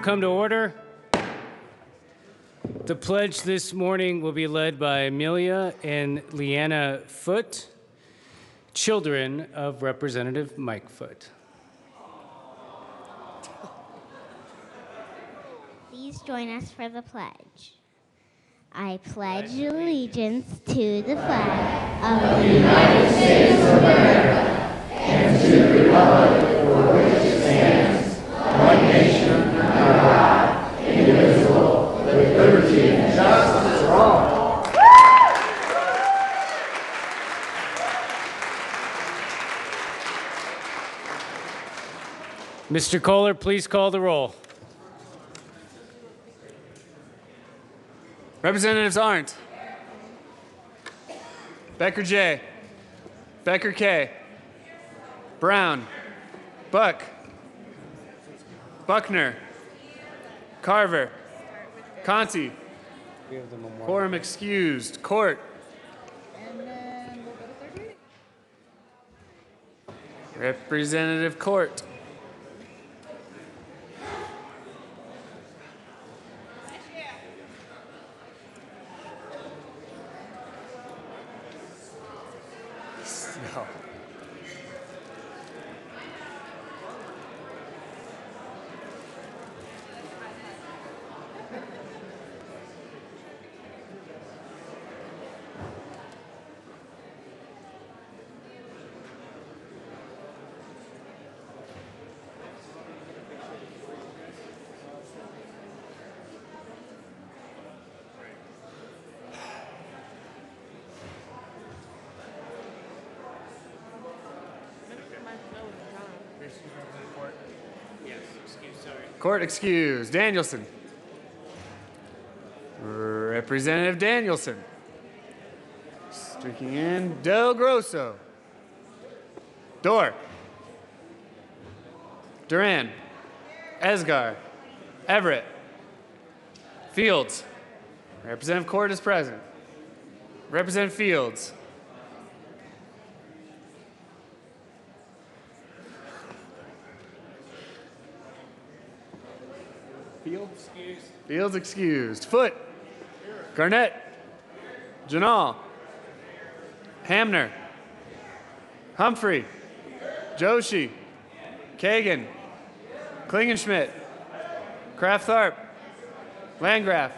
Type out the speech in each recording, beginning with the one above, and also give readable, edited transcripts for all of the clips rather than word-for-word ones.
come to order. The pledge this morning will be led by Amelia and Leanna Foote, children of Representative Mike Foote. Please join us for the pledge. I pledge allegiance to the flag of the United States of America and to the republic for which it stands, one nation, under God, indivisible, with liberty and justice for all. Mr. Kohler, please call the roll. Representatives Arndt, Becker J, Becker K, Brown, Buck, Buckner, Carver, Conti, quorum excused, Court, Representative Court. No. Court excused. Danielson. Representative Danielson. Streaking in. Del Grosso. Dorr. Duran. Esgar. Everett. Fields. Representative Court is present. Representative Fields. Fields excused. Foote. Garnett. Janal. Hamner. Humphrey. Joshi. Kagan. Klingenschmidt. Kraft-Tharp. Landgraf.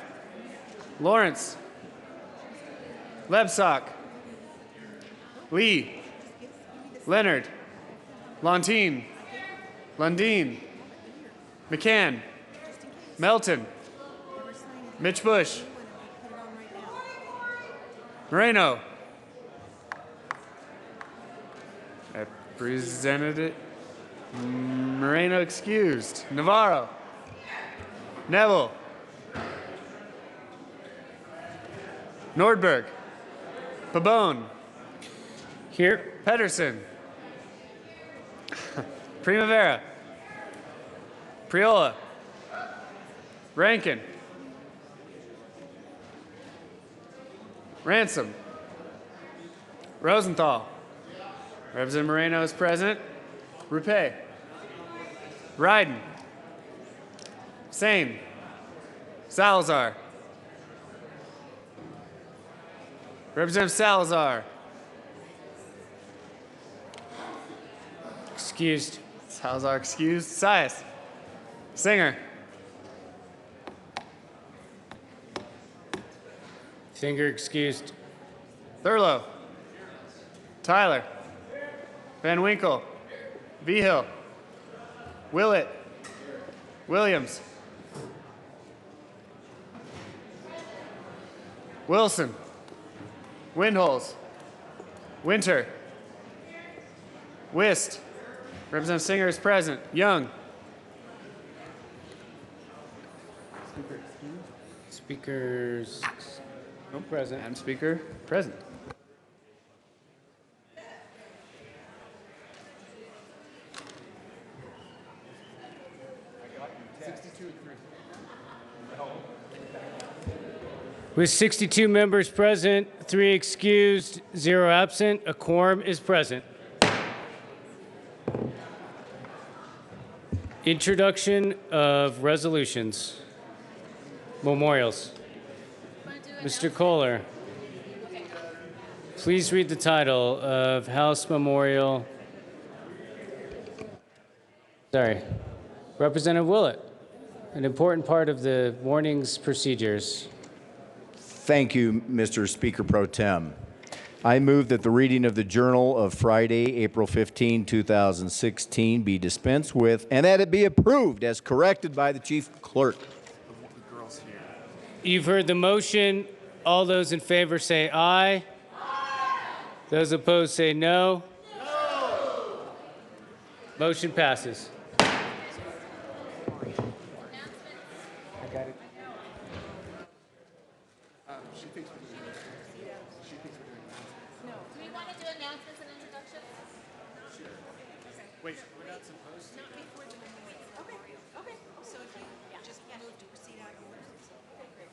Lawrence. Lebsock. Lee. Leonard. Lontine. Lundeen. McCann. Melton. Mitch Bush. Moreno. Representative Moreno excused. Navarro. Neville. Nordberg. Pabon. Here. Pedersen. Primavera. Priola. Rankin. Ransom. Rosenthal. Representative Moreno is present. Rupe. Ryden. Sane. Salazar. Representative Salazar. Excused. Salazar excused. Sias. Singer. Singer excused. Thurlow. Tyler. Van Winkle. Vigil. Willett. Williams. Wilson. Windholes. Winter. Wist. Representative Singer is present. Young. Speakers. No present. Madam Speaker, present. With 62 members present, 3 excused, 0 absent, a quorum is present. Introduction of resolutions. Memorials. Mr. Kohler, please read the title of House Memorial. Sorry. Representative Willett, an important part of the morning's procedures. Thank you, Mr. Speaker Pro Tem. I move that the reading of the Journal of Friday, April 15, 2016 be dispensed with and that it be approved as corrected by the Chief Clerk. You've heard the motion. All those in favor say aye. Aye. Those opposed say no. No. Motion passes. Wait, we're not supposed to. Okay, so if you just move to proceed out of order. Okay, great.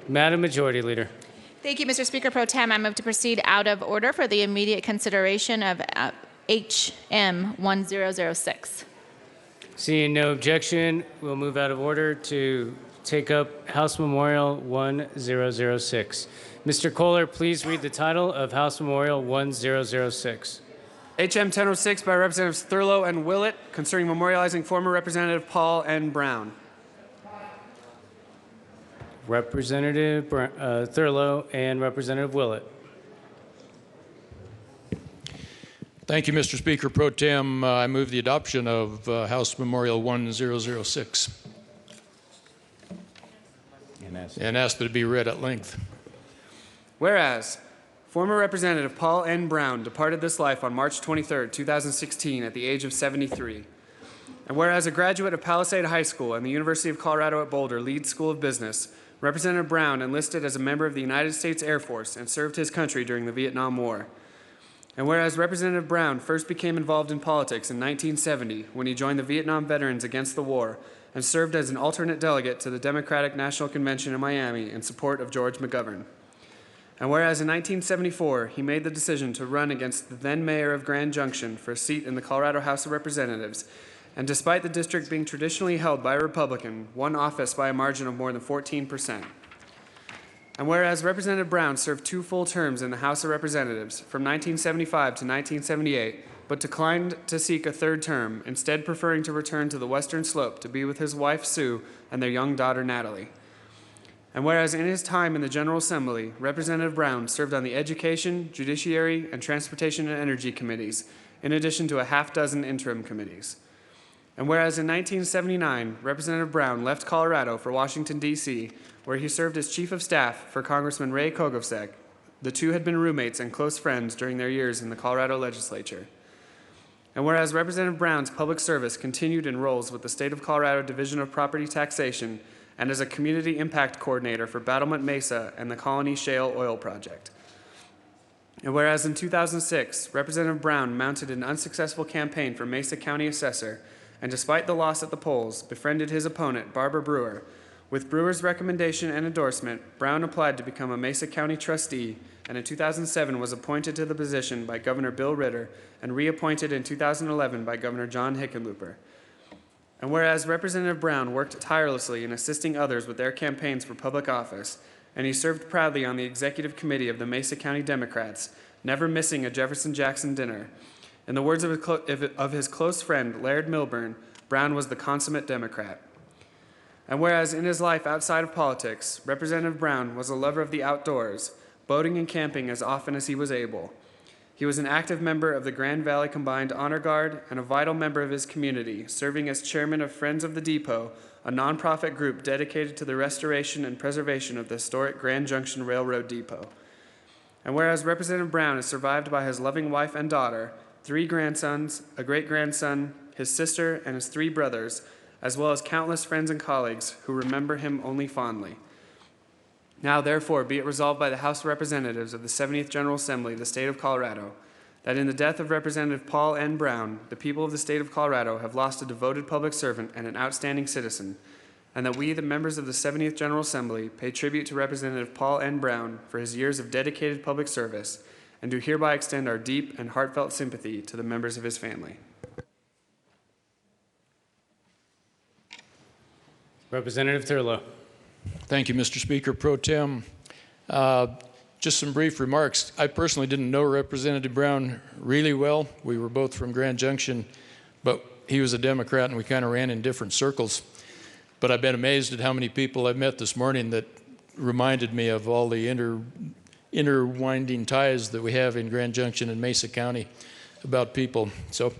Madam Majority Leader. Thank you, Mr. Speaker Pro Tem. I move to proceed out of order for the immediate consideration of HM 1006. Seeing no objection, we'll move out of order to take up House Memorial 1006. Mr. Kohler, please read the title of House Memorial 1006. HM 1006 by Representatives Thurlow and Willett concerning memorializing former Representative Paul N. Brown. Representative Thurlow and Representative Willett. Thank you, Mr. Speaker Pro Tem. I move the adoption of House Memorial 1006 and ask that it be read at length. Whereas, former Representative Paul N. Brown departed this life on March 23, 2016 at the age of 73. And whereas a graduate of Palisade High School and the University of Colorado at Boulder Leeds School of Business, Representative Brown enlisted as a member of the United States Air Force and served his country during the Vietnam War. And whereas Representative Brown first became involved in politics in 1970 when he joined the Vietnam Veterans Against the War and served as an alternate delegate to the Democratic National Convention in Miami in support of George McGovern. And whereas in 1974 he made the decision to run against the then mayor of Grand Junction for a seat in the Colorado House of Representatives, and despite the district being traditionally held by a Republican, won office by a margin of more than 14%. And whereas Representative Brown served 2 full terms in the House of Representatives from 1975 to 1978, but declined to seek a 3rd term, instead preferring to return to the Western Slope to be with his wife Sue and their young daughter Natalie. And whereas in his time in the General Assembly, Representative Brown served on the Education, Judiciary, and Transportation and Energy Committees, in addition to a half-dozen interim committees. And whereas in 1979, Representative Brown left Colorado for Washington, D.C., where he served as Chief of Staff for Congressman Ray Kogovsek, the two had been roommates and close friends during their years in the Colorado legislature. And whereas Representative Brown's public service continued in roles with the State of Colorado Division of Property Taxation and as a Community Impact Coordinator for Battlement Mesa and the Colony Shale Oil Project. And whereas in 2006, Representative Brown mounted an unsuccessful campaign for Mesa County Assessor, and despite the loss at the polls, befriended his opponent, Barbara Brewer. With Brewer's recommendation and endorsement, Brown applied to become a Mesa County trustee, and in 2007 was appointed to the position by Governor Bill Ritter and reappointed in 2011 by Governor John Hickenlooper. And whereas Representative Brown worked tirelessly in assisting others with their campaigns for public office, and he served proudly on the executive committee of the Mesa County Democrats, never missing a Jefferson Jackson dinner. In the words of his close friend, Laird Milburn, Brown was the consummate Democrat. And whereas in his life outside of politics, Representative Brown was a lover of the outdoors, boating and camping as often as he was able. He was an active member of the Grand Valley Combined Honor Guard and a vital member of his community, serving as chairman of Friends of the Depot, a nonprofit group dedicated to the restoration and preservation of the historic Grand Junction Railroad Depot. And whereas Representative Brown is survived by his loving wife and daughter, 3 grandsons, a great-grandson, his sister, and his 3 brothers, as well as countless friends and colleagues who remember him only fondly. Now, therefore, be it resolved by the House of Representatives of the 70th General Assembly of the State of Colorado that in the death of Representative Paul N. Brown, the people of the state of Colorado have lost a devoted public servant and an outstanding citizen, and that we, the members of the 70th General Assembly, pay tribute to Representative Paul N. Brown for his years of dedicated public service, and do hereby extend our deep and heartfelt sympathy to the members of his family. Representative Thurlow. Thank you, Mr. Speaker Pro Tem. Just some brief remarks. I personally didn't know Representative Brown really well. We were both from Grand Junction, but he was a Democrat and we kind of ran in different circles. But I've been amazed at how many people I've met this morning that reminded me of all the interwinding ties that we have in Grand Junction and Mesa County about people. So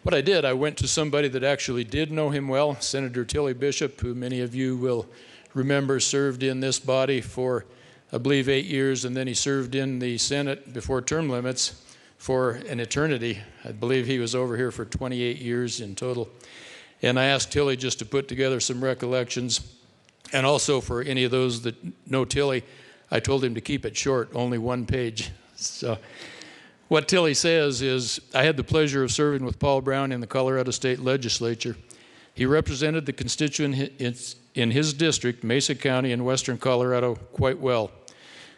what I did, I went to somebody that actually did know him well, Senator Tilly Bishop, who many of you will remember served in this body for, I believe, 8 years, and then he served in the Senate before term limits for an eternity. I believe he was over here for 28 years in total. And I asked Tilly just to put together some recollections. And also for any of those that know Tilly, I told him to keep it short, only 1 page. So what Tilly says is, I had the pleasure of serving with Paul Brown in the Colorado State Legislature. He represented the constituent in his district, Mesa County in western Colorado, quite well.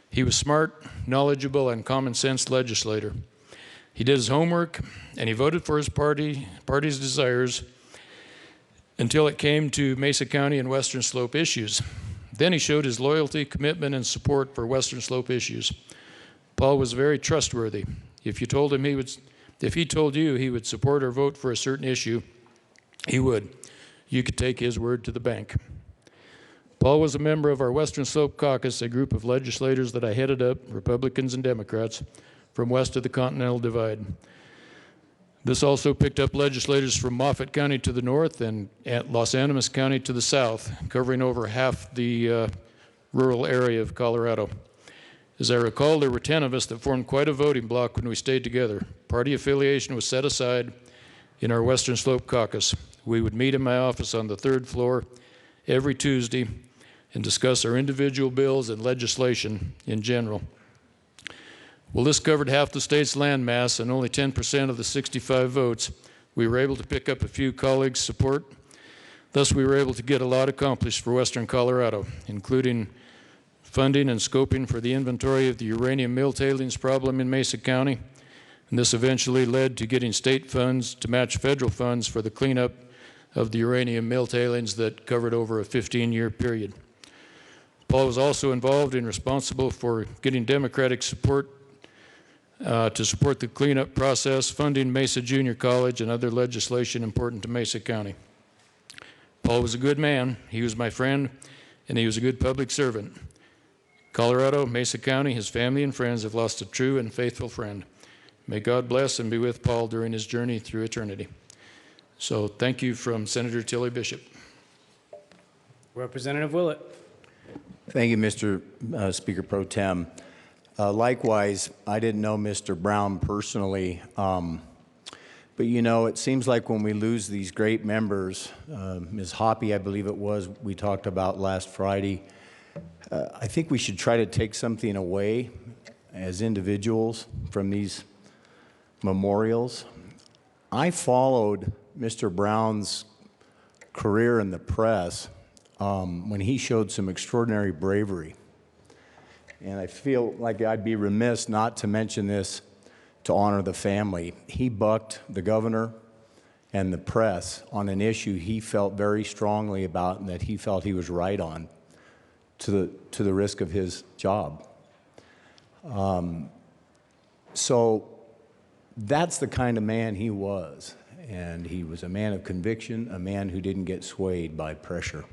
He was smart, knowledgeable, and common sense legislator. He did his homework, and he voted for his party's desires until it came to Mesa County and Western Slope issues. Then he showed his loyalty, commitment, and support for Western Slope issues. Paul was very trustworthy. If he told you he would support or vote for a certain issue, he would. You could take his word to the bank. Paul was a member of our Western Slope Caucus, a group of legislators that I headed up, Republicans and Democrats, from west of the Continental Divide. This also picked up legislators from Moffat County to the north and at Los Animas County to the south, covering over half the rural area of Colorado. As I recall, there were 10 of us that formed quite a voting bloc when we stayed together. Party affiliation was set aside in our Western Slope Caucus. We would meet in my office on the 3rd floor every Tuesday and discuss our individual bills and legislation in general. Well, this covered half the state's land mass and only 10% of the 65 votes. We were able to pick up a few colleagues' support. Thus, we were able to get a lot accomplished for Western Colorado, including funding and scoping for the inventory of the uranium mill tailings problem in Mesa County. And this eventually led to getting state funds to match federal funds for the cleanup of the uranium mill tailings that covered over a 15-year period. Paul was also involved and responsible for getting Democratic support to support the cleanup process, funding Mesa Junior College and other legislation important to Mesa County. Paul was a good man, he was my friend, and he was a good public servant. Colorado, Mesa County, his family and friends have lost a true and faithful friend. May God bless and be with Paul during his journey through eternity. So thank you from Senator Tilly Bishop. Representative Willett. Thank you, Mr. Speaker Pro Tem. Likewise, I didn't know Mr. Brown personally, but you know, it seems like when we lose these great members, Ms. Hoppy, I believe it was, we talked about last Friday, I think we should try to take something away as individuals from these memorials. I followed Mr. Brown's career in the press when he showed some extraordinary bravery. And I feel like I'd be remiss not to mention this to honor the family. He bucked the governor and the press on an issue he felt very strongly about and that he felt he was right on, to the risk of his job. So that's the kind of man he was. And he was a man of conviction, a man who didn't get swayed by pressure.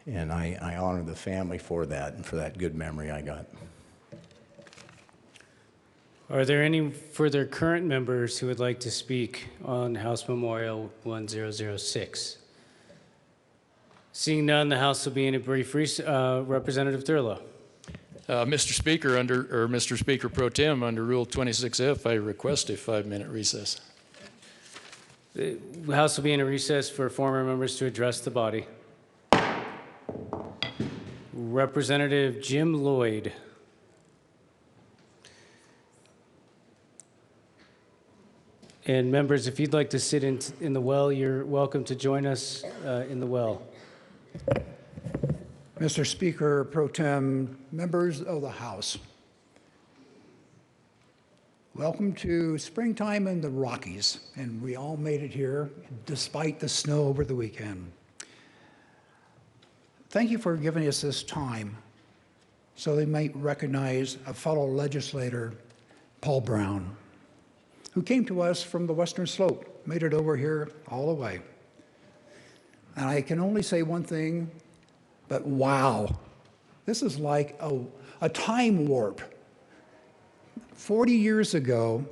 And I honor the family for that and for that good memory I got. Are there any further current members who would like to speak on House Memorial 1006? Seeing none, the House will be in a brief recess. Representative Thurlow. Mr. Speaker, Mr. Speaker Pro Tem, under Rule 26F, I request a 5-minute recess. The House will be in a recess for former members to address the body. Representative Jim Lloyd. And members, if you'd like to sit in the well, you're welcome to join us in the well. Mr. Speaker Pro Tem, members of the House, welcome to springtime in the Rockies, and we all made it here despite the snow over the weekend. Thank you for giving us this time so they might recognize a fellow legislator, Paul Brown, who came to us from the Western Slope, made it over here all the way. And I can only say one thing, but wow, this is like a time warp. 40 years ago,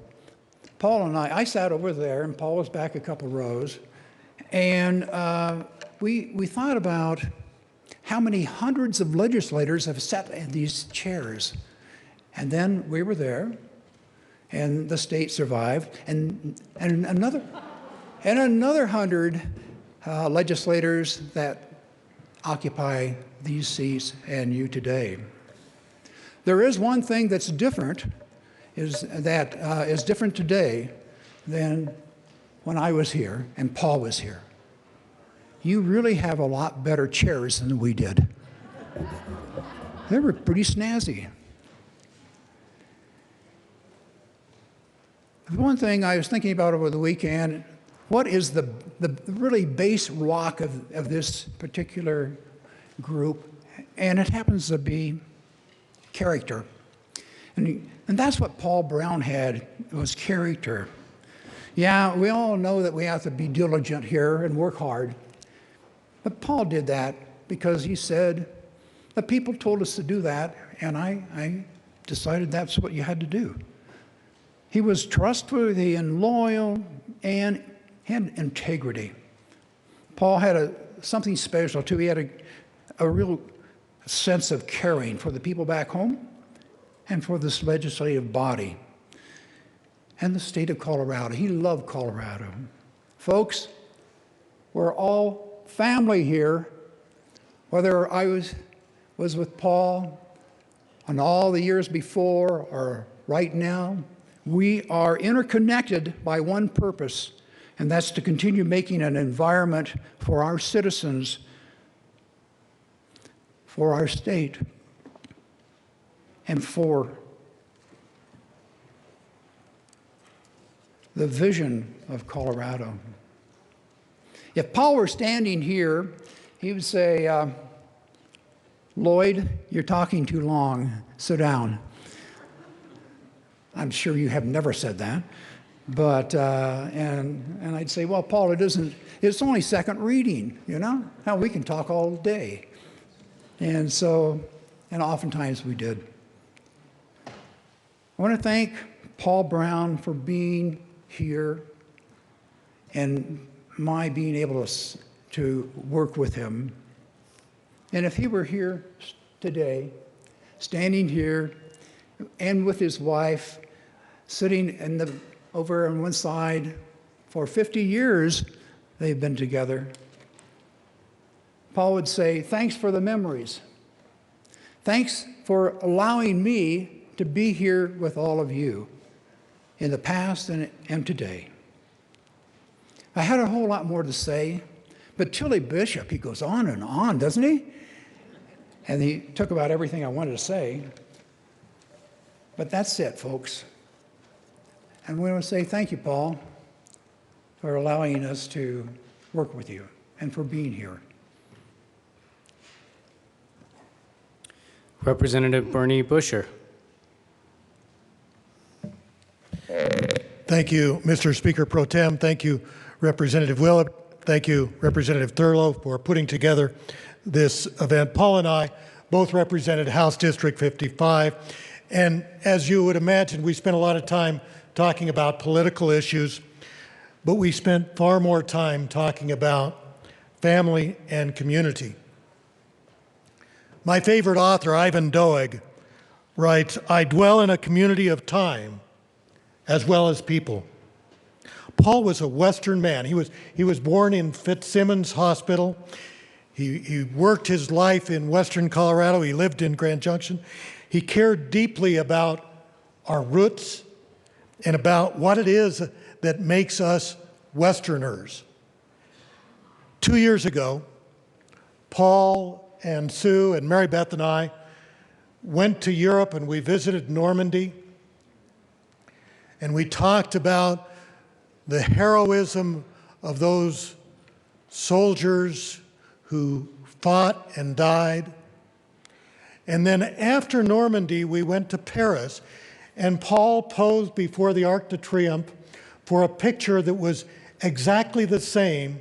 Paul and I sat over there, and Paul was back a couple rows, and we thought about how many hundreds of legislators have sat in these chairs. And then we were there, and the state survived, and another 100 legislators that occupy these seats and you today. There is one thing that's different, is different today than when I was here and Paul was here. You really have a lot better chairs than we did. They were pretty snazzy. One thing I was thinking about over the weekend, what is the really base rock of this particular group? And it happens to be character. And that's what Paul Brown had, was character. Yeah, we all know that we have to be diligent here and work hard. But Paul did that because he said, the people told us to do that, and I decided that's what you had to do. He was trustworthy and loyal and had integrity. Paul had something special too. He had a real sense of caring for the people back home and for this legislative body and the state of Colorado. He loved Colorado. Folks, we're all family here. Whether I was with Paul on all the years before or right now, we are interconnected by one purpose, and that's to continue making an environment for our citizens, for our state, and for the vision of Colorado. If Paul were standing here, he would say, Lloyd, you're talking too long. Sit down. I'm sure you have never said that. But, and I'd say, well, Paul, it's only second reading, you know? How we can talk all day. And so, and oftentimes we did. I want to thank Paul Brown for being here and my being able to work with him. And if he were here today, standing here, and with his wife, sitting over on one side, for 50 years they've been together, Paul would say, thanks for the memories. Thanks for allowing me to be here with all of you in the past and today. I had a whole lot more to say, but Tilly Bishop, he goes on, doesn't he? And he took about everything I wanted to say. But that's it, folks. And we want to say thank you, Paul, for allowing us to work with you and for being here. Representative Bernie Busher. Thank you, Mr. Speaker Pro Tem. Thank you, Representative Willett. Thank you, Representative Thurlow, for putting together this event. Paul and I both represented House District 55. And as you would imagine, we spent a lot of time talking about political issues, but we spent far more time talking about family and community. My favorite author, Ivan Doig, writes, I dwell in a community of time as well as people. Paul was a Western man. He was born in Fitzsimmons Hospital. He worked his life in Western Colorado. He lived in Grand Junction. He cared deeply about our roots and about what it is that makes us Westerners. 2 years ago, Paul and Sue and Mary Beth and I went to Europe and we visited Normandy. And we talked about the heroism of those soldiers who fought and died. And then after Normandy, we went to Paris, and Paul posed before the Arc de Triomphe for a picture that was exactly the same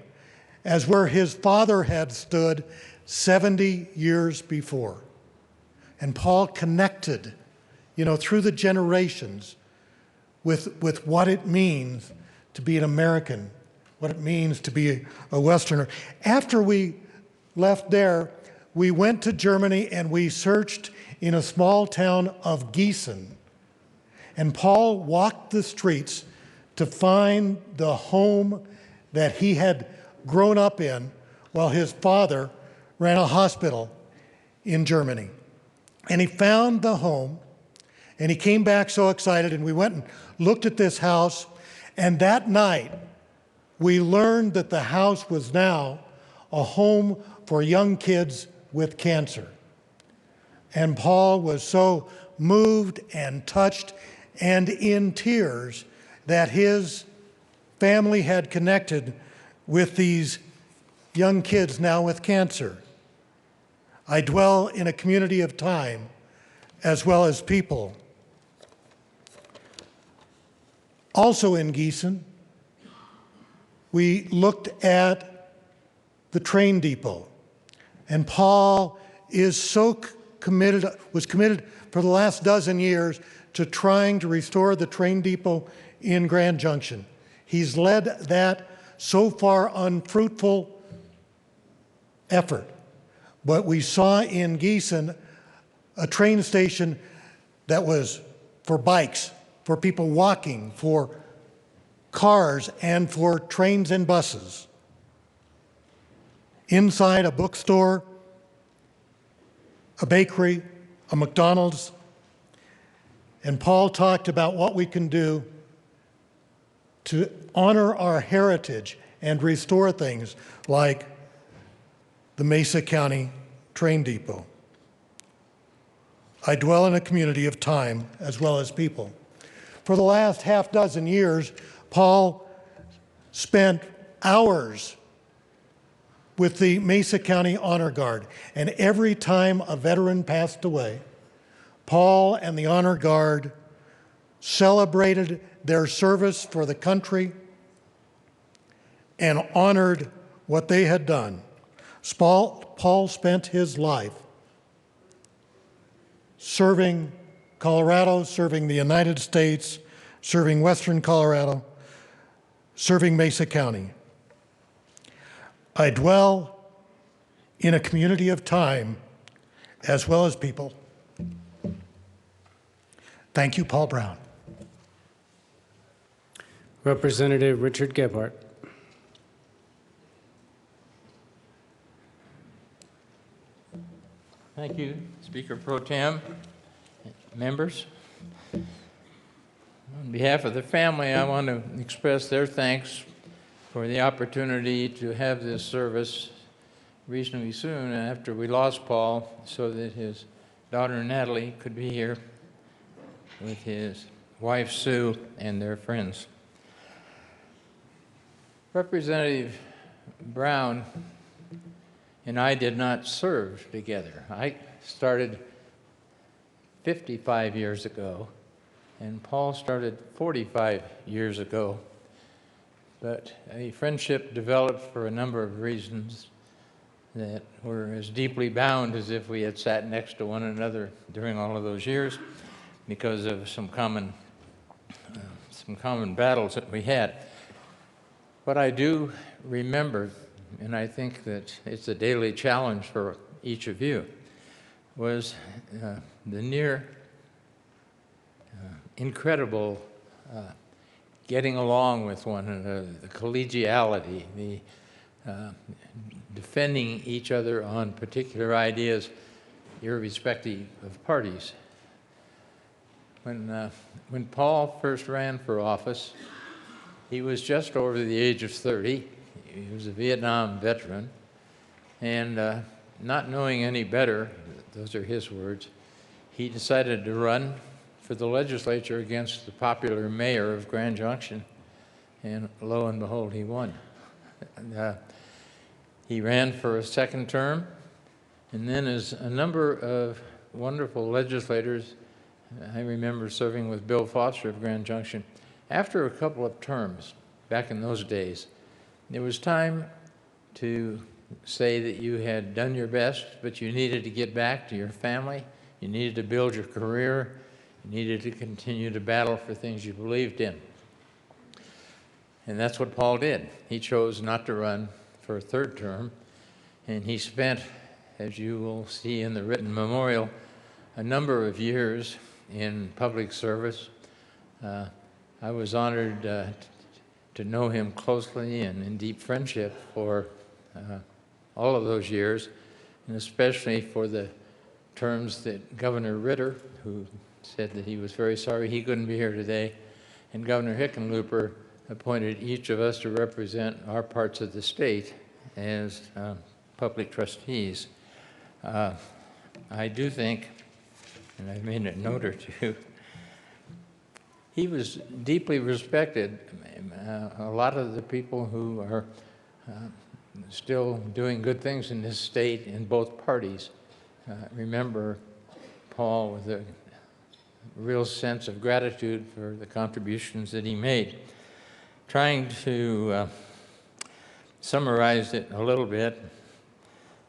as where his father had stood 70 years before. And Paul connected, through the generations with what it means to be an American, what it means to be a Westerner. After we left there, we went to Germany and we searched in a small town of Gießen. And Paul walked the streets to find the home that he had grown up in while his father ran a hospital in Germany. And he found the home, and he came back so excited, and we went and looked at this house, and that night we learned that the house was now a home for young kids with cancer. And Paul was so moved and touched and in tears that his family had connected with these young kids now with cancer. I dwell in a community of time as well as people. Also in Gießen, we looked at the train depot. And Paul was committed for the last dozen years to trying to restore the train depot in Grand Junction. He's led that so far unfruitful effort. But we saw in Gießen a train station that was for bikes, for people walking, for cars, and for trains and buses. Inside a bookstore, a bakery, a McDonald's. And Paul talked about what we can do to honor our heritage and restore things like the Mesa County Train Depot. I dwell in a community of time as well as people. For the last half dozen years, Paul spent hours with the Mesa County Honor Guard. And every time a veteran passed away, Paul and the Honor Guard celebrated their service for the country and honored what they had done. Paul spent his life serving Colorado, serving the United States, serving Western Colorado, serving Mesa County. I dwell in a community of time as well as people. Thank you, Paul Brown. Representative Richard Gebhardt. Thank you, Speaker Pro Tem, members. On behalf of the family, I want to express their thanks for the opportunity to have this service reasonably soon after we lost Paul, so that his daughter Natalie could be here with his wife Sue and their friends. Representative Brown and I did not serve together. I started 55 years ago, and Paul started 45 years ago. But a friendship developed for a number of reasons that were as deeply bound as if we had sat next to one another during all of those years, because of some common battles that we had. What I do remember, and I think that it's a daily challenge for each of you, was the near incredible getting along with one another, the collegiality, the defending each other on particular ideas, irrespective of parties. When Paul first ran for office, he was just over the age of 30. He was a Vietnam veteran. And not knowing any better, those are his words, he decided to run for the legislature against the popular mayor of Grand Junction. And lo and behold, he won. He ran for a second term. And then as a number of wonderful legislators, I remember serving with Bill Foster of Grand Junction. After a couple of terms, back in those days, it was time to say that you had done your best, but you needed to get back to your family, you needed to build your career, you needed to continue to battle for things you believed in. And that's what Paul did. He chose not to run for a third term, and he spent, as you will see in the written memorial, a number of years in public service. I was honored to know him closely and in deep friendship for all of those years, and especially for the terms that Governor Ritter, who said that he was very sorry he couldn't be here today, and Governor Hickenlooper appointed each of us to represent our parts of the state as public trustees. I do think, and I made a note or two, he was deeply respected. A lot of the people who are still doing good things in this state in both parties remember Paul with a real sense of gratitude for the contributions that he made. Trying to summarize it a little bit,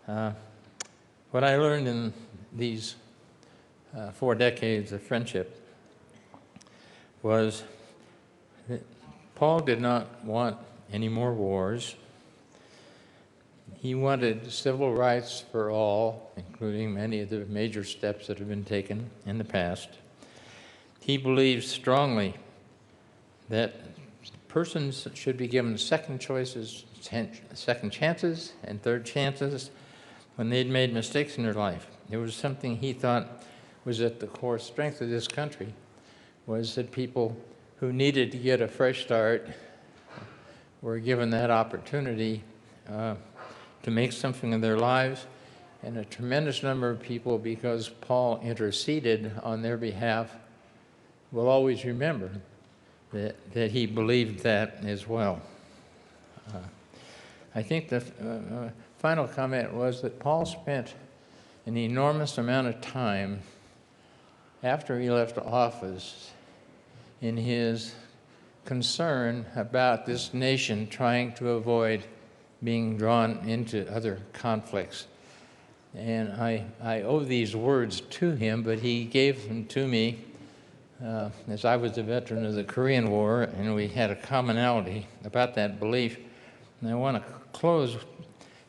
what I learned in these 4 decades of friendship was that Paul did not want any more wars. He wanted civil rights for all, including many of the major steps that have been taken in the past. He believed strongly that persons should be given second choices, second chances, and third chances when they'd made mistakes in their life. It was something he thought was at the core strength of this country, was that people who needed to get a fresh start were given that opportunity to make something of their lives. And a tremendous number of people, because Paul interceded on their behalf, will always remember that he believed that as well. I think the final comment was that Paul spent an enormous amount of time after he left office in his concern about this nation trying to avoid being drawn into other conflicts. And I owe these words to him, but he gave them to me as I was a veteran of the Korean War, and we had a commonality about that belief. And I want to close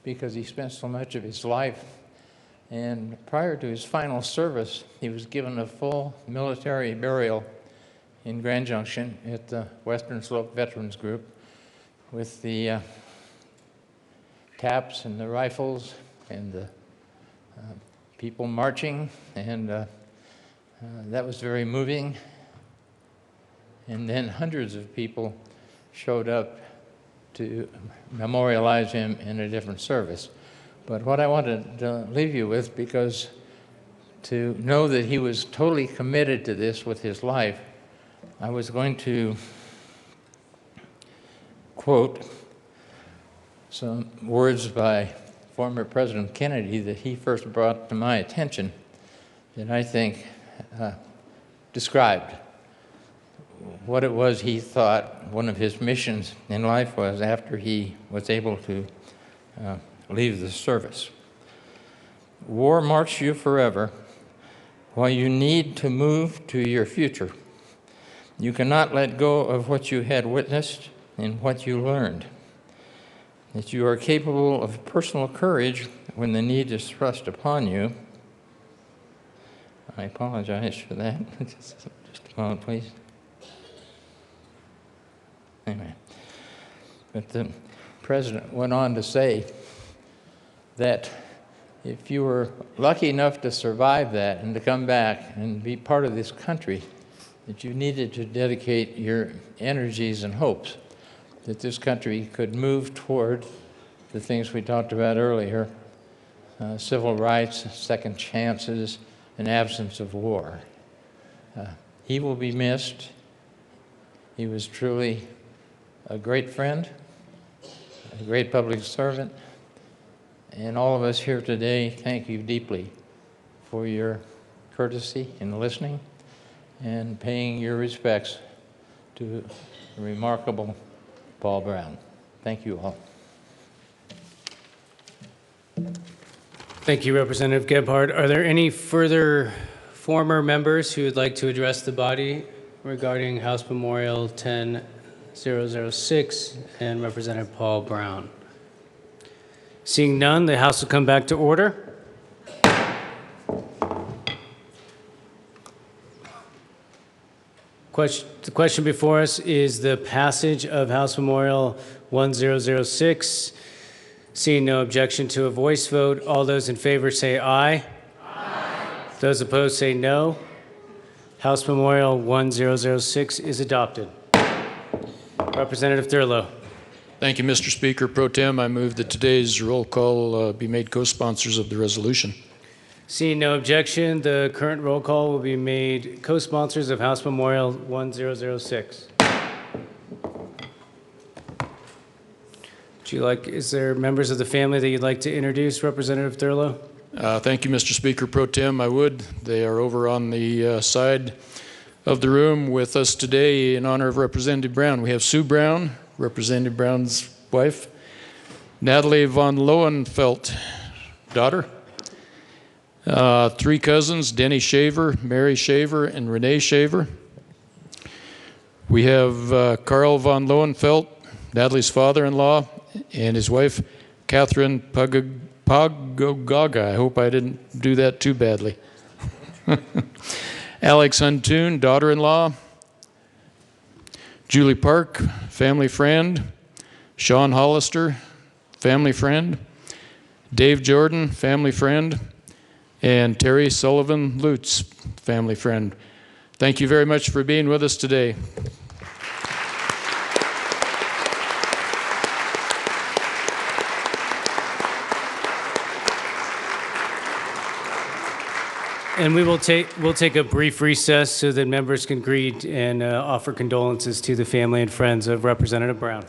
because he spent so much of his life, and prior to his final service, he was given a full military burial in Grand Junction at the Western Slope Veterans Group with the taps and the rifles and the people marching, and that was very moving. And then hundreds of people showed up to memorialize him in a different service. But what I wanted to leave you with, because to know that he was totally committed to this with his life, I was going to quote some words by former President Kennedy that he first brought to my attention that I think described what it was he thought one of his missions in life was after he was able to leave the service. War marks you forever while you need to move to your future. You cannot let go of what you had witnessed and what you learned. That you are capable of personal courage when the need is thrust upon you. I apologize for that. Just a moment, please. Anyway, but the president went on to say that if you were lucky enough to survive that and to come back and be part of this country, that you needed to dedicate your energies and hopes that this country could move toward the things we talked about earlier, civil rights, second chances, and absence of war. He will be missed. He was truly a great friend, a great public servant, and all of us here today thank you deeply for your courtesy in listening and paying your respects to the remarkable Paul Brown. Thank you all. Thank you, Representative Gebhardt. Are there any further former members who would like to address the body regarding House Memorial 10006 and Representative Paul Brown? Seeing none, the House will come back to order. The question before us is the passage of House Memorial 1006. Seeing no objection to a voice vote, all those in favor say aye. Aye. Those opposed say no. House Memorial 1006 is adopted. Representative Thurlow. Thank you, Mr. Speaker Pro Tem. I move that today's roll call be made co-sponsors of the resolution. Seeing no objection, the current roll call will be made co-sponsors of House Memorial 1006. Is there members of the family that you'd like to introduce, Representative Thurlow? Thank you, Mr. Speaker Pro Tem. I would. They are over on the side of the room with us today in honor of Representative Brown. We have Sue Brown, Representative Brown's wife, Natalie von Lohenfeld, daughter, three cousins, Denny Shaver, Mary Shaver, and Renee Shaver. We have Carl von Lohenfeld, Natalie's father-in-law, and his wife, Catherine Pagogaga. I hope I didn't do that too badly. Alex Huntoon, daughter-in-law. Julie Park, family friend. Sean Hollister, family friend. Dave Jordan, family friend. And Terry Sullivan Lutz, family friend. Thank you very much for being with us today. And we'll take a brief recess so that members can greet and offer condolences to the family and friends of Representative Brown.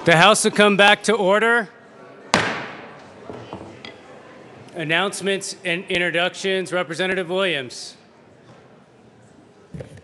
The House will come back to order. Announcements and introductions. Representative Williams.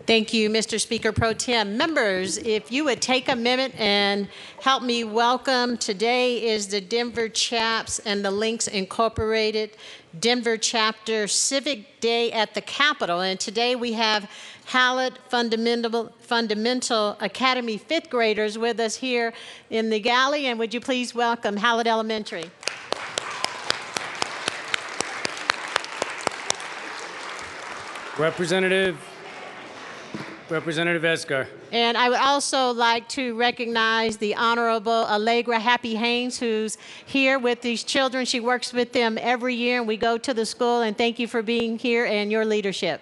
Thank you, Mr. Speaker Pro Tem. Members, if you would take a minute and help me welcome, today is the Denver Chaps and the Links Incorporated Denver Chapter Civic Day at the Capitol. And today we have Hallett Fundamental Academy fifth graders with us here in the galley. And would you please welcome Hallett Elementary. Representative Esgar. And I would also like to recognize the Honorable Allegra Happy Haynes, who's here with these children. She works with them every year, and we go to the school. And thank you for being here and your leadership.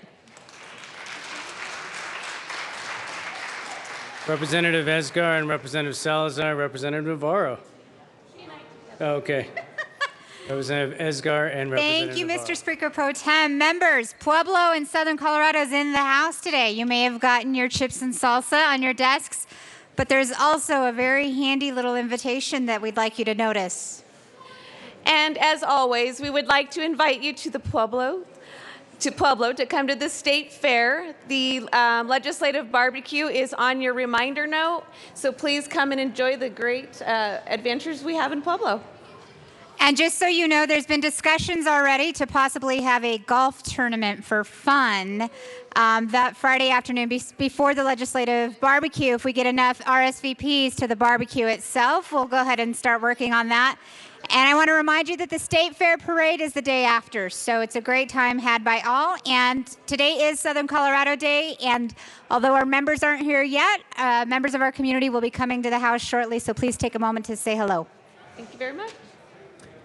Representative Esgar and Representative Salazar. Representative Navarro. Okay. Representative Esgar and Representative Thank you, Navarro. Mr. Speaker Pro Tem. Members, Pueblo in Southern Colorado is in the house today. You may have gotten your chips and salsa on your desks, but there's also a very handy little invitation that we'd like you to notice. And as always, we would like to invite you to Pueblo to come to the State Fair. The legislative barbecue is on your reminder note, so please come and enjoy the great adventures we have in Pueblo. And just so you know, there's been discussions already to possibly have a golf tournament for fun that Friday afternoon before the legislative barbecue. If we get enough RSVPs to the barbecue itself, we'll go ahead and start working on that. And I want to remind you that the State Fair Parade is the day after, so it's a great time had by all. And today is Southern Colorado Day, and although our members aren't here yet, members of our community will be coming to the house shortly, so please take a moment to say hello. Thank you very much.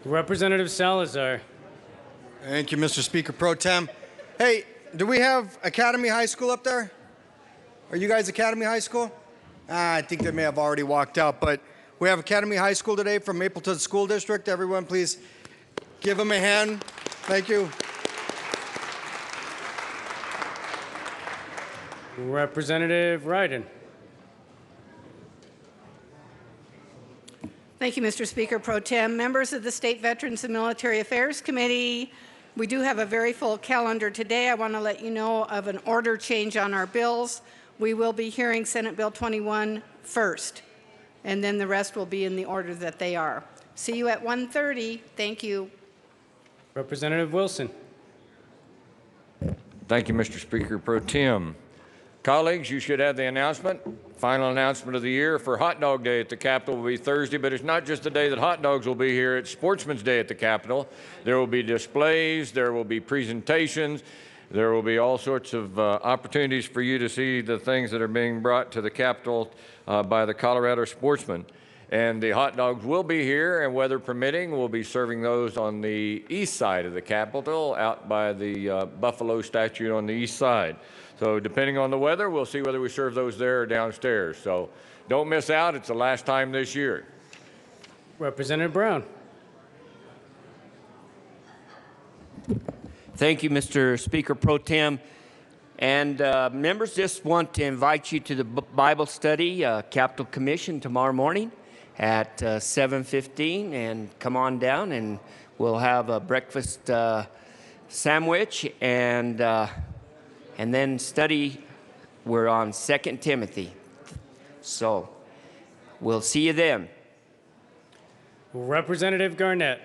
Representative Salazar. Thank you, Mr. Speaker Pro Tem. Hey, do we have Academy High School up there? Are you guys Academy High School? I think they may have already walked out, but we have Academy High School today from Mapleton School District. Everyone, please give them a hand. Thank you. Representative Ryden. Thank you, Mr. Speaker Pro Tem. Members of the State Veterans and Military Affairs Committee, we do have a very full calendar today. I want to let you know of an order change on our bills. We will be hearing Senate Bill 21 first, and then the rest will be in the order that they are. See you at 1:30. Thank you. Representative Wilson. Thank you, Mr. Speaker Pro Tem. Colleagues, you should have the announcement. Final announcement of the year for Hot Dog Day at the Capitol will be Thursday, but it's not just the day that hot dogs will be here. It's Sportsman's Day at the Capitol. There will be displays, there will be presentations, there will be all sorts of opportunities for you to see the things that are being brought to the Capitol by the Colorado sportsmen. And the hot dogs will be here, and weather permitting, we'll be serving those on the east side of the Capitol, out by the Buffalo statue on the east side. So depending on the weather, we'll see whether we serve those there or downstairs. So don't miss out. It's the last time this year. Representative Brown. Thank you, Mr. Speaker Pro Tem. And members, just want to invite you to the Bible study, Capitol Commission, tomorrow morning at 7:15. And come on down, and we'll have a breakfast sandwich and then study. We're on 2 Timothy. So we'll see you then. Representative Garnett.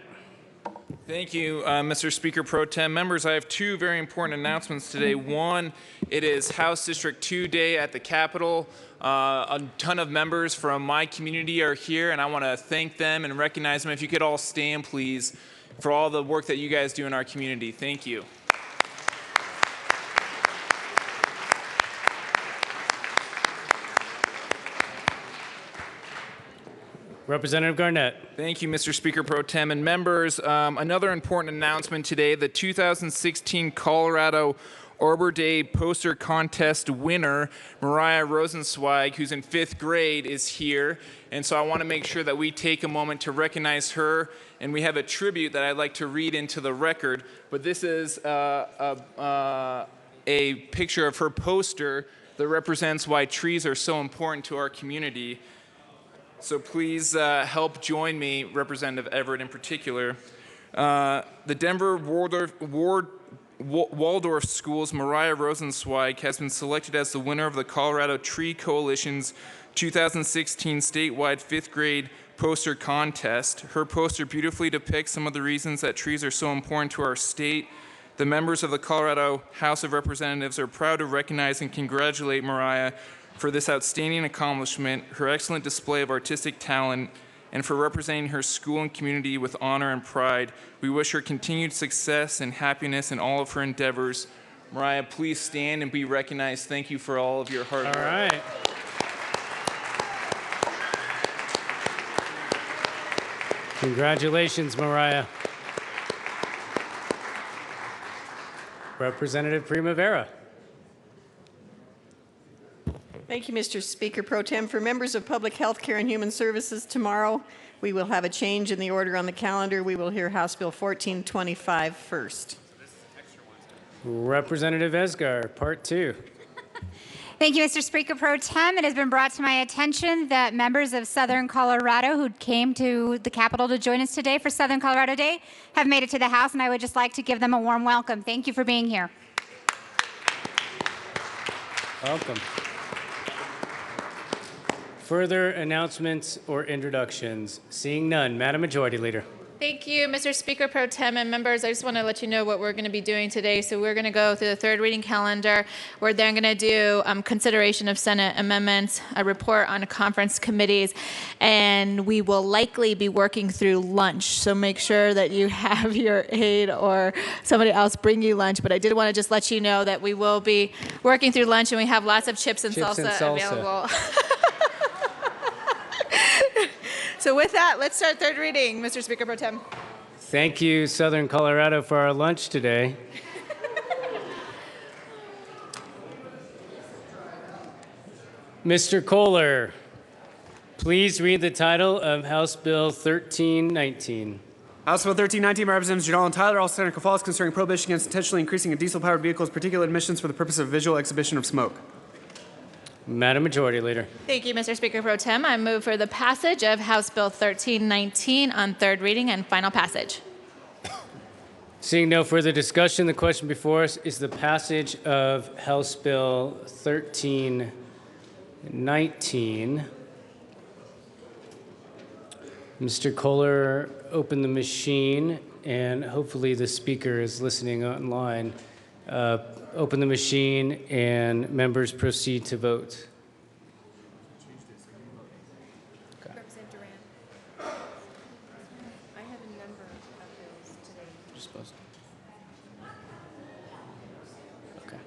Thank you, Mr. Speaker Pro Tem. Members, I have two very important announcements today. One, it is House District 2 Day at the Capitol. A ton of members from my community are here, and I want to thank them and recognize them. If you could all stand, please, for all the work that you guys do in our community. Thank you. Representative Garnett. Thank you, Mr. Speaker Pro Tem. And members, another important announcement today, the 2016 Colorado Arbor Day Poster Contest winner, Mariah Rosenzweig, who's in 5th grade, is here. And so I want to make sure that we take a moment to recognize her. And we have a tribute that I'd like to read into the record. But this is a picture of her poster that represents why trees are so important to our community. So please help join me, Representative Everett in particular. The Denver Waldorf School's Mariah Rosenzweig has been selected as the winner of the Colorado Tree Coalition's 2016 statewide fifth grade poster contest. Her poster beautifully depicts some of the reasons that trees are so important to our state. The members of the Colorado House of Representatives are proud to recognize and congratulate Mariah for this outstanding accomplishment, her excellent display of artistic talent, and for representing her school and community with honor and pride. We wish her continued success and happiness in all of her endeavors. Mariah, please stand and be recognized. Thank you for all of your hard work. All right. Congratulations, Mariah. Representative Primavera. Thank you, Mr. Speaker Pro Tem. For members of Public Health Care and Human Services tomorrow, we will have a change in the order on the calendar. We will hear House Bill 1425 first. Representative Esgar, Part 2. Thank you, Mr. Speaker Pro Tem. It has been brought to my attention that members of Southern Colorado who came to the Capitol to join us today for Southern Colorado Day have made it to the House, and I would just like to give them a warm welcome. Thank you for being here. Welcome. Further announcements or introductions? Seeing none, Madam Majority Leader. Thank you, Mr. Speaker Pro Tem and members. I just want to let you know what we're going to be doing today. So we're going to go through the third reading calendar. We're then going to do consideration of Senate amendments, a report on conference committees, and we will likely be working through lunch. So make sure that you have your aide or somebody else bring you lunch. But I did want to just let you know that we will be working through lunch, and we have lots of chips and salsa available. So with that, let's start third reading, Mr. Speaker Pro Tem. Thank you, Southern Colorado, for our lunch today. Mr. Kohler, please read the title of House Bill 1319. House Bill 1319 by Representatives Jadal and Tyler, all Senator Cafals, concerning prohibition against intentionally increasing a diesel-powered vehicle's particulate emissions for the purpose of visual exhibition of smoke. Madam Majority Leader. Thank you, Mr. Speaker Pro Tem. I move for the passage of House Bill 1319 on third reading and final passage. Seeing no further discussion, the question before us is the passage of House Bill 1319. Mr. Kohler, open the machine, and hopefully the speaker is listening online. Open the machine, and members proceed to vote. Okay. Representative Duran. I have a number of bills today. You're supposed to. Okay.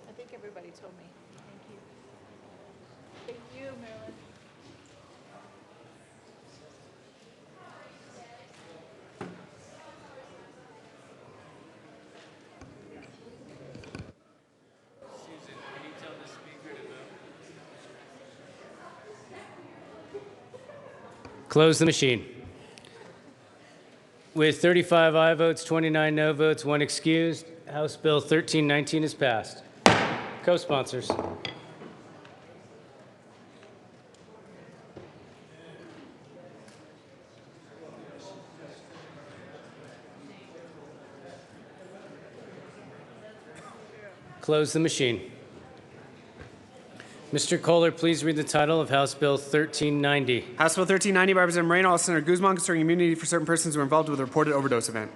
I think everybody told me. Thank you. Thank you, Marilyn. Susan, can you tell the speaker to vote? Close the machine. With 35 aye votes, 29 no votes, 1 excused, House Bill 1319 is passed. Co-sponsors. Close the machine. Mr. Kohler, please read the title of House Bill 1390. House Bill 1390 by Representative Moreno, all Senator Guzman, concerning immunity for certain persons who were involved with a reported overdose event.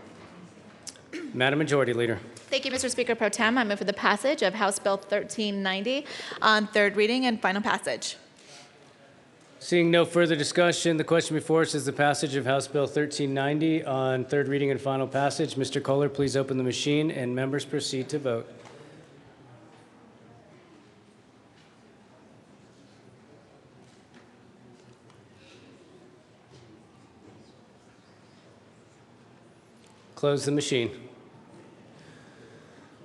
Madam Majority Leader. Thank you, Mr. Speaker Pro Tem. I move for the passage of House Bill 1390 on third reading and final passage. Seeing no further discussion, the question before us is the passage of House Bill 1390 on third reading and final passage. Mr. Kohler, please open the machine, and members proceed to vote. Close the machine.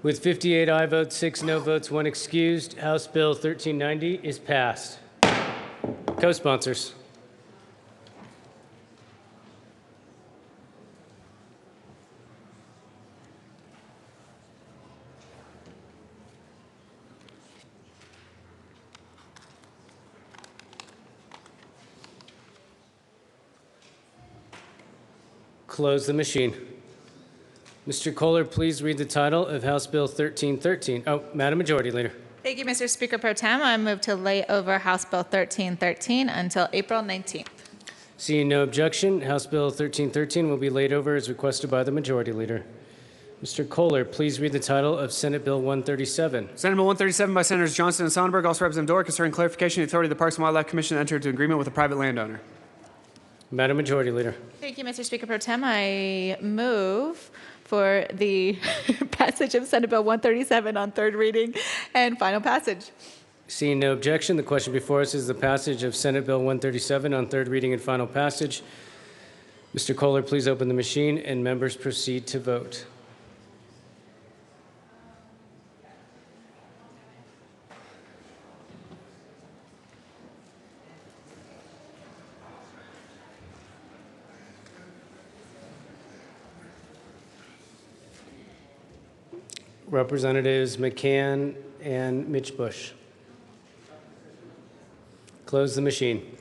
With 58 aye votes, 6 no votes, 1 excused, House Bill 1390 is passed. Co-sponsors. Close the machine. Mr. Kohler, please read the title of House Bill 1313. Oh, Madam Majority Leader. Thank you, Mr. Speaker Pro Tem. I move to lay over House Bill 1313 until April 19th. Seeing no objection, House Bill 1313 will be laid over as requested by the Majority Leader. Mr. Kohler, please read the title of Senate Bill 137. Senate Bill 137 by Senators Johnson and Sonnenberg, also Representative Dorr, concerning clarification of the authority of the Parks and Wildlife Commission to enter into agreement with a private landowner. Madam Majority Leader. Thank you, Mr. Speaker Pro Tem. I move for the passage of Senate Bill 137 on third reading and final passage. Seeing no objection, the question before us is the passage of Senate Bill 137 on third reading and final passage. Mr. Kohler, please open the machine and members proceed to vote. Representatives McCann and Mitch Bush. Close the machine.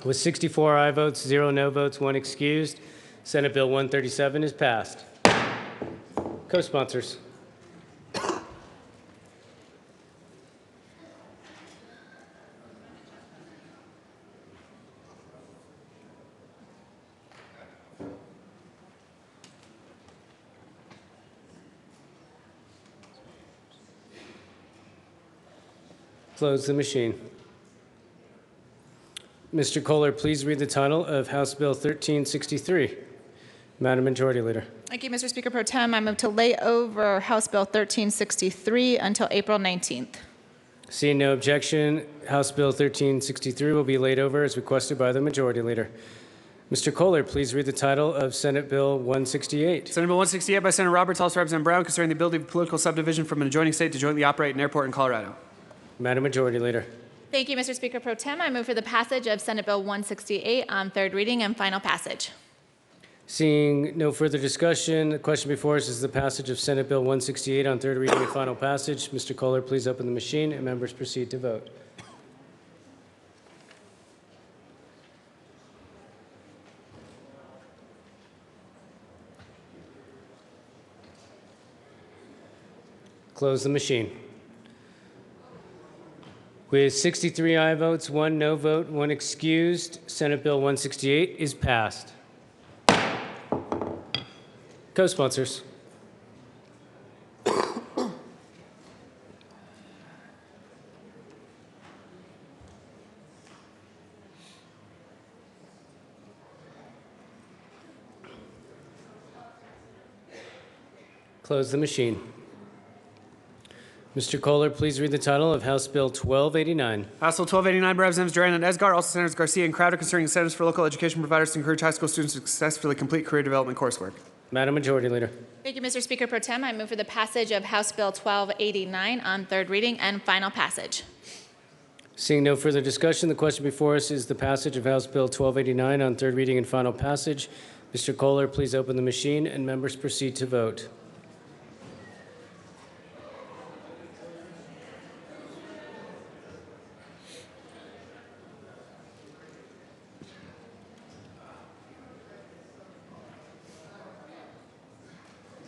With 64 aye votes, 0 no votes, 1 excused, Senate Bill 137 is passed. Co-sponsors. Close the machine. Mr. Kohler, please read the title of House Bill 1363. Madam Majority Leader. Thank you, Mr. Speaker Pro Tem. I move to lay over House Bill 1363 until April 19th. Seeing no objection, House Bill 1363 will be laid over as requested by the Majority Leader. Mr. Kohler, please read the title of Senate Bill 168. Senate Bill 168 by Senator Roberts, also Representative Brown, concerning the ability of political subdivision from an adjoining state to jointly operate an airport in Colorado. Madam Majority Leader. Thank you, Mr. Speaker Pro Tem. I move for the passage of Senate Bill 168 on third reading and final passage. Seeing no further discussion, the question before us is the passage of Senate Bill 168 on third reading and final passage. Mr. Kohler, please open the machine and members proceed to vote. Close the machine. With 63 aye votes, 1 no vote, 1 excused, Senate Bill 168 is passed. Co-sponsors. Close the machine. Mr. Kohler, please read the title of House Bill 1289. House Bill 1289 by Representatives Duran and Esgar, also Senators Garcia and Crowder, concerning incentives for local education providers to encourage high school students to successfully complete career development coursework. Madam Majority Leader. Thank you, Mr. Speaker Pro Tem. I move for the passage of House Bill 1289 on third reading and final passage. Seeing no further discussion, the question before us is the passage of House Bill 1289 on third reading and final passage. Mr. Kohler, please open the machine and members proceed to vote.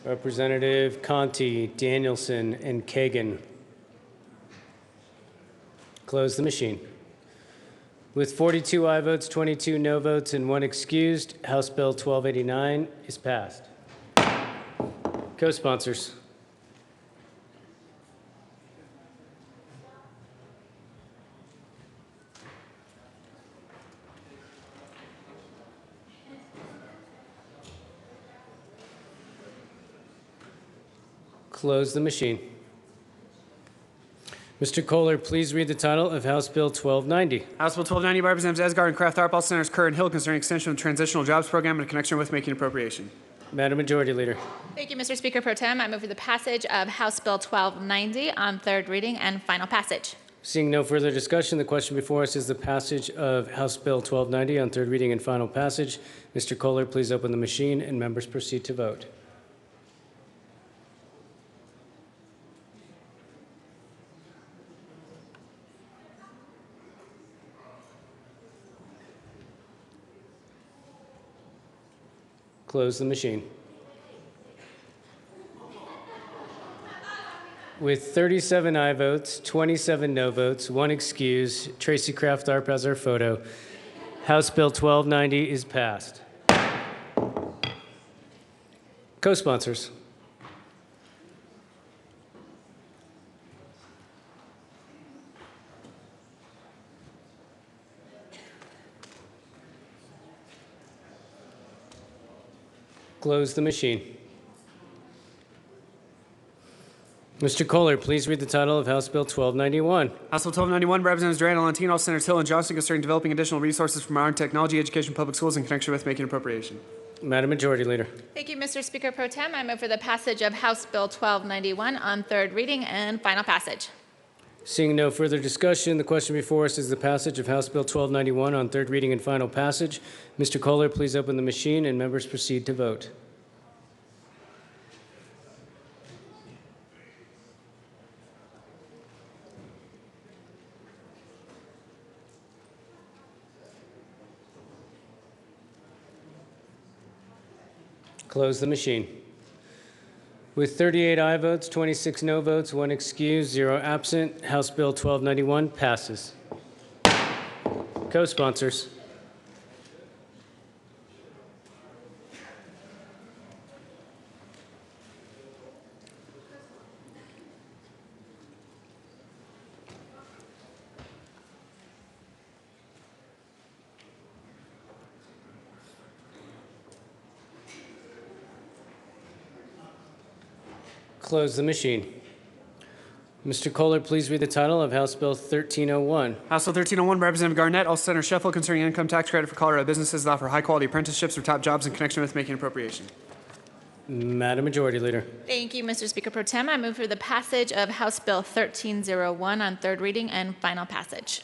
Representative Conti, Danielson, and Kagan. Close the machine. With 42 aye votes, 22 no votes, and 1 excused, House Bill 1289 is passed. Co-sponsors. Close the machine. Mr. Kohler, please read the title of House Bill 1290. House Bill 1290 by Representatives Esgar and Kraft Tharp, all Senators Kerr and Hill, concerning extension of the Transitional Jobs Program in connection with making appropriation. Madam Majority Leader. Thank you, Mr. Speaker Pro Tem. I move for the passage of House Bill 1290 on third reading and final passage. Seeing no further discussion, the question before us is the passage of House Bill 1290 on third reading and final passage. Mr. Kohler, please open the machine and members proceed to vote. Close the machine. With 37 aye votes, 27 no votes, 1 excuse, Tracy Kraft Arp has our photo. House Bill 1290 is passed. Co-sponsors. Close the machine. Mr. Kohler, please read the title of House Bill 1291. House Bill 1291, Representatives Duran, Valentino, Senators Hill and Johnston concerning developing additional resources for modern technology, education, public schools in connection with making appropriation. Madam Majority Leader. Thank you, Mr. Speaker Pro Tem. I move for the passage of House Bill 1291 on third reading and final passage. Seeing no further discussion, the question before us is the passage of House Bill 1291 on third reading and final passage. Mr. Kohler, please open the machine and members proceed to vote. Close the machine. With 38 aye votes, 26 no votes, 1 excuse, 0 absent, House Bill 1291 passes. Co-sponsors. Close the machine. Mr. Kohler, please read the title of House Bill 1301. House Bill 1301, Representative Garnett, also Senator Sheffield concerning income tax credit for Colorado businesses that offer high-quality apprenticeships or top jobs in connection with making appropriation. Madam Majority Leader. Thank you, Mr. Speaker Pro Tem. I move for the passage of House Bill 1301 on third reading and final passage.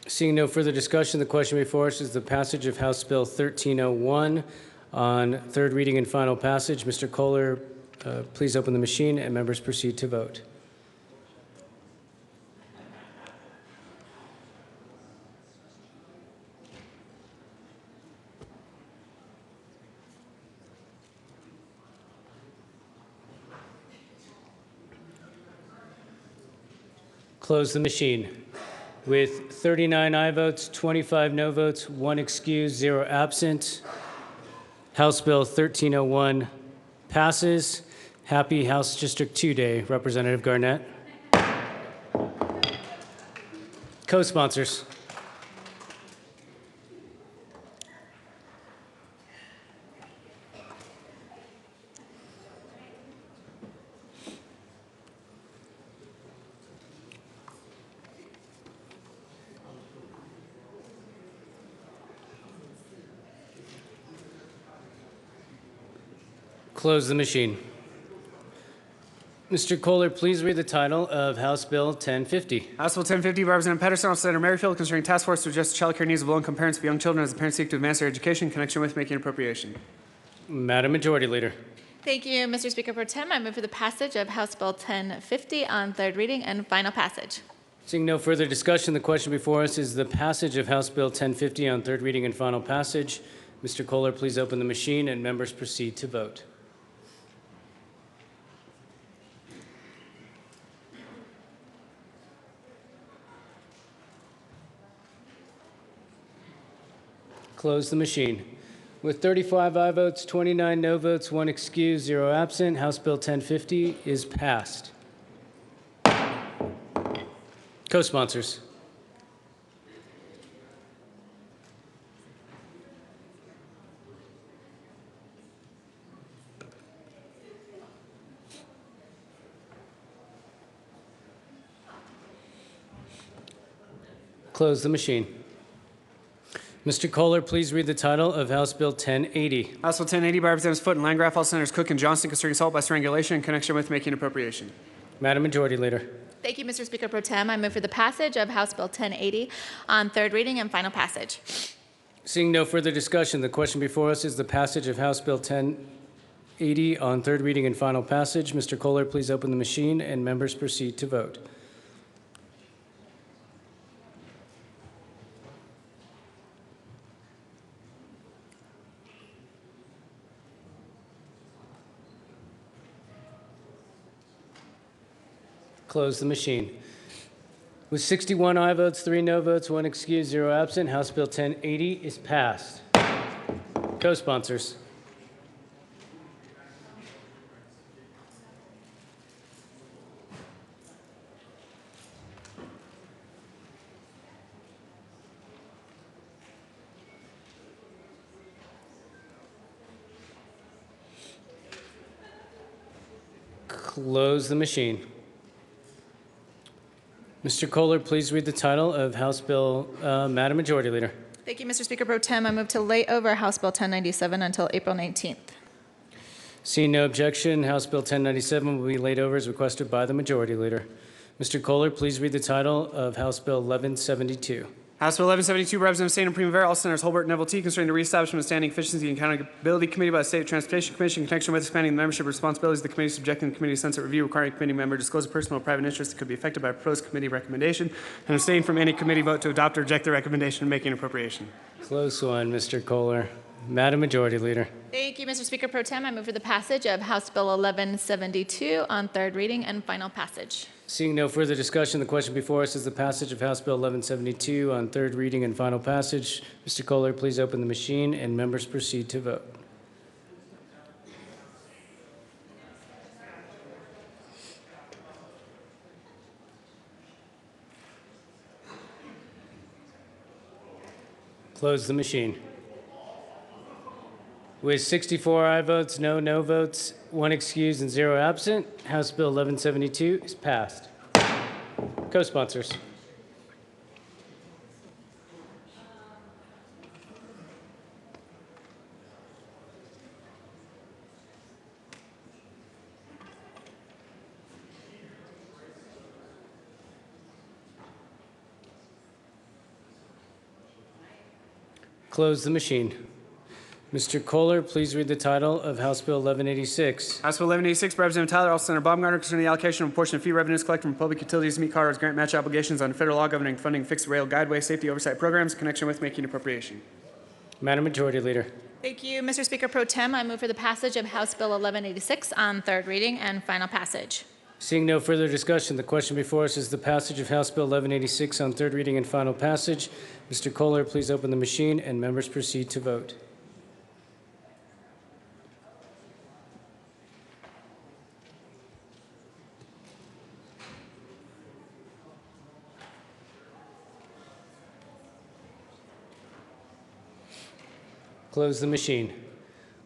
Seeing no further discussion, the question before us is the passage of House Bill 1301 on third reading and final passage. Mr. Kohler, please open the machine and members proceed to vote. Close the machine. With 39 aye votes, 25 no votes, 1 excuse, 0 absent, House Bill 1301 passes. Happy House District 2 Day, Representative Garnett. Co-sponsors. Close the machine. Mr. Kohler, please read the title of House Bill 1050. House Bill 1050, Representative Pedersen, Senator Merrifield concerning task force to address the child care needs of low-income parents of young children as the parents seek to advance their education in connection with making appropriation. Madam Majority Leader. Thank you, Mr. Speaker Pro Tem. I move for the passage of House Bill 1050 on third reading and final passage. Seeing no further discussion, the question before us is the passage of House Bill 1050 on third reading and final passage. Mr. Kohler, please open the machine and members proceed to vote. Close the machine. With 35 aye votes, 29 no votes, 1 excuse, 0 absent, House Bill 1050 is passed. Co-sponsors. Close the machine. Mr. Kohler, please read the title of House Bill 1080. House Bill 1080 by Representatives Foote and Landgraf, all Senators Cook and Johnston concerning assault by strangulation in connection with making appropriation. Madam Majority Leader. Thank you, Mr. Speaker Pro Tem. I move for the passage of House Bill 1080 on third reading and final passage. Seeing no further discussion, the question before us is the passage of House Bill 1080 on third reading and final passage. Mr. Kohler, please open the machine and members proceed to vote. Close the machine. With 61 aye votes, 3 no votes, 1 excused, 0 absent, House Bill 1080 is passed. Co-sponsors. Close the machine. Mr. Kohler, please read the title of House Bill, Madam Majority Leader. Thank you, Mr. Speaker Pro Tem. I move to lay over House Bill 1097 until April 19th. Seeing no objection, House Bill 1097 will be laid over as requested by the Majority Leader. Mr. Kohler, please read the title of House Bill 1172. House Bill 1172, Representative St. Primavera, all Senators Holbert and Neville T. concerning the reestablishment of standing efficiency and accountability committee by the State Transportation Commission in connection with expanding the membership responsibilities of the committee, subjecting the committee to sunset review, requiring a committee member to disclose a personal or private interest that could be affected by a proposed committee recommendation, and abstain from any committee vote to adopt or reject the recommendation and make an appropriation. Close one, Mr. Kohler. Madam Majority Leader. Thank you, Mr. Speaker Pro Tem. I move for the passage of House Bill 1172 on third reading and final passage. Seeing no further discussion, the question before us is the passage of House Bill 1172 on third reading and final passage. Mr. Kohler, please open the machine and members proceed to vote. Close the machine. With 64 aye votes, no no votes, 1 excused, and 0 absent, House Bill 1172 is passed. Co-sponsors. Close the machine. Mr. Kohler, please read the title of House Bill 1186. House Bill 1186, Representative Tyler, also Senator Baumgartner, concerning the allocation of a portion of fee revenues collected from public utilities to meet Colorado's grant match obligations on federal law governing funding fixed rail guideway safety oversight programs in connection with making appropriation. Madam Majority Leader. Thank you, Mr. Speaker Pro Tem. I move for the passage of House Bill 1186 on third reading and final passage. Seeing no further discussion, the question before us is the passage of House Bill 1186 on third reading and final passage. Mr. Kohler, please open the machine and members proceed to vote. Close the machine.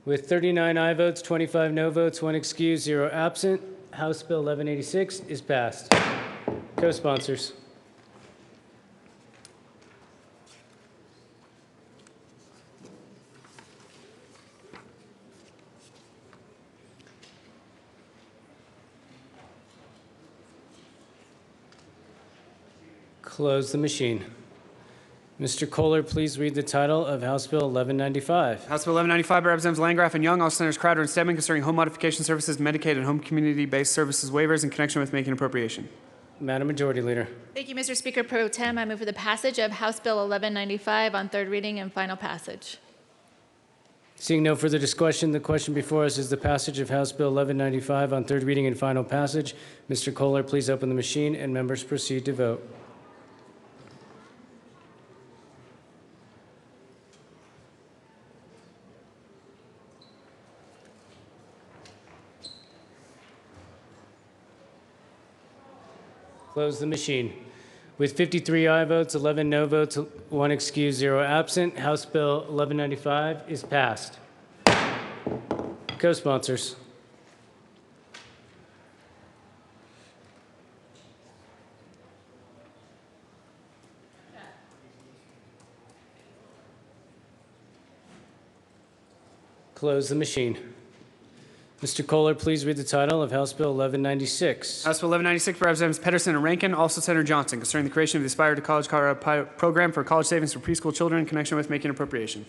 With 39 aye votes, 25 no votes, 1 excused, 0 absent, House Bill 1186 is passed. Co-sponsors. Close the machine. Mr. Kohler, please read the title of House Bill 1195. House Bill 1195 by Representatives Landgraf and Young, all Senators Crowder and Stedman, concerning home modification services, Medicaid, and home community-based services waivers in connection with making appropriation. Madam Majority Leader. Thank you, Mr. Speaker Pro Tem. I move for the passage of House Bill 1195 on third reading and final passage. Seeing no further discussion, the question before us is the passage of House Bill 1195 on third reading and final passage. Mr. Kohler, please open the machine and members proceed to vote. Close the machine. With 53 aye votes, 11 no votes, 1 excused, 0 absent, House Bill 1195 is passed. Co-sponsors. Close the machine. Mr. Kohler, please read the title of House Bill 1196. House Bill 1196 by Representatives Pedersen and Rankin, also Senator Johnson, concerning the creation of the Aspire to College Colorado program for college savings for preschool children in connection with making appropriation.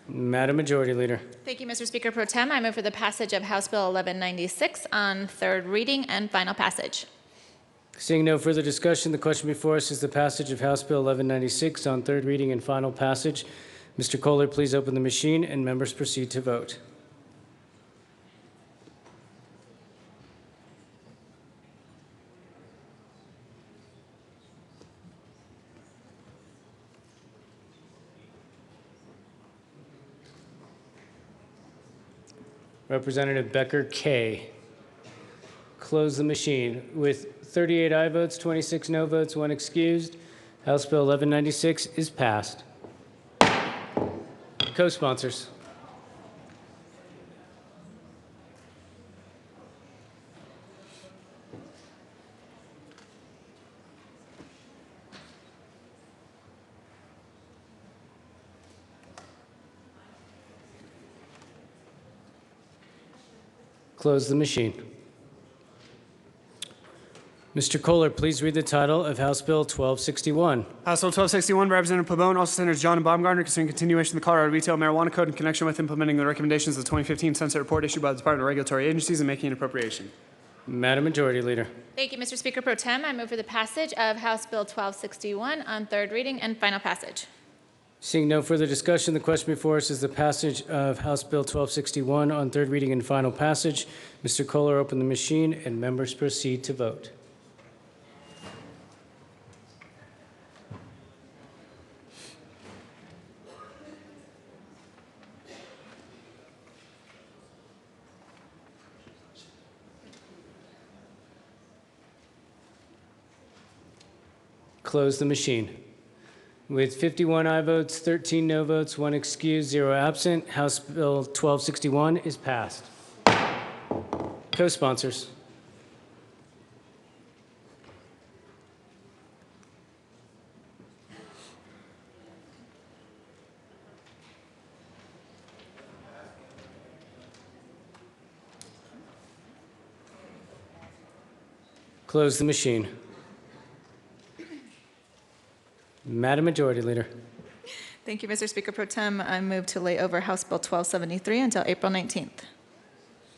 Madam Majority Leader. Thank you, Mr. Speaker Pro Tem. I move for the passage of House Bill 1196 on third reading and final passage. Seeing no further discussion, the question before us is the passage of House Bill 1196 on third reading and final passage. Mr. Kohler, please open the machine and members proceed to vote. Representative Becker K. Close the machine. With 38 aye votes, 26 no votes, 1 excused, House Bill 1196 is passed. Co-sponsors. Close the machine. Mr. Kohler, please read the title of House Bill 1261. House Bill 1261 by Representative Pabon, also Senators John and Baumgartner, concerning continuation of the Colorado Retail Marijuana Code in connection with implementing the recommendations of the 2015 Sunset Report issued by the Department of Regulatory Agencies and making an appropriation. Madam Majority Leader. Thank you, Mr. Speaker Pro Tem. I move for the passage of House Bill 1261 on third reading and final passage. Seeing no further discussion, the question before us is the passage of House Bill 1261 on third reading and final passage. Mr. Kohler, open the machine and members proceed to vote. Close the machine. With 51 aye votes, 13 no votes, 1 excused, 0 absent, House Bill 1261 is passed. Co-sponsors. Close the machine. Madam Majority Leader. Thank you, Mr. Speaker Pro Tem. I move to lay over House Bill 1273 until April 19th.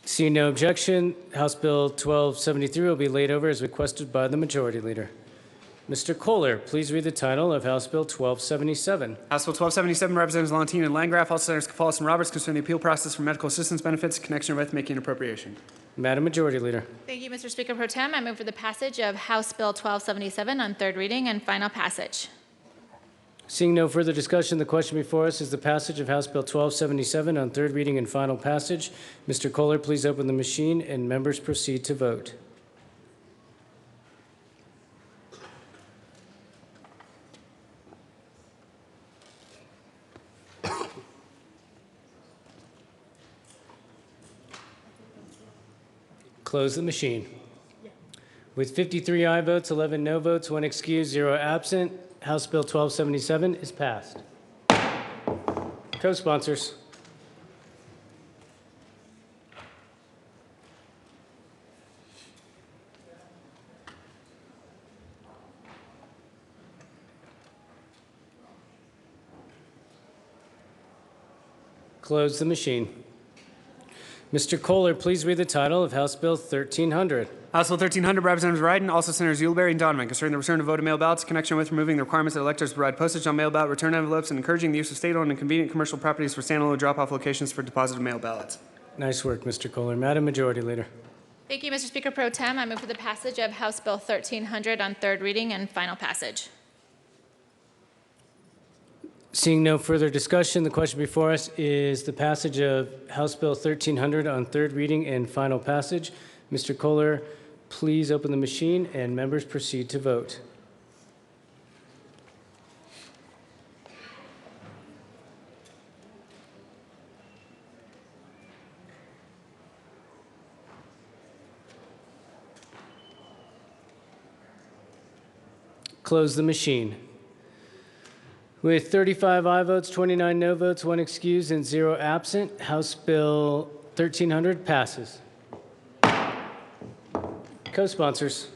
Seeing no objection, House Bill 1273 will be laid over as requested by the Majority Leader. Mr. Kohler, please read the title of House Bill 1277. House Bill 1277, Representatives Valentine and Landgraf, also Senators Cafalas and Roberts, concerning the appeal process for medical assistance benefits in connection with making an appropriation. Madam Majority Leader. Thank you, Mr. Speaker Pro Tem. I move for the passage of House Bill 1277 on third reading and final passage. Seeing no further discussion, the question before us is the passage of House Bill 1277 on third reading and final passage. Mr. Kohler, please open the machine and members proceed to vote. Close the machine. With 53 aye votes, 11 no votes, 1 excused, 0 absent, House Bill 1277 is passed. Co-sponsors. Close the machine. Mr. Kohler, please read the title of House Bill 1300. House Bill 1300, Representatives Wright, also Senators Uleberry and Donovan, concerning the return of vote of mail ballots in connection with removing the requirements that electors provide postage on mail ballot return envelopes and encouraging the use of state-owned and convenient commercial properties for standalone drop-off locations for deposit of mail ballots. Nice work, Mr. Kohler. Madam Majority Leader. Thank you, Mr. Speaker Pro Tem. I move for the passage of House Bill 1300 on third reading and final passage. Seeing no further discussion, the question before us is the passage of House Bill 1300 on third reading and final passage. Mr. Kohler, please open the machine and members proceed to vote. Close the machine. With 35 aye votes, 29 no votes, 1 excused, and 0 absent, House Bill 1300 passes. Co-sponsors.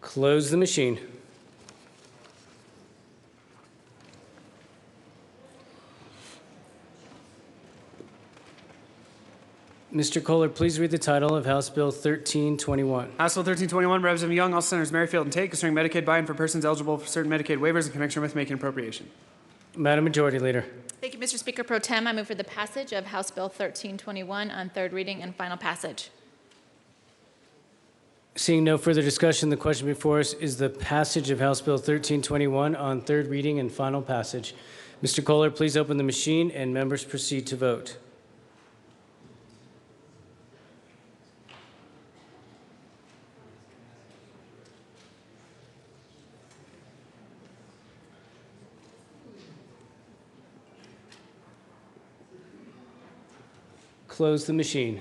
Close the machine. Mr. Kohler, please read the title of House Bill 1321. House Bill 1321, Representative Young, all Senators Merrifield and Tate, concerning Medicaid buy-in for persons eligible for certain Medicaid waivers in connection with making appropriation. Madam Majority Leader. Thank you, Mr. Speaker Pro Tem. I move for the passage of House Bill 1321 on third reading and final passage. Seeing no further discussion, the question before us is the passage of House Bill 1321 on third reading and final passage. Mr. Kohler, please open the machine and members proceed to vote. Close the machine.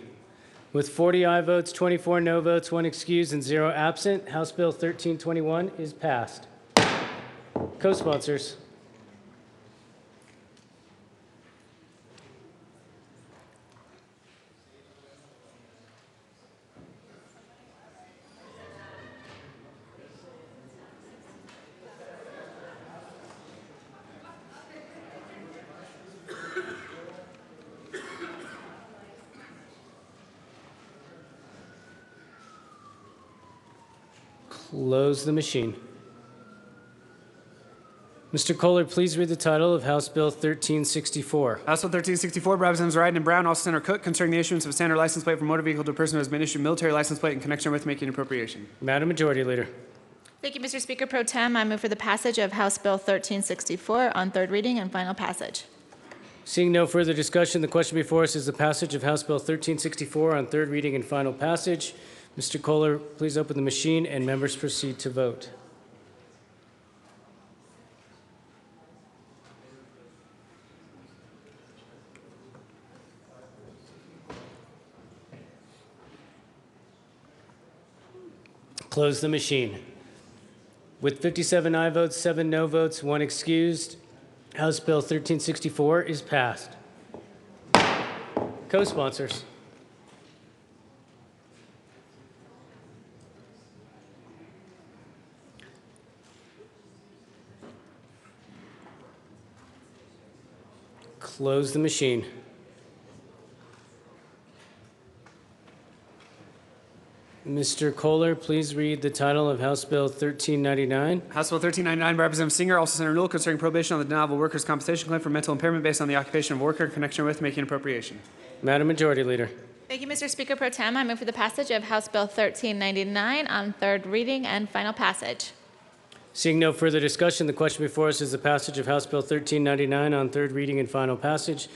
With 40 aye votes, 24 no votes, 1 excused, and 0 absent, House Bill 1321 is passed. Co-sponsors. Close the machine. Mr. Kohler, please read the title of House Bill 1364. House Bill 1364, Representatives Wright and Brown, all Senator Cook, concerning the issuance of a standard license plate for motor vehicle to a person who has been issued a military license plate in connection with making appropriation. Madam Majority Leader. Thank you, Mr. Speaker Pro Tem. I move for the passage of House Bill 1364 on third reading and final passage. Seeing no further discussion, the question before us is the passage of House Bill 1364 on third reading and final passage. Mr. Kohler, please open the machine and members proceed to vote. Close the machine. With 57 aye votes, 7 no votes, 1 excused, House Bill 1364 is passed. Co-sponsors. Close the machine. Mr. Kohler, please read the title of House Bill 1399. House Bill 1399, Representative Singer, also Senator Newell, concerning prohibition on the denial of a workers' compensation claim for mental impairment based on the occupation of a worker in connection with making appropriation. Madam Majority Leader. Thank you, Mr. Speaker Pro Tem. I move for the passage of House Bill 1399 on third reading and final passage. Seeing no further discussion, the question before us is the passage of House Bill 1399 on third reading and final passage.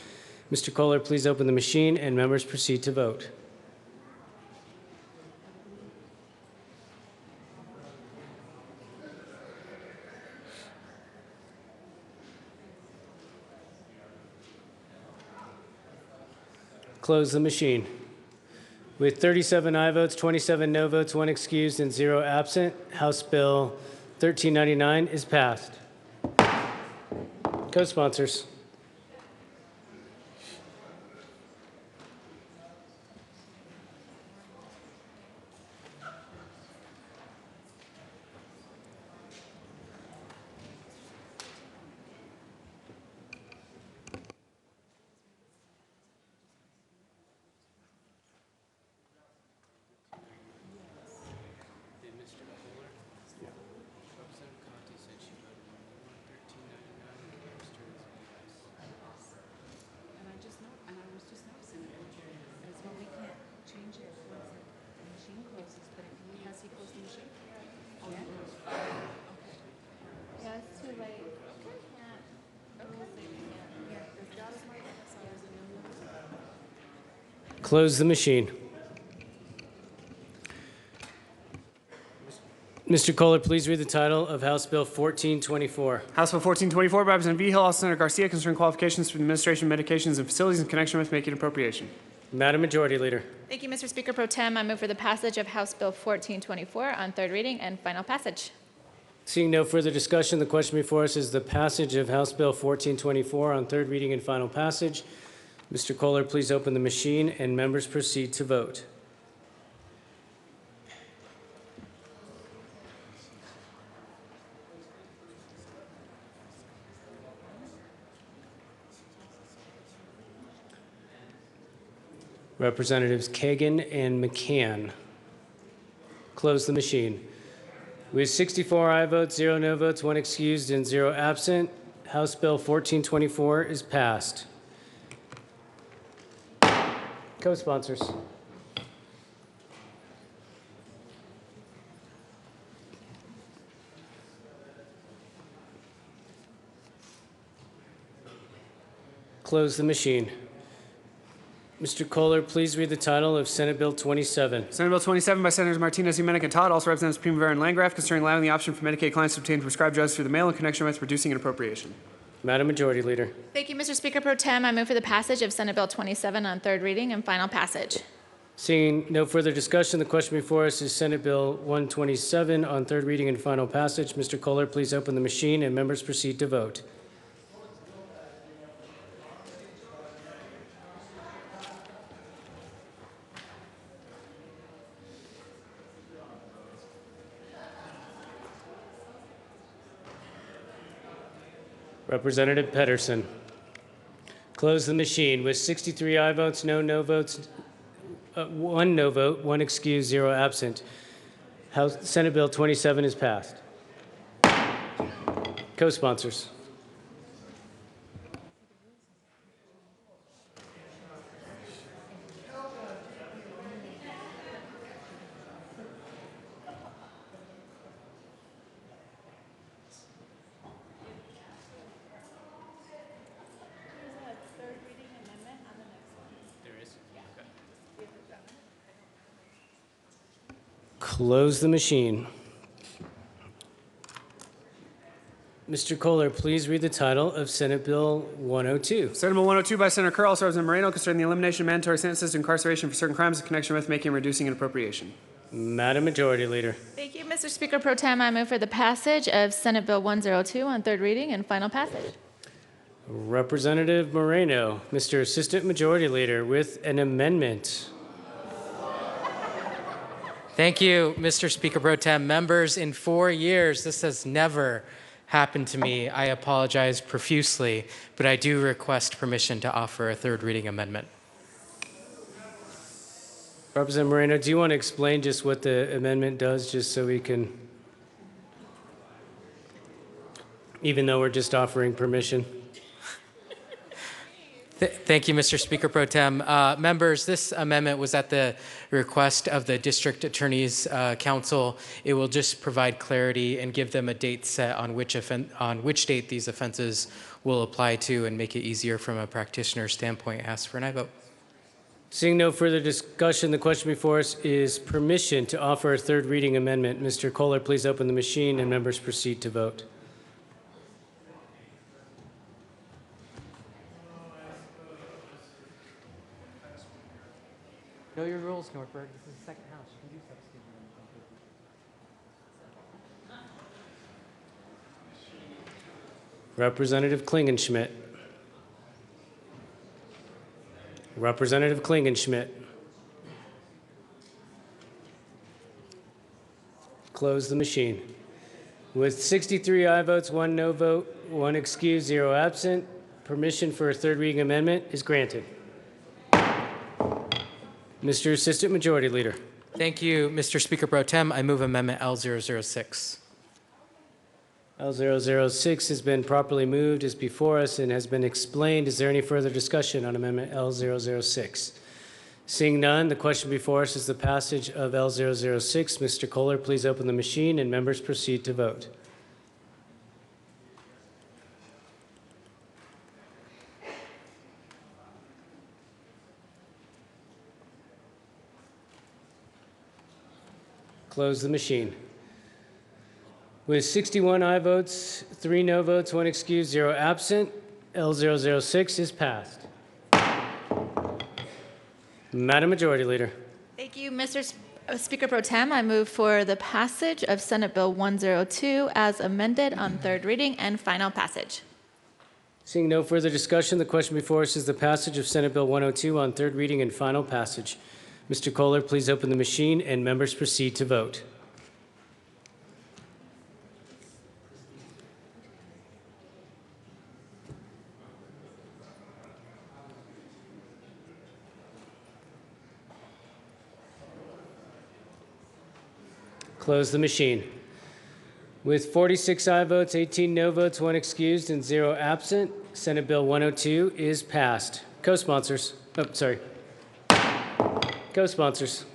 Mr. Kohler, please open the machine and members proceed to vote. Close the machine. With 37 aye votes, 27 no votes, 1 excused, and 0 absent, House Bill 1399 is passed. Co-sponsors. Close the machine. Mr. Kohler, please read the title of House Bill 1424. House Bill 1424 by Representative Vigil, also Senator Garcia, concerning qualifications for the administration of medications and facilities in connection with making appropriation. Madam Majority Leader. Thank you, Mr. Speaker Pro Tem. I move for the passage of House Bill 1424 on third reading and final passage. Seeing no further discussion, the question before us is the passage of House Bill 1424 on third reading and final passage. Mr. Kohler, please open the machine and members proceed to vote. Representatives Kagan and McCann. Close the machine. With 64 aye votes, 0 no votes, 1 excused, and 0 absent, House Bill 1424 is passed. Co-sponsors. Close the machine. Mr. Kohler, please read the title of Senate Bill 27. Senate Bill 27 by Senators Martinez, Umenick, and Todd, also Representatives Primavera and Landgraf, concerning allowing the option for Medicaid clients to obtain prescribed drugs through the mail in connection with reducing an appropriation. Madam Majority Leader. Thank you, Mr. Speaker Pro Tem. I move for the passage of Senate Bill 27 on third reading and final passage. Seeing no further discussion, the question before us is Senate Bill 127 on third reading and final passage. Mr. Kohler, please open the machine and members proceed to vote. Representative Pedersen. Close the machine. With 63 aye votes, no votes, 1 no vote, 1 excused, 0 absent. Senate Bill 27 is passed. Co-sponsors. Close the machine. Mr. Kohler, please read the title of Senate Bill 102. Senate Bill 102 by Senator Kerr, also Representative Moreno, concerning the elimination of mandatory sentences to incarceration for certain crimes in connection with making and reducing an appropriation. Madam Majority Leader. Thank you, Mr. Speaker Pro Tem. I move for the passage of Senate Bill 102 on third reading and final passage. Representative Moreno, Mr. Assistant Majority Leader, with an amendment. Thank you, Mr. Speaker Pro Tem. Members, in 4 years, this has never happened to me. I apologize profusely, but I do request permission to offer a third reading amendment. Representative Moreno, do you want to explain just what the amendment does, just so we can, even though we're just offering permission? Thank you, Mr. Speaker Pro Tem. Members, this amendment was at the request of the District Attorney's Council. It will just provide clarity and give them a date set on which date these offenses will apply to and make it easier from a practitioner standpoint. Ask for an aye vote. Seeing no further discussion, the question before us is permission to offer a third reading amendment. Mr. Kohler, please open the machine and members proceed to vote. Know your rules, Norberg. This is the second house. You can do substitute. Representative Klingenschmidt. Representative Klingenschmidt. Close the machine. With 63 aye votes, 1 no vote, 1 excused, 0 absent, permission for a third reading amendment is granted. Mr. Assistant Majority Leader. Thank you, Mr. Speaker Pro Tem. I move Amendment L006. L006 has been properly moved, is before us, and has been explained. Is there any further discussion on Amendment L006? Seeing none, the question before us is the passage of L006. Mr. Kohler, please open the machine and members proceed to vote. Close the machine. With 61 aye votes, 3 no votes, 1 excused, 0 absent, L006 is passed. Madam Majority Leader. Thank you, Mr. Speaker Pro Tem. I move for the passage of Senate Bill 102 as amended on third reading and final passage. Seeing no further discussion, the question before us is the passage of Senate Bill 102 on third reading and final passage. Mr. Kohler, please open the machine and members proceed to vote. Close the machine. With 46 aye votes, 18 no votes, 1 excused, and 0 absent, Senate Bill 102 is passed. Co-sponsors. Oh, sorry. Co-sponsors.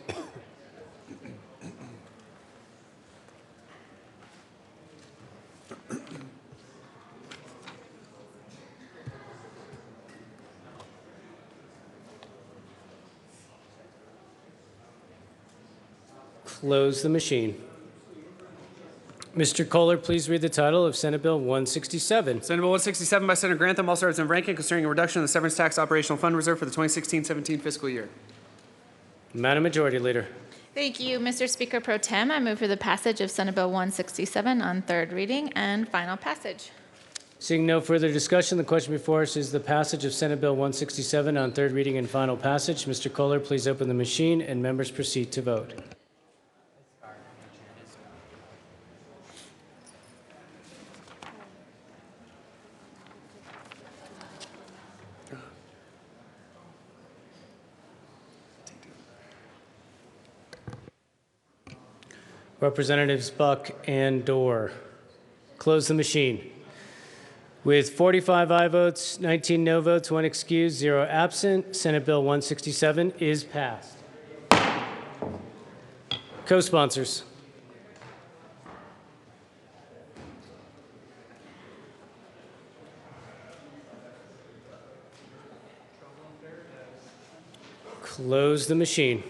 Close the machine. Mr. Kohler, please read the title of Senate Bill 167. Senate Bill 167 by Senator Grantham, also Representative Rankin, concerning a reduction in the severance tax operational fund reserve for the 2016-17 fiscal year. Madam Majority Leader. Thank you, Mr. Speaker Pro Tem. I move for the passage of Senate Bill 167 on third reading and final passage. Seeing no further discussion, the question before us is the passage of Senate Bill 167 on third reading and final passage. Mr. Kohler, please open the machine and members proceed to vote. Representatives Buck and Dorr. Close the machine. With 45 aye votes, 19 no votes, 1 excused, 0 absent, Senate Bill 167 is passed. Co-sponsors. Close the machine.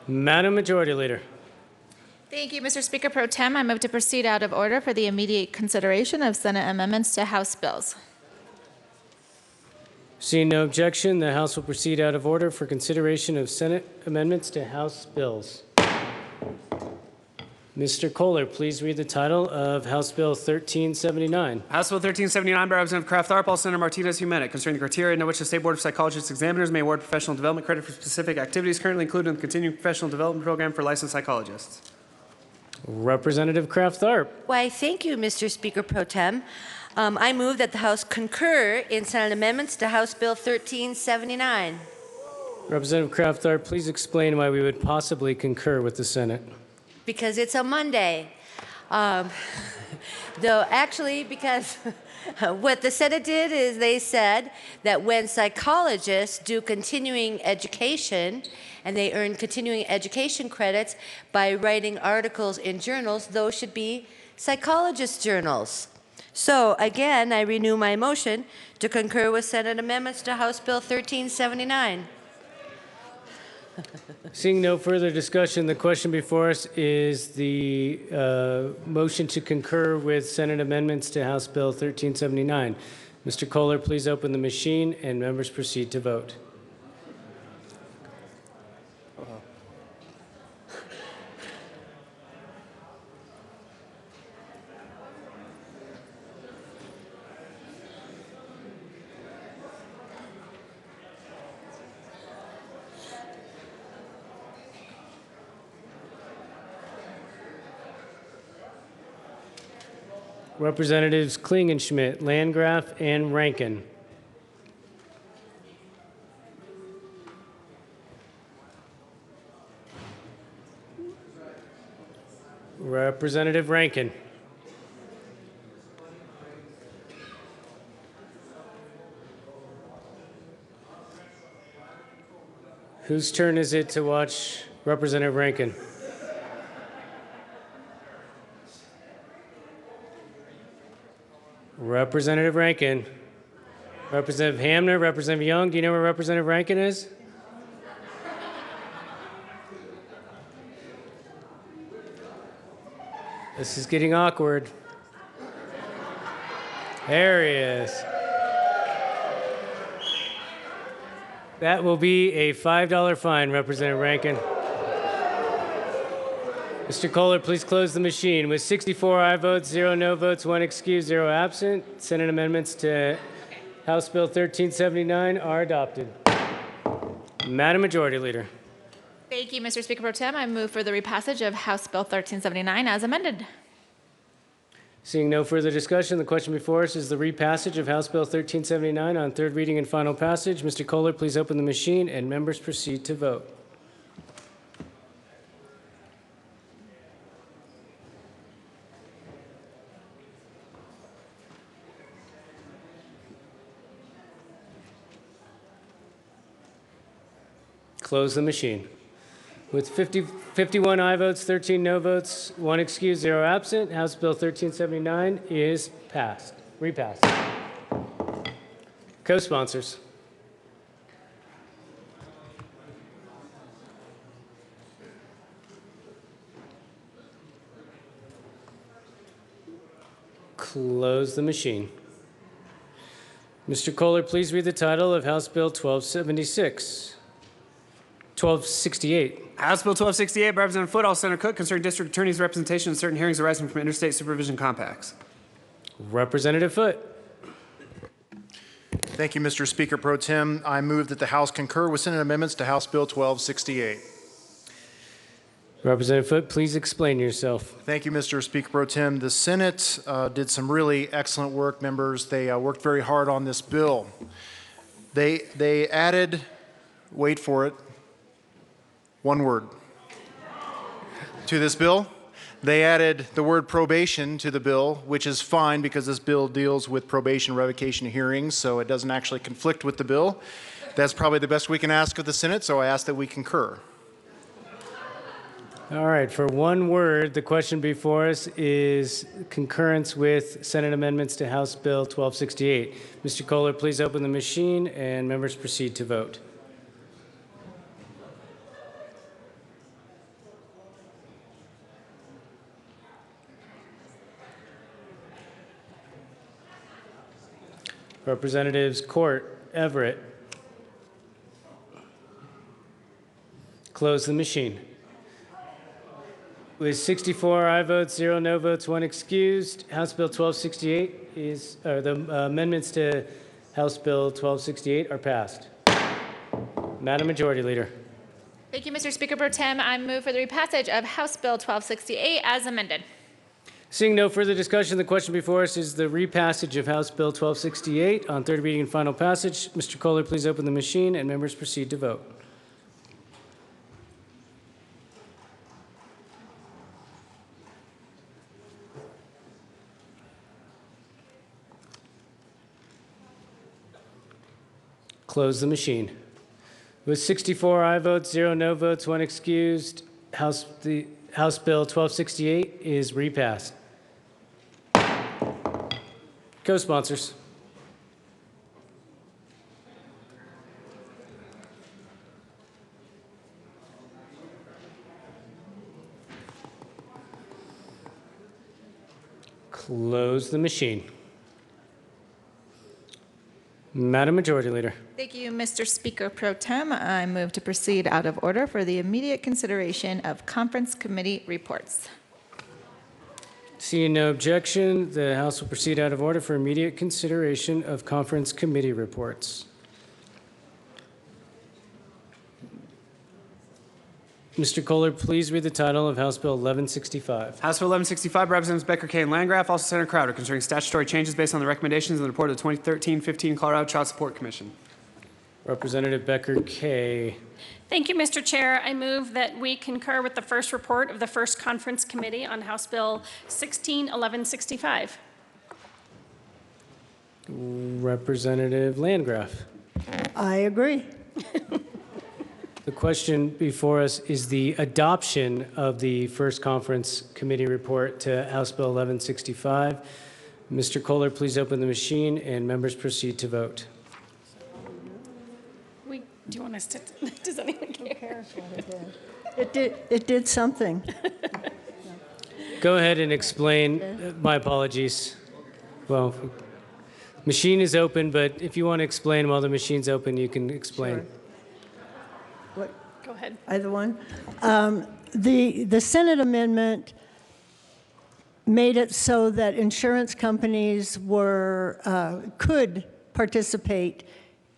Madam Majority Leader. Thank you, Mr. Speaker Pro Tem. I move to proceed out of order for the immediate consideration of Senate amendments to House bills. Seeing no objection, the House will proceed out of order for consideration of Senate amendments to House bills. Mr. Kohler, please read the title of House Bill 1379. House Bill 1379 by Representative Kraft Tharp, Senator Martinez Humenic, concerning the criteria under which the State Board of Psychologists examiners may award professional development credit for specific activities currently included in the continuing professional development program for licensed psychologists. Representative Kraft Tharp. Why, thank you, Mr. Speaker Pro Tem. I move that the House concur in Senate amendments to House Bill 1379. Representative Kraft Tharp, please explain why we would possibly concur with the Senate. Because it's a Monday. Though actually, because what the Senate did is they said that when psychologists do continuing education and they earn continuing education credits by writing articles in journals, those should be psychologist journals. So again, I renew my motion to concur with Senate amendments to House Bill 1379. Seeing no further discussion, the question before us is the motion to concur with Senate amendments to House Bill 1379. Mr. Kohler, please open the machine and members proceed to vote. Representatives Klingenschmidt, Landgraf, and Rankin. Representative Rankin. Whose turn is it to watch Representative Rankin? Representative Rankin. Representative Hamner, Representative Young, do you know where Representative Rankin is? This is getting awkward. There he is. That will be a $5 fine, Representative Rankin. Mr. Kohler, please close the machine. With 64 aye votes, 0 no votes, 1 excused, 0 absent, Senate amendments to House Bill 1379 are adopted. Madam Majority Leader. Thank you, Mr. Speaker Pro Tem. I move for the repassage of House Bill 1379 as amended. Seeing no further discussion, the question before us is the repassage of House Bill 1379 on third reading and final passage. Mr. Kohler, please open the machine and members proceed to vote. Close the machine. With 51 aye votes, 13 no votes, 1 excused, 0 absent, House Bill 1379 is passed, repassed. Co-sponsors. Close the machine. Mr. Kohler, please read the title of House Bill 1268. House Bill 1268 by Representative Foote, Senator Cook, concerning district attorney's representation in certain hearings arising from interstate supervision compacts. Representative Foote. Thank you, Mr. Speaker Pro Tem. I move that the House concur with Senate amendments to House Bill 1268. Representative Foote, please explain yourself. Thank you, Mr. Speaker Pro Tem. The Senate did some really excellent work, members. They worked very hard on this bill. They added, wait for it, one word to this bill. They added the word probation to the bill, which is fine because this bill deals with probation revocation hearings, so it doesn't actually conflict with the bill. That's probably the best we can ask of the Senate, so I ask that we concur. All right, for one word, the question before us is concurrence with Senate amendments to House Bill 1268. Mr. Kohler, please open the machine and members proceed to vote. Representatives Court, Everett. Close the machine. With 64 aye votes, 0 no votes, 1 excused, House Bill 1268 is, the amendments to House Bill 1268 are passed. Madam Majority Leader. Thank you, Mr. Speaker Pro Tem. I move for the repassage of House Bill 1268 as amended. Seeing no further discussion, the question before us is the repassage of House Bill 1268 on third reading and final passage. Mr. Kohler, please open the machine and members proceed to vote. Close the machine. With 64 aye votes, 0 no votes, 1 excused, House Bill 1268 is repassed. Co-sponsors. Close the machine. Madam Majority Leader. Thank you, Mr. Speaker Pro Tem. I move to proceed out of order for the immediate consideration of conference committee reports. Seeing no objection, the House will proceed out of order for immediate consideration of conference committee reports. Mr. Kohler, please read the title of House Bill 1165. House Bill 1165 by Representatives Becker, Kay, and Landgraf, also Senator Crowder, concerning statutory changes based on the recommendations in the report of the 2013-15 Colorado Child Support Commission. Representative Becker, Kay. Thank you, Mr. Chair. I move that we concur with the first report of the first conference committee on House Bill 1165. Representative Landgraf. I agree. The question before us is the adoption of the first conference committee report to House Bill 1165. Mr. Kohler, please open the machine and members proceed to vote. Do you want us to, does anyone care? It did something. Go ahead and explain. My apologies. Well, machine is open, but if you want to explain while the machine's open, you can explain. What? Go ahead. Either one. The Senate amendment made it so that insurance companies could participate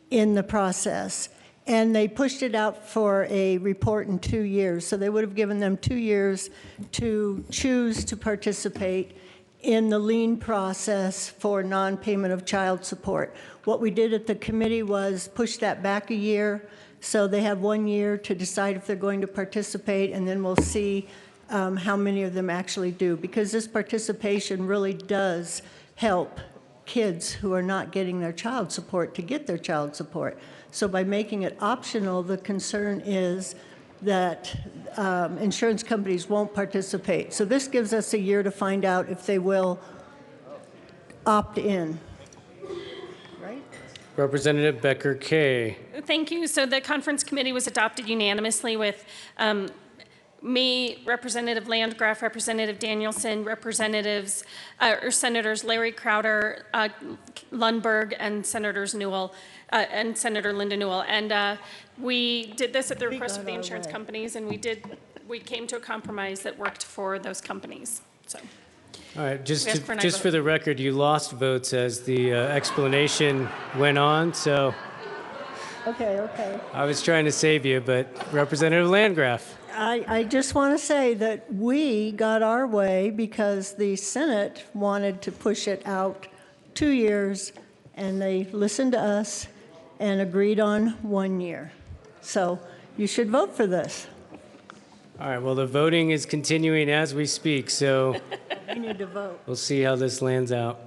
in the process. And they pushed it out for a report in 2 years. So they would have given them 2 years to choose to participate in the lien process for non-payment of child support. What we did at the committee was push that back a year. So they have 1 year to decide if they're going to participate, and then we'll see how many of them actually do. Because this participation really does help kids who are not getting their child support to get their child support. So by making it optional, the concern is that insurance companies won't participate. So this gives us a year to find out if they will opt in. Right? Representative Becker Kay. Thank you. So the conference committee was adopted unanimously with me, Representative Landgraf, Representative Danielson, Senators Larry Crowder, Lundberg, and Senators Newell, and Senator Linda Newell. And we did this at the request of the insurance companies, and we came to a compromise that worked for those companies. So. All right, just We asked for an aye for vote. the record, you lost votes as the explanation went on, so Okay. I was trying to save you, but Representative Landgraf. I just want to say that we got our way because the Senate wanted to push it out 2 years, and they listened to us and agreed on 1 year. So you should vote for this. All right, well, the voting is continuing as we speak, so You need to vote. we'll see how this lands out.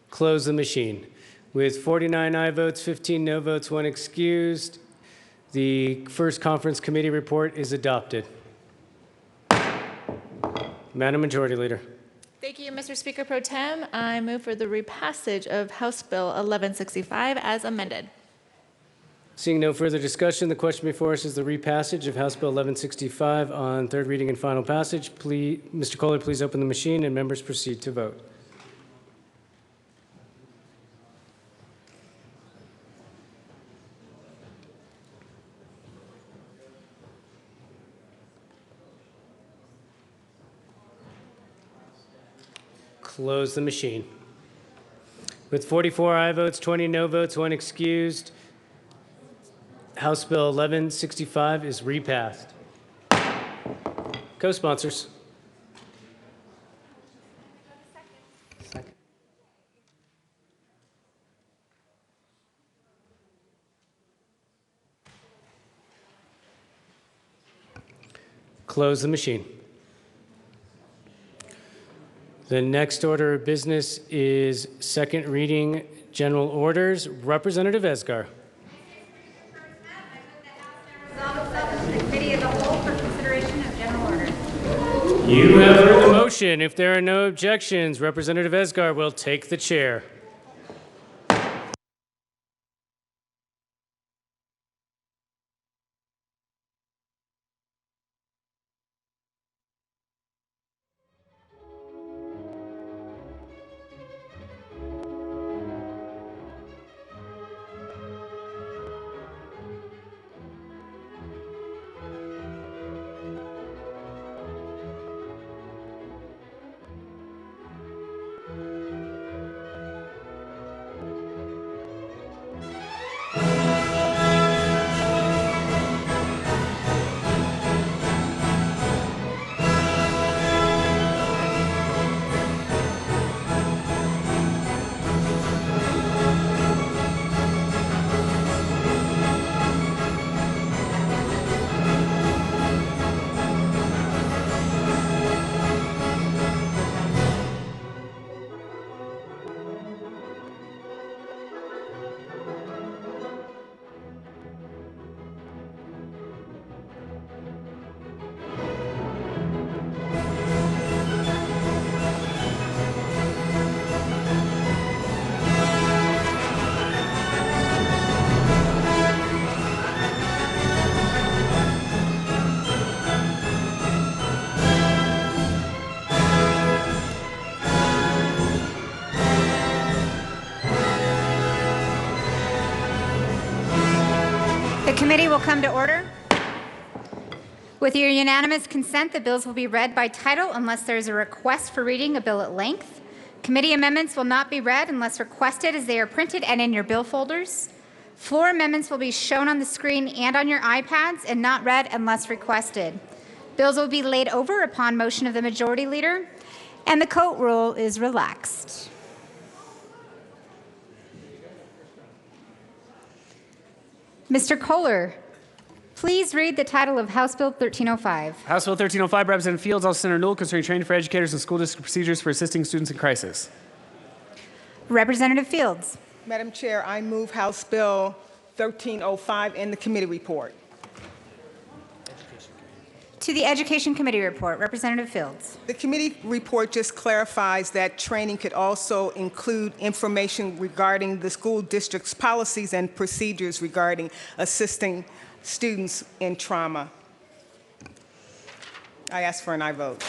Close the machine. With 49 aye votes, 15 no votes, 1 excused, the first conference committee report is adopted. Madam Majority Leader. Thank you, Mr. Speaker Pro Tem. I move for the repassage of House Bill 1165 as amended. Seeing no further discussion, the question before us is the repassage of House Bill 1165 on third reading and final passage. Please, Mr. Kohler, please open the machine and members proceed to vote. Close the machine. With 44 aye votes, 20 no votes, 1 excused, House Bill 1165 is repassed. Co-sponsors. Close the machine. The next order of business is second reading general orders. Representative Esgar. Committee as a whole for consideration of general orders. You have heard the motion. If there are no objections, Representative Esgar will take the chair. The committee will come to order. With your unanimous consent, the bills will be read by title unless there is a request for reading a bill at length. Committee amendments will not be read unless requested, as they are printed and in your bill folders. Floor amendments will be shown on the screen and on your iPads and not read unless requested. Bills will be laid over upon motion of the majority leader, and the coat rule is relaxed. Mr. Kohler, please read the title of House Bill 1305. House Bill 1305, Representative Fields, also Senator Newell, concerning training for educators and school district procedures for assisting students in crisis. Representative Fields. Madam Chair, I move House Bill 1305 in the committee report. To the Education Committee report, Representative Fields. The committee report just clarifies that training could also include information regarding the school district's policies and procedures regarding assisting students in trauma. I ask for an aye vote.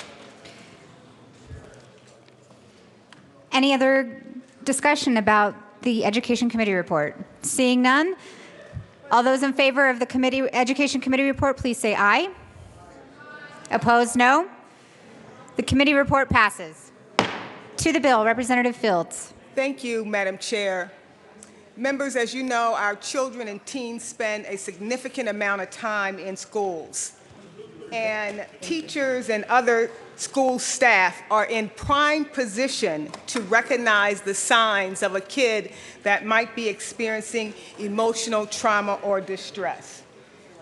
Any other discussion about the Education Committee report? Seeing none, all those in favor of the Education Committee report, please say aye. Opposed, no. The committee report passes. To the bill, Representative Fields. Thank you, Madam Chair. Members, as you know, our children and teens spend a significant amount of time in schools. And teachers and other school staff are in prime position to recognize the signs of a kid that might be experiencing emotional trauma or distress.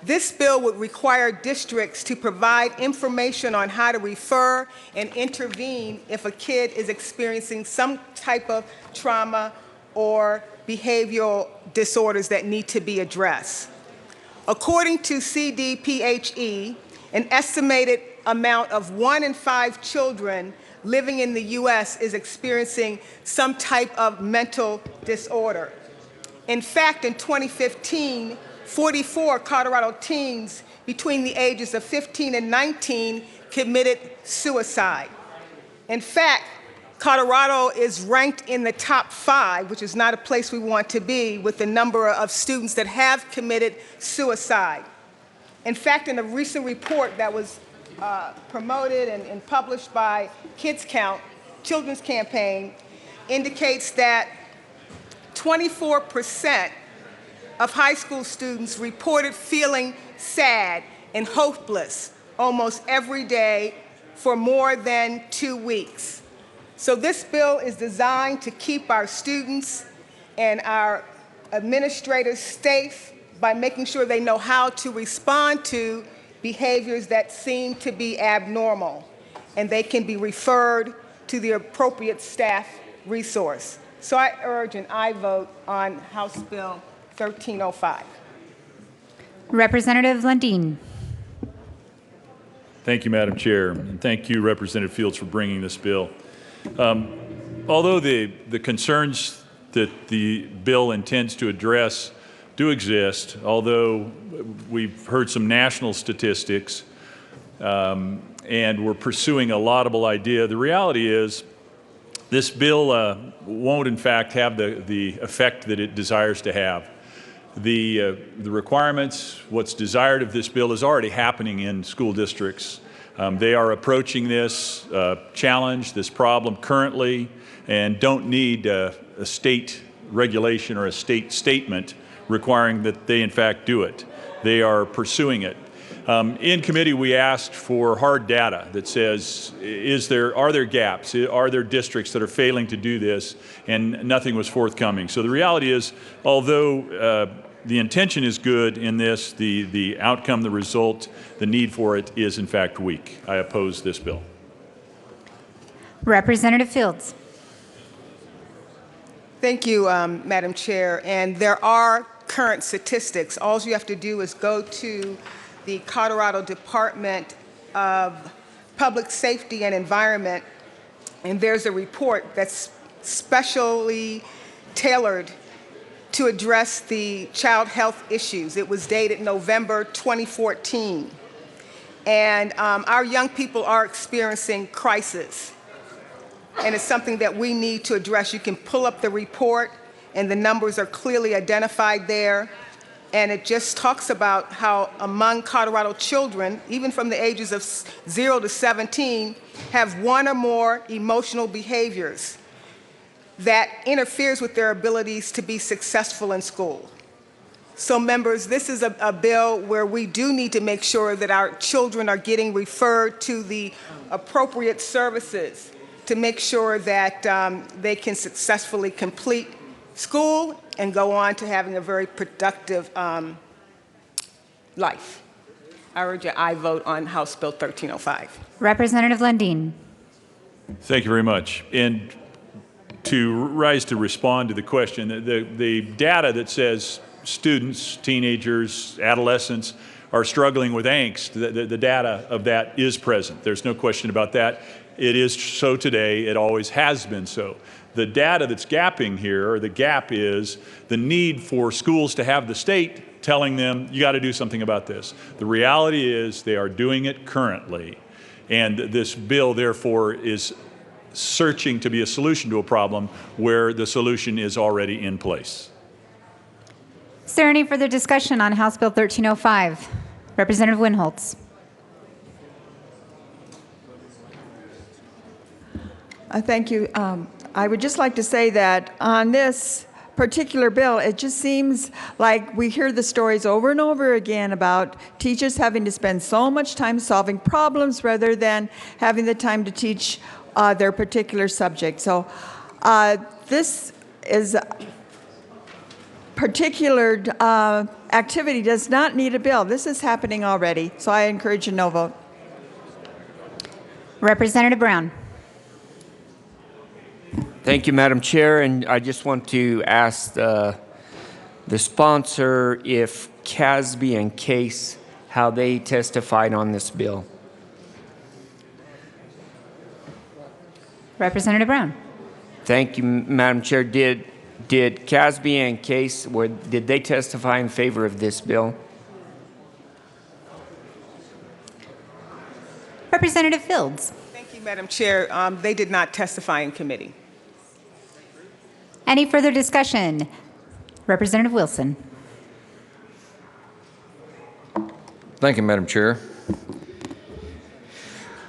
This bill would require districts to provide information on how to refer and intervene if a kid is experiencing some type of trauma or behavioral disorders that need to be addressed. According to CDPHE, an estimated amount of 1 in 5 children living in the U.S. is experiencing some type of mental disorder. In fact, in 2015, 44 Colorado teens between the ages of 15 and 19 committed suicide. In fact, Colorado is ranked in the top 5, which is not a place we want to be, with the number of students that have committed suicide. In fact, in a recent report that was promoted and published by Kids Count, Children's Campaign, indicates that 24% of high school students reported feeling sad and hopeless almost every day for more than 2 weeks. So this bill is designed to keep our students and our administrators safe by making sure they know how to respond to behaviors that seem to be abnormal, and they can be referred to the appropriate staff resource. So I urge an aye vote on House Bill 1305. Representative Lundin. Thank you, Madam Chair, and thank you, Representative Fields, for bringing this bill. Although the concerns that the bill intends to address do exist, although we've heard some national statistics and we're pursuing a laudable idea, the reality is this bill won't, in fact, have the effect that it desires to have. The requirements, what's desired of this bill is already happening in school districts. They are approaching this challenge, this problem currently, and don't need a state regulation or a state statement requiring that they in fact do it. They are pursuing it. In committee, we asked for hard data that says, are there gaps? Are there districts that are failing to do this? And nothing was forthcoming. So the reality is, although the intention is good in this, the outcome, the result, the need for it is in fact weak. I oppose this bill. Representative Fields. Thank you, Madam Chair. And there are current statistics. All you have to do is go to the Colorado Department of Public Safety and Environment, and there's a report that's specially tailored to address the child health issues. It was dated November 2014. And our young people are experiencing crisis. And it's something that we need to address. You can pull up the report, and the numbers are clearly identified there. And it just talks about how among Colorado children, even from the ages of 0 to 17, have one or more emotional behaviors that interferes with their abilities to be successful in school. So members, this is a bill where we do need to make sure that our children are getting referred to the appropriate services to make sure that they can successfully complete school and go on to having a very productive life. I urge you, I vote on House Bill 1305. Representative Lundin. Thank you very much. And to rise to respond to the question, the data that says students, teenagers, adolescents are struggling with angst, the data of that is present. There's no question about that. It is so today. It always has been so. The data that's gapping here, or the gap, is the need for schools to have the state telling them, you got to do something about this. The reality is they are doing it currently. And this bill, therefore, is searching to be a solution to a problem where the solution is already in place. Is there any further discussion on House Bill 1305? Representative Winholtz. Thank you. I would just like to say that on this particular bill, it just seems like we hear the stories over and over again about teachers having to spend so much time solving problems rather than having the time to teach their particular subject. So this is particular activity does not need a bill. This is happening already. So I encourage a no vote. Representative Brown. Thank you, Madam Chair, and I just want to ask the sponsor if Casby and Case, how they testified on this bill. Representative Brown. Thank you, Madam Chair. Did Casby and Case, did they testify in favor of this bill? Representative Fields. Thank you, Madam Chair. They did not testify in committee. Any further discussion? Representative Wilson. Thank you, Madam Chair.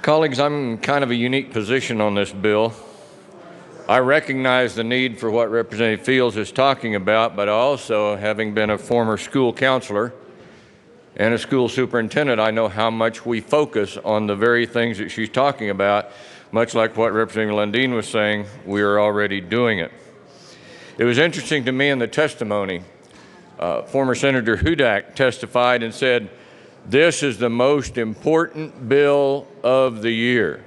Colleagues, I'm in kind of a unique position on this bill. I recognize the need for what Representative Fields is talking about, but also, having been a former school counselor and a school superintendent, I know how much we focus on the very things that she's talking about, much like what Representative Lundin was saying, we are already doing it. It was interesting to me in the testimony, former Senator Hudak testified and said, this is the most important bill of the year.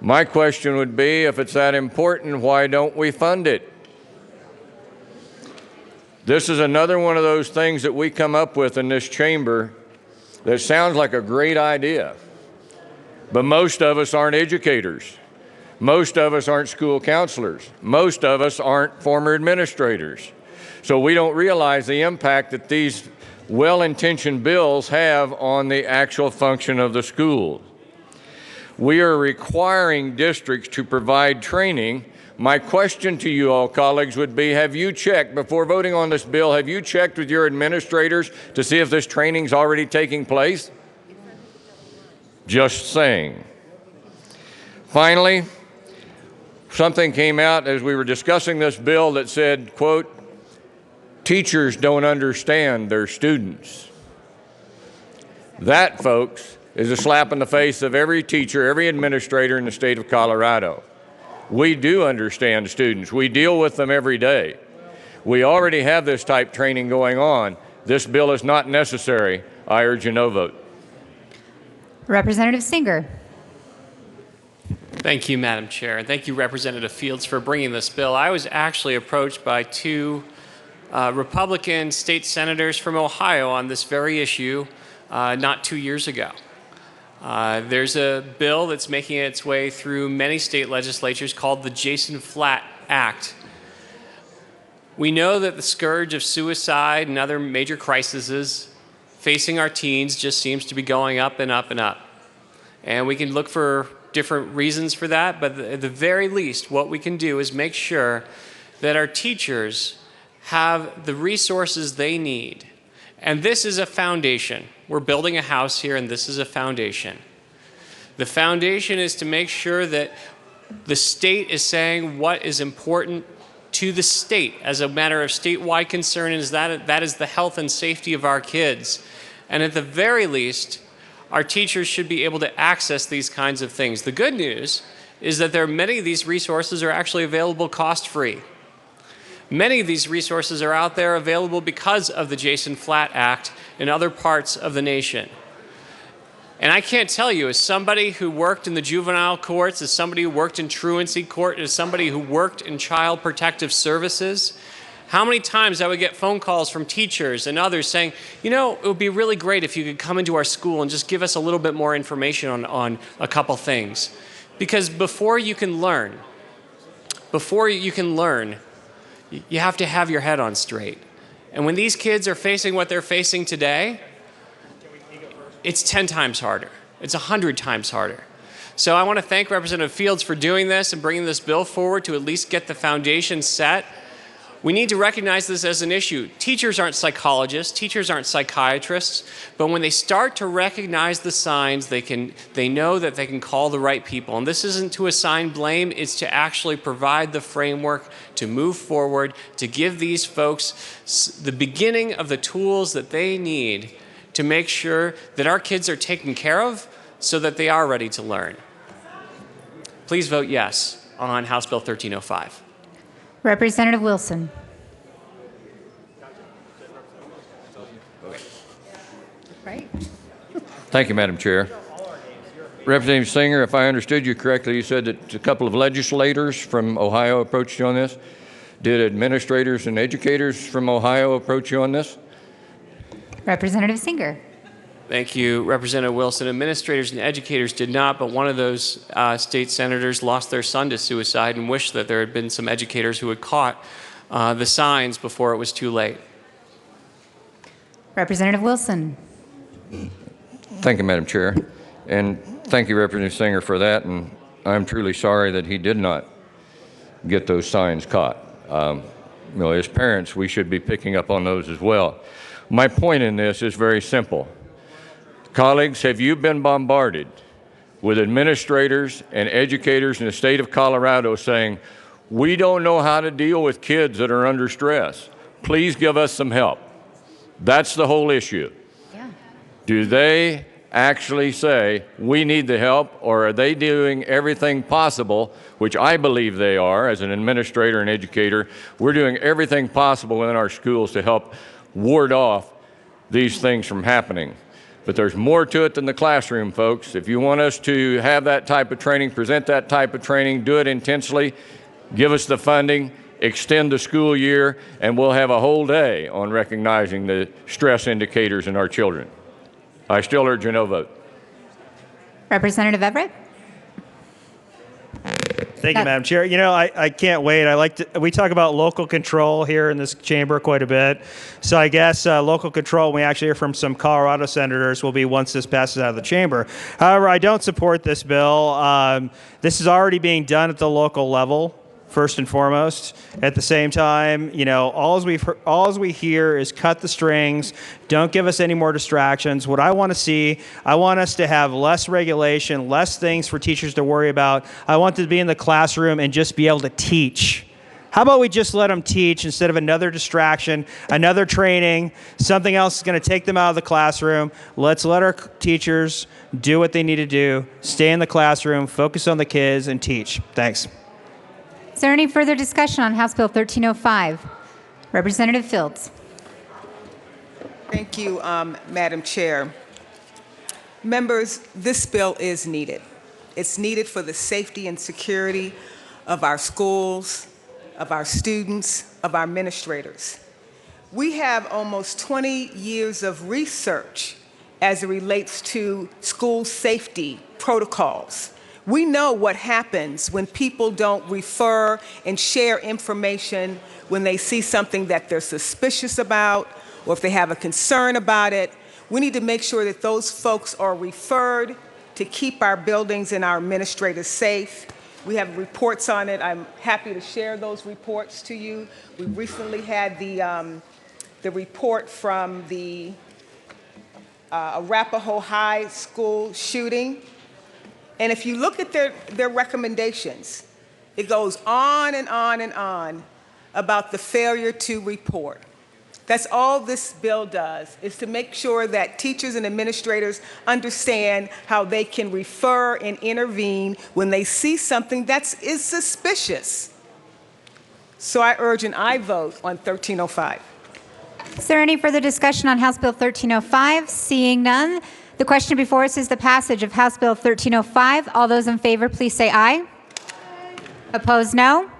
My question would be, if it's that important, why don't we fund it? This is another one of those things that we come up with in this chamber that sounds like a great idea, but most of us aren't educators. Most of us aren't school counselors. Most of us aren't former administrators. So we don't realize the impact that these well-intentioned bills have on the actual function of the school. We are requiring districts to provide training. My question to you all, colleagues, would be, have you checked, before voting on this bill, have you checked with your administrators to see if this training is already taking place? Just saying. Finally, something came out as we were discussing this bill that said, quote, teachers don't understand their students. That, folks, is a slap in the face of every teacher, every administrator in the state of Colorado. We do understand students. We deal with them every day. We already have this type training going on. This bill is not necessary. I urge a no vote. Representative Singer. Thank you, Madam Chair, and thank you, Representative Fields, for bringing this bill. I was actually approached by two Republican state senators from Ohio on this very issue not 2 years ago. There's a bill that's making its way through many state legislatures called the Jason Flatt Act. We know that the scourge of suicide and other major crises facing our teens just seems to be going up and up and up. And we can look for different reasons for that, but at the very least, what we can do is make sure that our teachers have the resources they need. And this is a foundation. We're building a house here, and this is a foundation. The foundation is to make sure that the state is saying what is important to the state as a matter of statewide concern, is that is the health and safety of our kids. And at the very least, our teachers should be able to access these kinds of things. The good news is that many of these resources are actually available cost-free. Many of these resources are out there available because of the Jason Flatt Act in other parts of the nation. And I can't tell you, as somebody who worked in the juvenile courts, as somebody who worked in truancy court, as somebody who worked in child protective services, how many times I would get phone calls from teachers and others saying, you know, it would be really great if you could come into our school and just give us a little bit more information on a couple things. Because before you can learn, you have to have your head on straight. And when these kids are facing what they're facing today, it's 10 times harder. It's 100 times harder. So I want to thank Representative Fields for doing this and bringing this bill forward to at least get the foundation set. We need to recognize this as an issue. Teachers aren't psychologists, teachers aren't psychiatrists, but when they start to recognize the signs, they know that they can call the right people. And this isn't to assign blame, it's to actually provide the framework to move forward, to give these folks the beginning of the tools that they need to make sure that our kids are taken care of so that they are ready to learn. Please vote yes on House Bill 1305. Representative Wilson. Right. Thank you, Madam Chair. Representative Singer, if I understood you correctly, you said that a couple of legislators from Ohio approached you on this. Did administrators and educators from Ohio approach you on this? Representative Singer. Thank you, Representative Wilson. Administrators and educators did not, but one of those state senators lost their son to suicide and wished that there had been some educators who had caught the signs before it was too late. Representative Wilson. Thank you, Madam Chair. And thank you, Representative Singer, for that. And I'm truly sorry that he did not get those signs caught. As parents, we should be picking up on those as well. My point in this is very simple. Colleagues, have you been bombarded with administrators and educators in the state of Colorado saying, we don't know how to deal with kids that are under stress. Please give us some help. That's the whole issue. Yeah. Do they actually say, we need the help, or are they doing everything possible, which I believe they are as an administrator and educator? We're doing everything possible within our schools to help ward off these things from happening. But there's more to it than the classroom, folks. If you want us to have that type of training, present that type of training, do it intensely, give us the funding, extend the school year, and we'll have a whole day on recognizing the stress indicators in our children. I still urge a no vote. Representative Everett. Thank you, Madam Chair. You know, I can't wait. We talk about local control here in this chamber quite a bit. So I guess local control, we actually hear from some Colorado senators, will be once this passes out of the chamber. However, I don't support this bill. This is already being done at the local level, first and foremost. At the same time, you know, all we hear is cut the strings, don't give us any more distractions. What I want to see, I want us to have less regulation, less things for teachers to worry about. I want to be in the classroom and just be able to teach. How about we just let them teach instead of another distraction, another training, something else is going to take them out of the classroom. Let's let our teachers do what they need to do, stay in the classroom, focus on the kids, and teach. Thanks. Is there any further discussion on House Bill 1305? Representative Fields. Thank you, Madam Chair. Members, this bill is needed. It's needed for the safety and security of our schools, of our students, of our administrators. We have almost 20 years of research as it relates to school safety protocols. We know what happens when people don't refer and share information when they see something that they're suspicious about or if they have a concern about it. We need to make sure that those folks are referred to keep our buildings and our administrators safe. We have reports on it. I'm happy to share those reports to you. We recently had the report from the Arapahoe High School shooting. And if you look at their recommendations, it goes on and on and on about the failure to report. That's all this bill does, is to make sure that teachers and administrators understand how they can refer and intervene when they see something that is suspicious. So I urge an aye vote on 1305. Is there any further discussion on House Bill 1305? Seeing none, the question before us is the passage of House Bill 1305. All those in favor, please say aye. Opposed, no.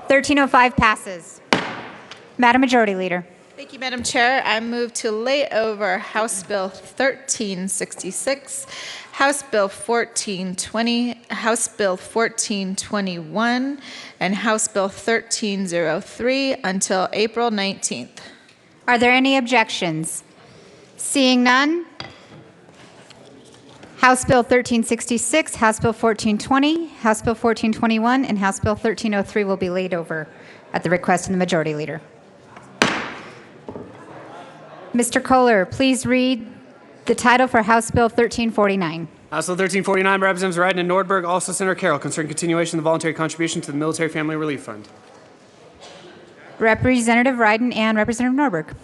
1305 passes. Madam Majority Leader. Thank you, Madam Chair. I move to lay over House Bill 1366, House Bill 1420, House Bill 1421, and House Bill 1303 until April 19th. Are there any objections? Seeing none, House Bill 1366, House Bill 1420, House Bill 1421, and House Bill 1303 will be laid over at the request of the Majority Leader. Mr. Kohler, please read the title for House Bill 1349. House Bill 1349 by Representatives Wyden and Nordberg, also Senator Carroll, concerning continuation of the voluntary contribution to the Military Family Relief Fund. Representative Wyden and Representative Nordberg.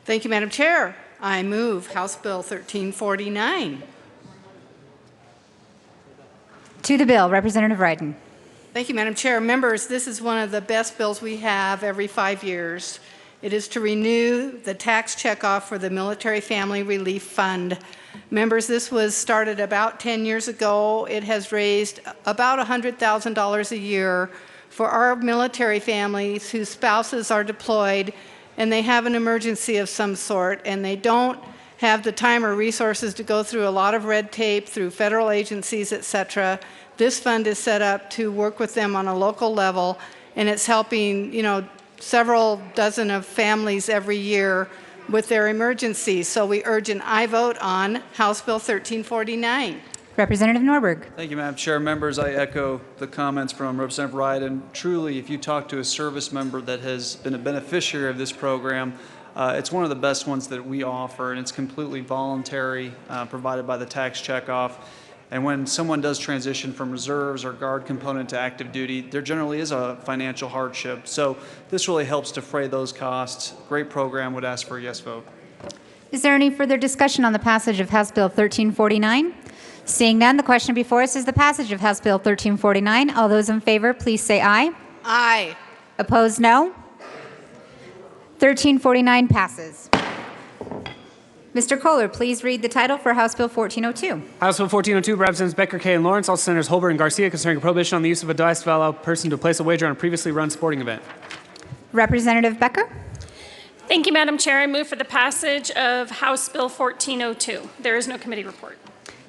Thank you, Madam Chair. I move House Bill 1349. To the bill, Representative Wyden. Thank you, Madam Chair. Members, this is one of the best bills we have every 5 years. It is to renew the tax checkoff for the Military Family Relief Fund. Members, this was started about 10 years ago. It has raised about $100,000 a year for our military families whose spouses are deployed and they have an emergency of some sort and they don't have the time or resources to go through a lot of red tape through federal agencies, etc. This fund is set up to work with them on a local level, and it's helping, several dozen of families every year with their emergencies. So we urge an aye vote on House Bill 1349. Representative Nordberg. Thank you, Madam Chair. Members, I echo the comments from Representative Wyden. Truly, if you talk to a service member that has been a beneficiary of this program, it's one of the best ones that we offer, and it's completely voluntary, provided by the tax checkoff. And when someone does transition from reserves or guard component to active duty, there generally is a financial hardship. So this really helps defray those costs. Great program. Would ask for a yes vote. Is there any further discussion on the passage of House Bill 1349? Seeing none, the question before us is the passage of House Bill 1349. All those in favor, please say aye. Aye. Opposed, no. 1349 passes. Mr. Kohler, please read the title for House Bill 1402. House Bill 1402 by Representatives Becker, Kay, and Lawrence, also Senators Holbert and Garcia, concerning a prohibition on the use of a device to allow a person to place a wager on a previously run sporting event. Representative Becker. Thank you, Madam Chair. I move for the passage of House Bill 1402. There is no committee report.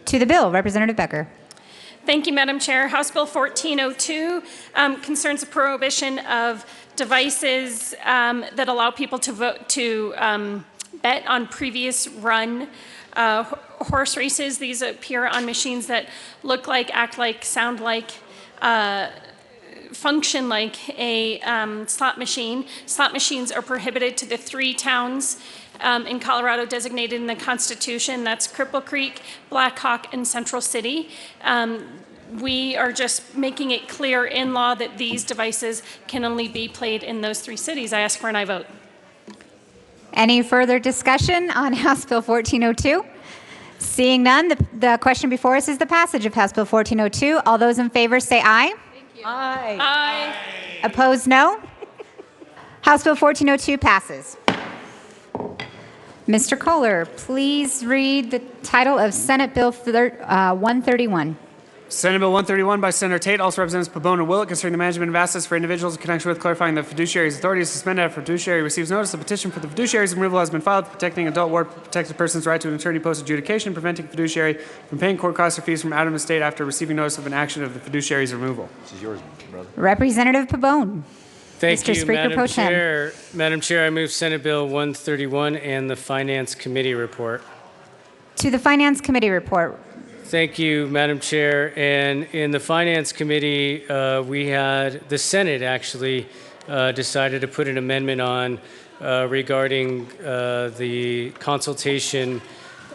To the bill, Representative Becker. Thank you, Madam Chair. House Bill 1402 concerns a prohibition of devices that allow people to vote bet on previous run horse races. These appear on machines that look like, act like, sound like, function like a slot machine. Slot machines are prohibited to the 3 towns in Colorado designated in the Constitution. That's Cripple Creek, Black Hawk, and Central City. We are just making it clear in law that these devices can only be played in those 3 cities. I ask for an aye vote. Any further discussion on House Bill 1402? Seeing none, the question before us is the passage of House Bill 1402. All those in favor say aye. Aye. Aye. Opposed, no. House Bill 1402 passes. Mr. Kohler, please read the title of Senate Bill 131. Senate Bill 131 by Senator Tate, also Representatives Pabon and Willett, concerning the management of assets for individuals in connection with clarifying the fiduciary's authority to suspend after a fiduciary receives notice. A petition for the fiduciary's removal has been filed, protecting adult war protected person's right to an attorney post-adjudication, preventing fiduciary from paying court costs or fees from out of the state after receiving notice of an action of the fiduciary's removal. This is yours, brother. Representative Pabon. Thank Mr. you, Speaker Madam Pro Tem. Chair. Madam Chair, I move Senate Bill 131 and the Finance Committee report. To the Finance Committee report. Thank you, Madam Chair. And in the Finance Committee, the Senate actually decided to put an amendment on regarding the consultation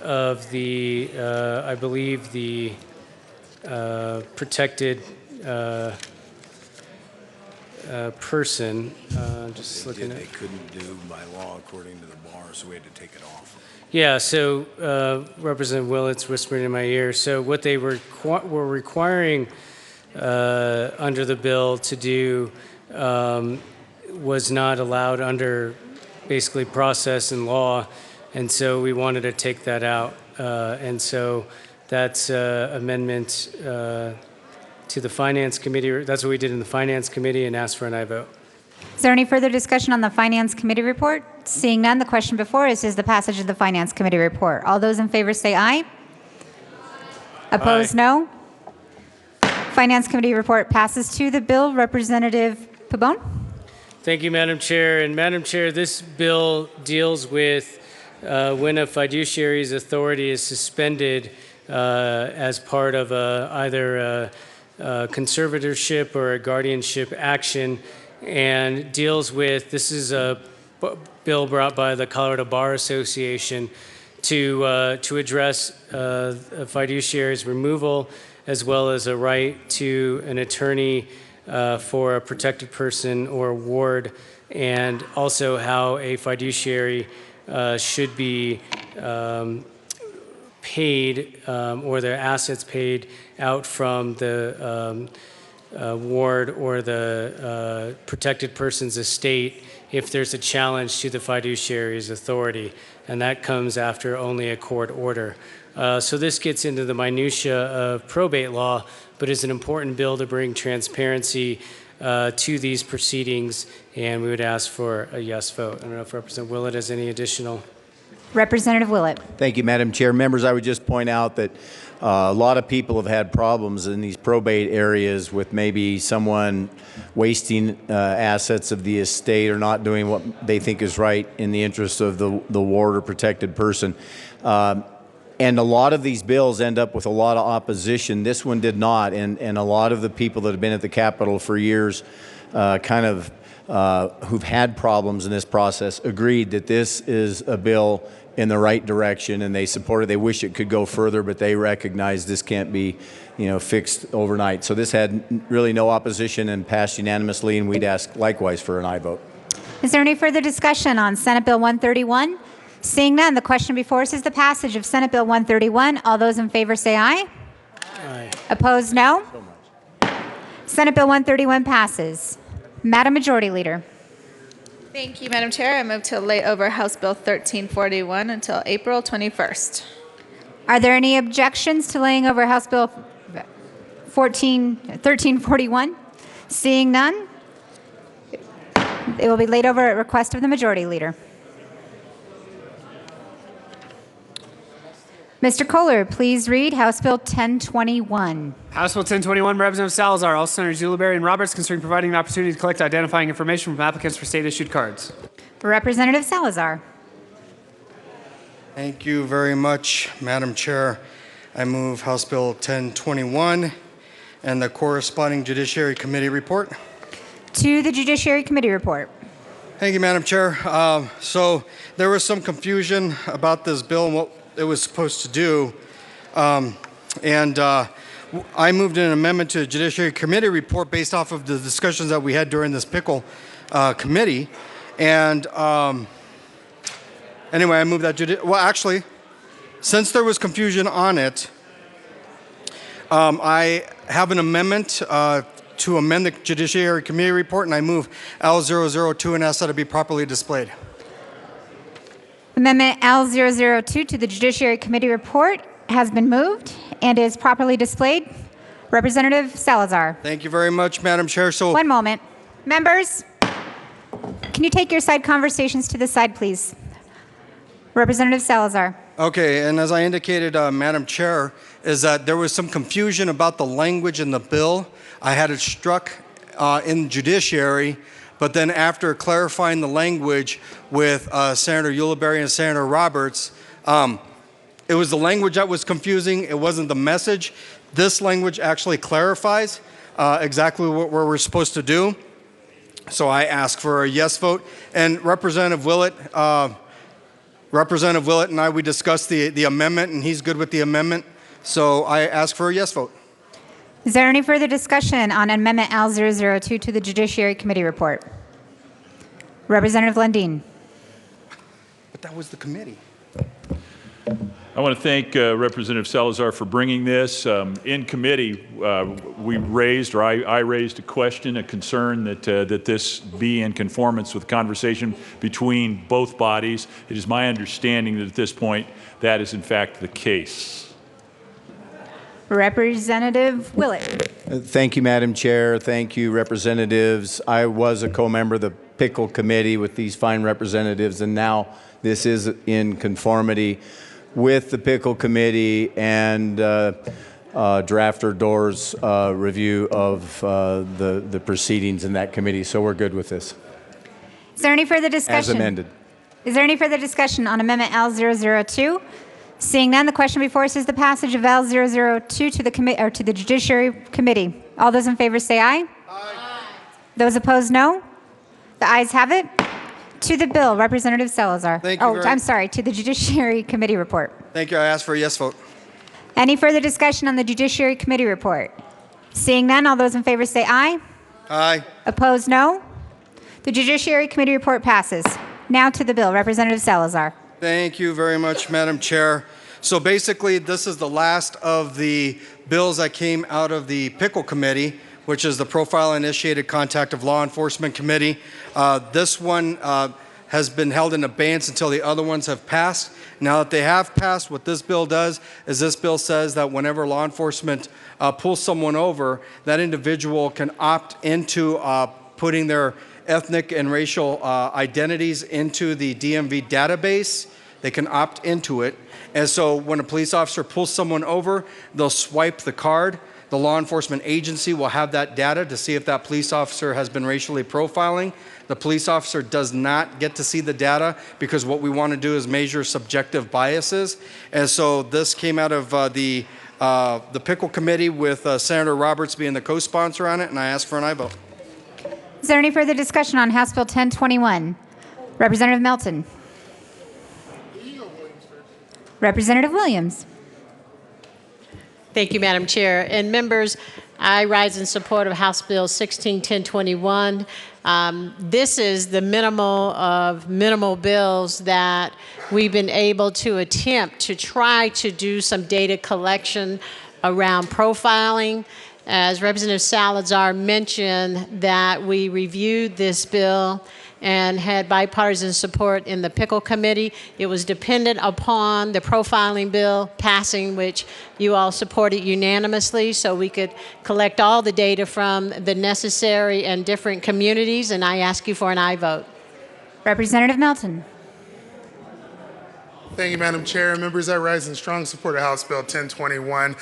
of the, I believe, the protected person. Just looking at. They couldn't do by law according to the bar, so we had to take it off. Yeah, so Representative Willetts whispered in my ear. So what they were requiring under the bill to do was not allowed under basically process and law, and so we wanted to take that out. And so that's amendment to the Finance Committee. That's what we did in the Finance Committee and asked for an aye vote. Is there any further discussion on the Finance Committee report? Seeing none, the question before us is the passage of the Finance Committee report. All those in favor say aye. Opposed, no. Finance Committee report passes to the bill. Representative Pabon. Thank you, Madam Chair. And Madam Chair, this bill deals with when a fiduciary's authority is suspended as part of either a conservatorship or a guardianship action, and deals with, this is a bill brought by the Colorado Bar Association to address a fiduciary's removal, as well as a right to an attorney for a protected person or ward, and also how a fiduciary should be paid or their assets paid out from the ward or the protected person's estate if there's a challenge to the fiduciary's authority, and that comes after only a court order. So this gets into the minutia of probate law, but is an important bill to bring transparency to these proceedings, and we would ask for a yes vote. I don't know if Representative Willett has any additional. Representative Willett. Thank you, Madam Chair. Members, I would just point out that a lot of people have had problems in these probate areas with maybe someone wasting assets of the estate or not doing what they think is right in the interest of the ward or protected person. And a lot of these bills end up with a lot of opposition. This one did not, and a lot of the people that have been at the Capitol for years who've had problems in this process agreed that this is a bill in the right direction, and they support it. They wish it could go further, but they recognize this can't be, fixed overnight. So this had really no opposition and passed unanimously, and we'd ask likewise for an aye vote. Is there any further discussion on Senate Bill 131? Seeing none, the question before us is the passage of Senate Bill 131. All those in favor say aye. Aye. Opposed, no. Senate Bill 131 passes. Madam Majority Leader. Thank you, Madam Chair. I move to lay over House Bill 1341 until April 21st. Are there any objections to laying over House Bill 1341? Seeing none, it will be laid over at request of the Majority Leader. Mr. Kohler, please read House Bill 1021. House Bill 1021, Representative Salazar, all Senators Ulibarri and Roberts, concerning providing an opportunity to collect identifying information from applicants for state-issued cards. Representative Salazar. Thank you very much, Madam Chair. I move House Bill 1021 and the corresponding Judiciary Committee report. To the Judiciary Committee report. Thank you, Madam Chair. So there was some confusion about this bill and what it was supposed to do. I moved an amendment to the Judiciary Committee report based off of the discussions that we had during this pickle committee. And anyway, I moved that. Well, actually, since there was confusion on it, I have an amendment to amend the Judiciary Committee report, and I move L002 and ask that it be properly displayed. Amendment L002 to the Judiciary Committee report has been moved and is properly displayed. Representative Salazar. Thank you very much, Madam Chair. So, one moment. Members, can you take your side conversations to the side, please? Representative Salazar. Okay, and as I indicated, Madam Chair, is that there was some confusion about the language in the bill. I had it struck in Judiciary, but then after clarifying the language with Senator Ulibarri and Senator Roberts, It was the language that was confusing. It wasn't the message. This language actually clarifies exactly what we're supposed to do. So I ask for a yes vote. And Representative Willett and I, we discussed the amendment, and he's good with the amendment. So I ask for a yes vote. Is there any further discussion on Amendment L002 to the Judiciary Committee report? Representative Lundin. But that was the committee. I want to thank Representative Salazar for bringing this. In committee, we raised, or I raised a question, a concern that this be in conformance with conversation between both bodies. It is my understanding that at this point that is in fact the case. Representative Willett. Thank you, Madam Chair. Thank you, representatives. I was a co-member of the Pickle Committee with these fine representatives, and now this is in conformity with the Pickle Committee and Drafter Doer's review of the proceedings in that committee. So we're good with this. Is there any further discussion? As amended. Is there any further discussion on Amendment L002? Seeing none, the question before us is the passage of L002 to the to the Judiciary Committee. All those in favor say aye. Aye. Those opposed, no. The ayes have it. To the bill, Representative Salazar. Thank you. I'm sorry, to the Judiciary Committee report. Thank you. I ask for a yes vote. Any further discussion on the Judiciary Committee report? Seeing none, all those in favor say aye. Aye. Opposed, no. The Judiciary Committee report passes. Now to the bill, Representative Salazar. Thank you very much, Madam Chair. So basically, this is the last of the bills that came out of the Pickle Committee, which is the Profile Initiated Contact of Law Enforcement Committee. This one has been held in abeyance until the other ones have passed. Now that they have passed, what this bill does is this bill says that whenever law enforcement pulls someone over, that individual can opt into putting their ethnic and racial identities into the DMV database. They can opt into it. And so when a police officer pulls someone over, they'll swipe the card. The law enforcement agency will have that data to see if that police officer has been racially profiling. The police officer does not get to see the data because what we want to do is measure subjective biases. And so this came out of the Pickle Committee with Senator Roberts being the co-sponsor on it, and I ask for an aye vote. Is there any further discussion on House Bill 1021? Representative Melton. Representative Williams. Thank you, Madam Chair. And members, I rise in support of House Bill 16-1021. This is the minimal of minimal bills that we've been able to attempt to try to do some data collection around profiling. As Representative Salazar mentioned, that we reviewed this bill and had bipartisan support in the Pickle Committee. It was dependent upon the profiling bill passing, which you all supported unanimously, so we could collect all the data from the necessary and different communities, and I ask you for an aye vote. Representative Melton. Thank you, Madam Chair. Members, I rise in strong support of House Bill 1021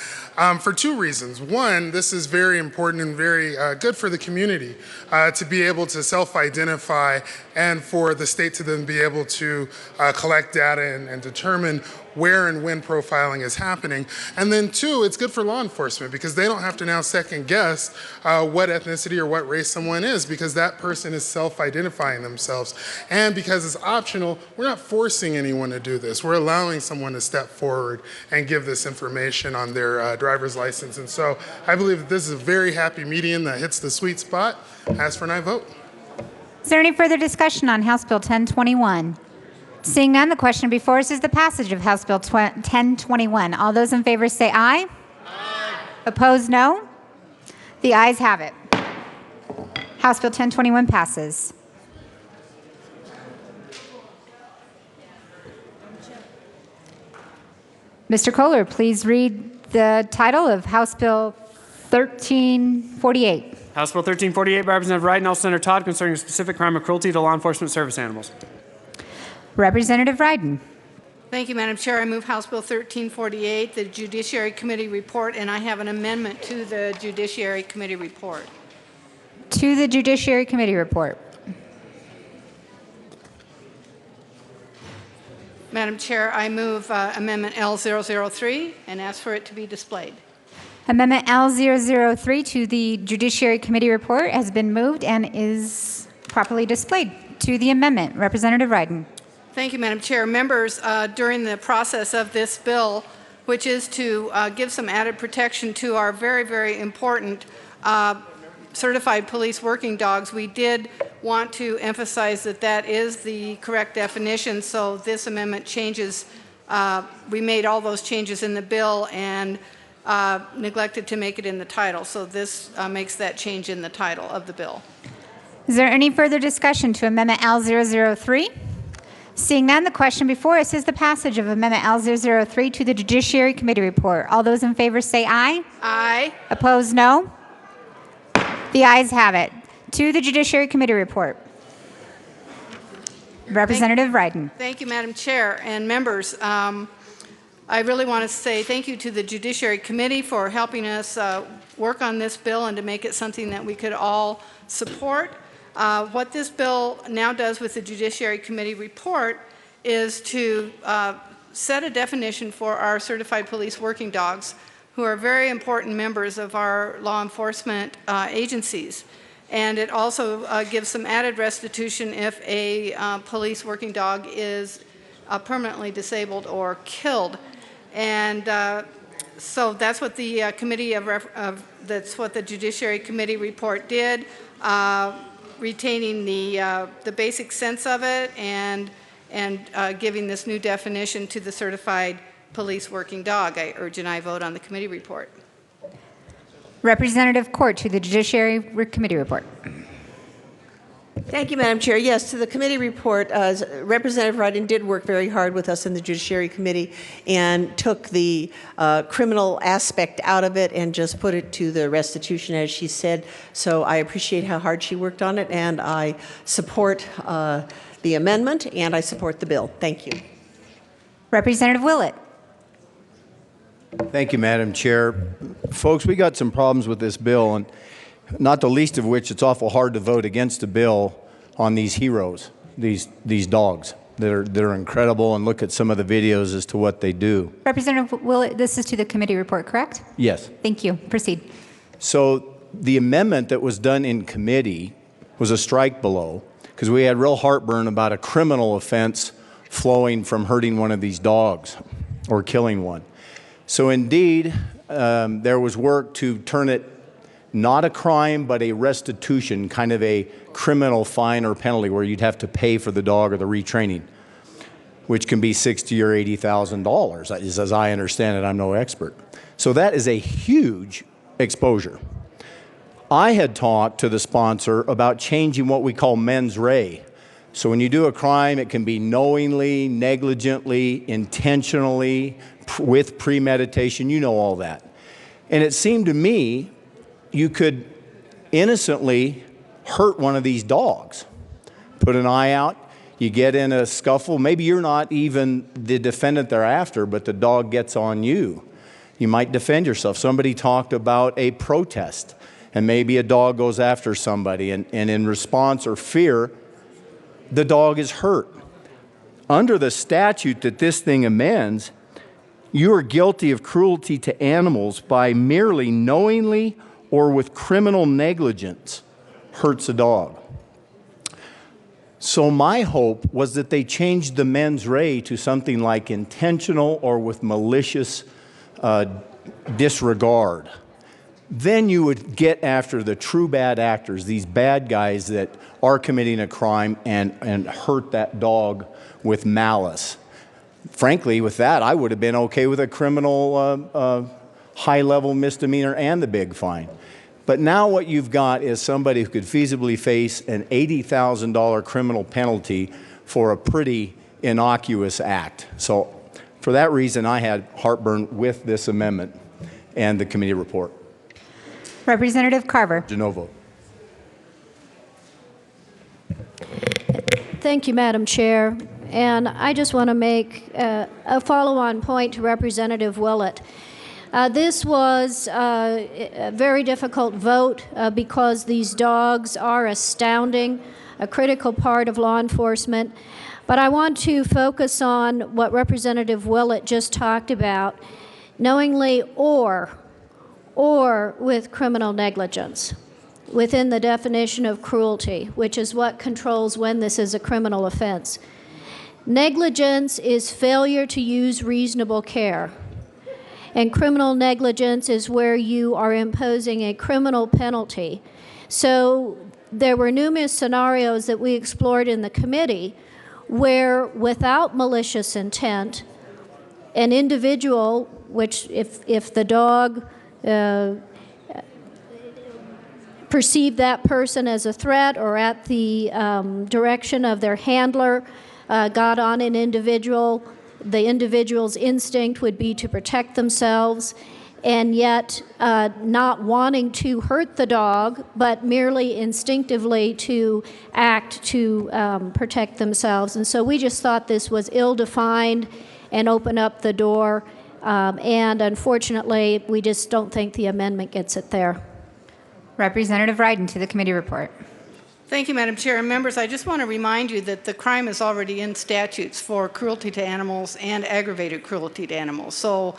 for two reasons. One, this is very important and very good for the community to be able to self-identify and for the state to then be able to collect data and determine where and when profiling is happening. And then two, it's good for law enforcement because they don't have to now second guess what ethnicity or what race someone is because that person is self-identifying themselves. And because it's optional, we're not forcing anyone to do this. We're allowing someone to step forward and give this information on their driver's license. And so I believe that this is a very happy median that hits the sweet spot. Ask for an aye vote. Is there any further discussion on House Bill 1021? Seeing none, the question before us is the passage of House Bill 1021. All those in favor say aye. Aye. Opposed, no. The ayes have it. House Bill 1021 passes. Mr. Kohler, please read the title of House Bill 1348. House Bill 1348 by Representative Wright and Senator Todd concerning a specific crime of cruelty to law enforcement service animals. Representative Ryden. Thank you, Madam Chair. I move House Bill 1348, the Judiciary Committee report, and I have an amendment to the Judiciary Committee report. To the Judiciary Committee report. Madam Chair, I move Amendment L003 and ask for it to be displayed. Amendment L003 to the Judiciary Committee report has been moved and is properly displayed. To the amendment, Representative Riden. Thank you, Madam Chair. Members, during the process of this bill, which is to give some added protection to our very, very important certified police working dogs, we did want to emphasize that that is the correct definition, so this amendment changes, we made all those changes in the bill and neglected to make it in the title, so this makes that change in the title of the bill. Is there any further discussion to Amendment L003? Seeing none, the question before us is the passage of Amendment L003 to the Judiciary Committee report. All those in favor say aye. Aye. Opposed, no. The ayes have it. To the Judiciary Committee report. Representative Riden. Thank you, Madam Chair and members. I really want to say thank you to the Judiciary Committee for helping us work on this bill and to make it something that we could all support. What this bill now does with the Judiciary Committee report is to set a definition for our certified police working dogs, who are very important members of our law enforcement agencies. And it also gives some added restitution if a police working dog is permanently disabled or killed. And so that's what the that's what the Judiciary Committee report did, retaining the basic sense of it and giving this new definition to the certified police working dog. I urge an aye vote on the committee report. Representative Court to the Judiciary Committee report. Thank you, Madam Chair. Yes, to the committee report, Representative Riden did work very hard with us in the Judiciary Committee and took the criminal aspect out of it and just put it to the restitution, as she said. So I appreciate how hard she worked on it, and I support the amendment, and I support the bill. Thank you. Representative Willett. Thank you, Madam Chair. Folks, we got some problems with this bill, and not the least of which it's awful hard to vote against a bill on these heroes, these dogs that are incredible, and look at some of the videos as to what they do. Representative Willett, this is to the committee report, correct? Yes. Thank you. Proceed. So the amendment that was done in committee was a strike below, because we had real heartburn about a criminal offense flowing from hurting one of these dogs or killing one. So indeed, there was work to turn it not a crime, but a restitution, kind of a criminal fine or penalty where you'd have to pay for the dog or the retraining, which can be $60,000 or $80,000, as I understand it. I'm no expert. So that is a huge exposure. I had talked to the sponsor about changing what we call mens rea. So when you do a crime, it can be knowingly, negligently, intentionally, with premeditation, you know all that. And it seemed to me you could innocently hurt one of these dogs. Put an eye out, you get in a scuffle, maybe you're not even the defendant they're after, but the dog gets on you. You might defend yourself. Somebody talked about a protest, and maybe a dog goes after somebody, and in response or fear, the dog is hurt. Under the statute that this thing amends, you are guilty of cruelty to animals by merely knowingly or with criminal negligence hurts a dog. So my hope was that they changed the mens rea to something like intentional or with malicious disregard. Then you would get after the true bad actors, these bad guys that are committing a crime and hurt that dog with malice. Frankly, with that, I would have been okay with a criminal high-level misdemeanor and the big fine. But now what you've got is somebody who could feasibly face an $80,000 criminal penalty for a pretty innocuous act. So for that reason, I had heartburn with this amendment and the committee report. Representative Carver. De novo. Thank you, Madam Chair. And I just want to make a follow-on point to Representative Willett. This was a very difficult vote because these dogs are astounding. a critical part of law enforcement. But I want to focus on what Representative Willett just talked about, knowingly or with criminal negligence, within the definition of cruelty, which is what controls when this is a criminal offense. Negligence is failure to use reasonable care. And criminal negligence is where you are imposing a criminal penalty. So there were numerous scenarios that we explored in the committee where, without malicious intent, an individual, which if the dog perceived that person as a threat or at the direction of their handler, got on an individual, the individual's instinct would be to protect themselves, and yet not wanting to hurt the dog, but merely instinctively to act to protect themselves. And so we just thought this was ill-defined and opened up the door, and unfortunately, we just don't think the amendment gets it there. Representative Ryden to the committee report. Thank you, Madam Chair. And members, I just want to remind you that the crime is already in statutes for cruelty to animals and aggravated cruelty to animals. So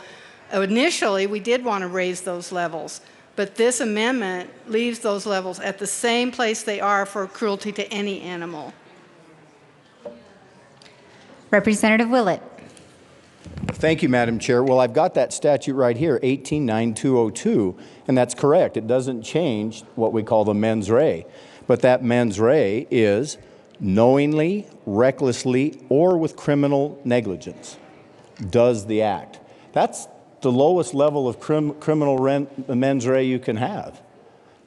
initially, we did want to raise those levels, but this amendment leaves those levels at the same place they are for cruelty to any animal. Representative Willett. Thank you, Madam Chair. Well, I've got that statute right here, 189202, and that's correct. It doesn't change what we call the mens rea, but that mens rea is knowingly, recklessly, or with criminal negligence does the act. That's the lowest level of criminal mens rea you can have.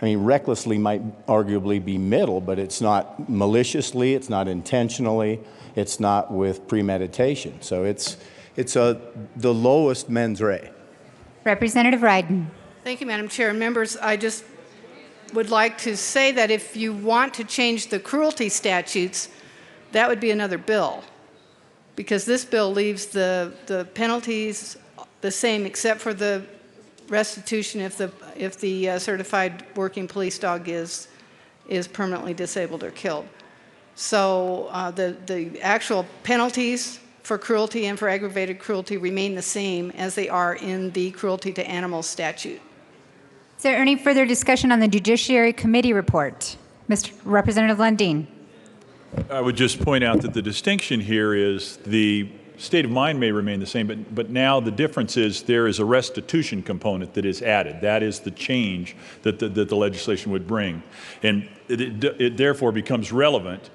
I mean, recklessly might arguably be middle, but it's not maliciously, it's not intentionally, it's not with premeditation. So it's the lowest mens rea. Representative Ryden. Thank you, Madam Chair. Members, I just would like to say that if you want to change the cruelty statutes, that would be another bill, because this bill leaves the penalties the same except for the restitution if the certified working police dog is permanently disabled or killed. So the actual penalties for cruelty and for aggravated cruelty remain the same as they are in the cruelty to animals statute. Is there any further discussion on the Judiciary Committee report? Mr. Representative Lundin. I would just point out that the distinction here is the state of mind may remain the same, but now the difference is there is a restitution component that is added. That is the change that the legislation would bring. And it therefore becomes relevant.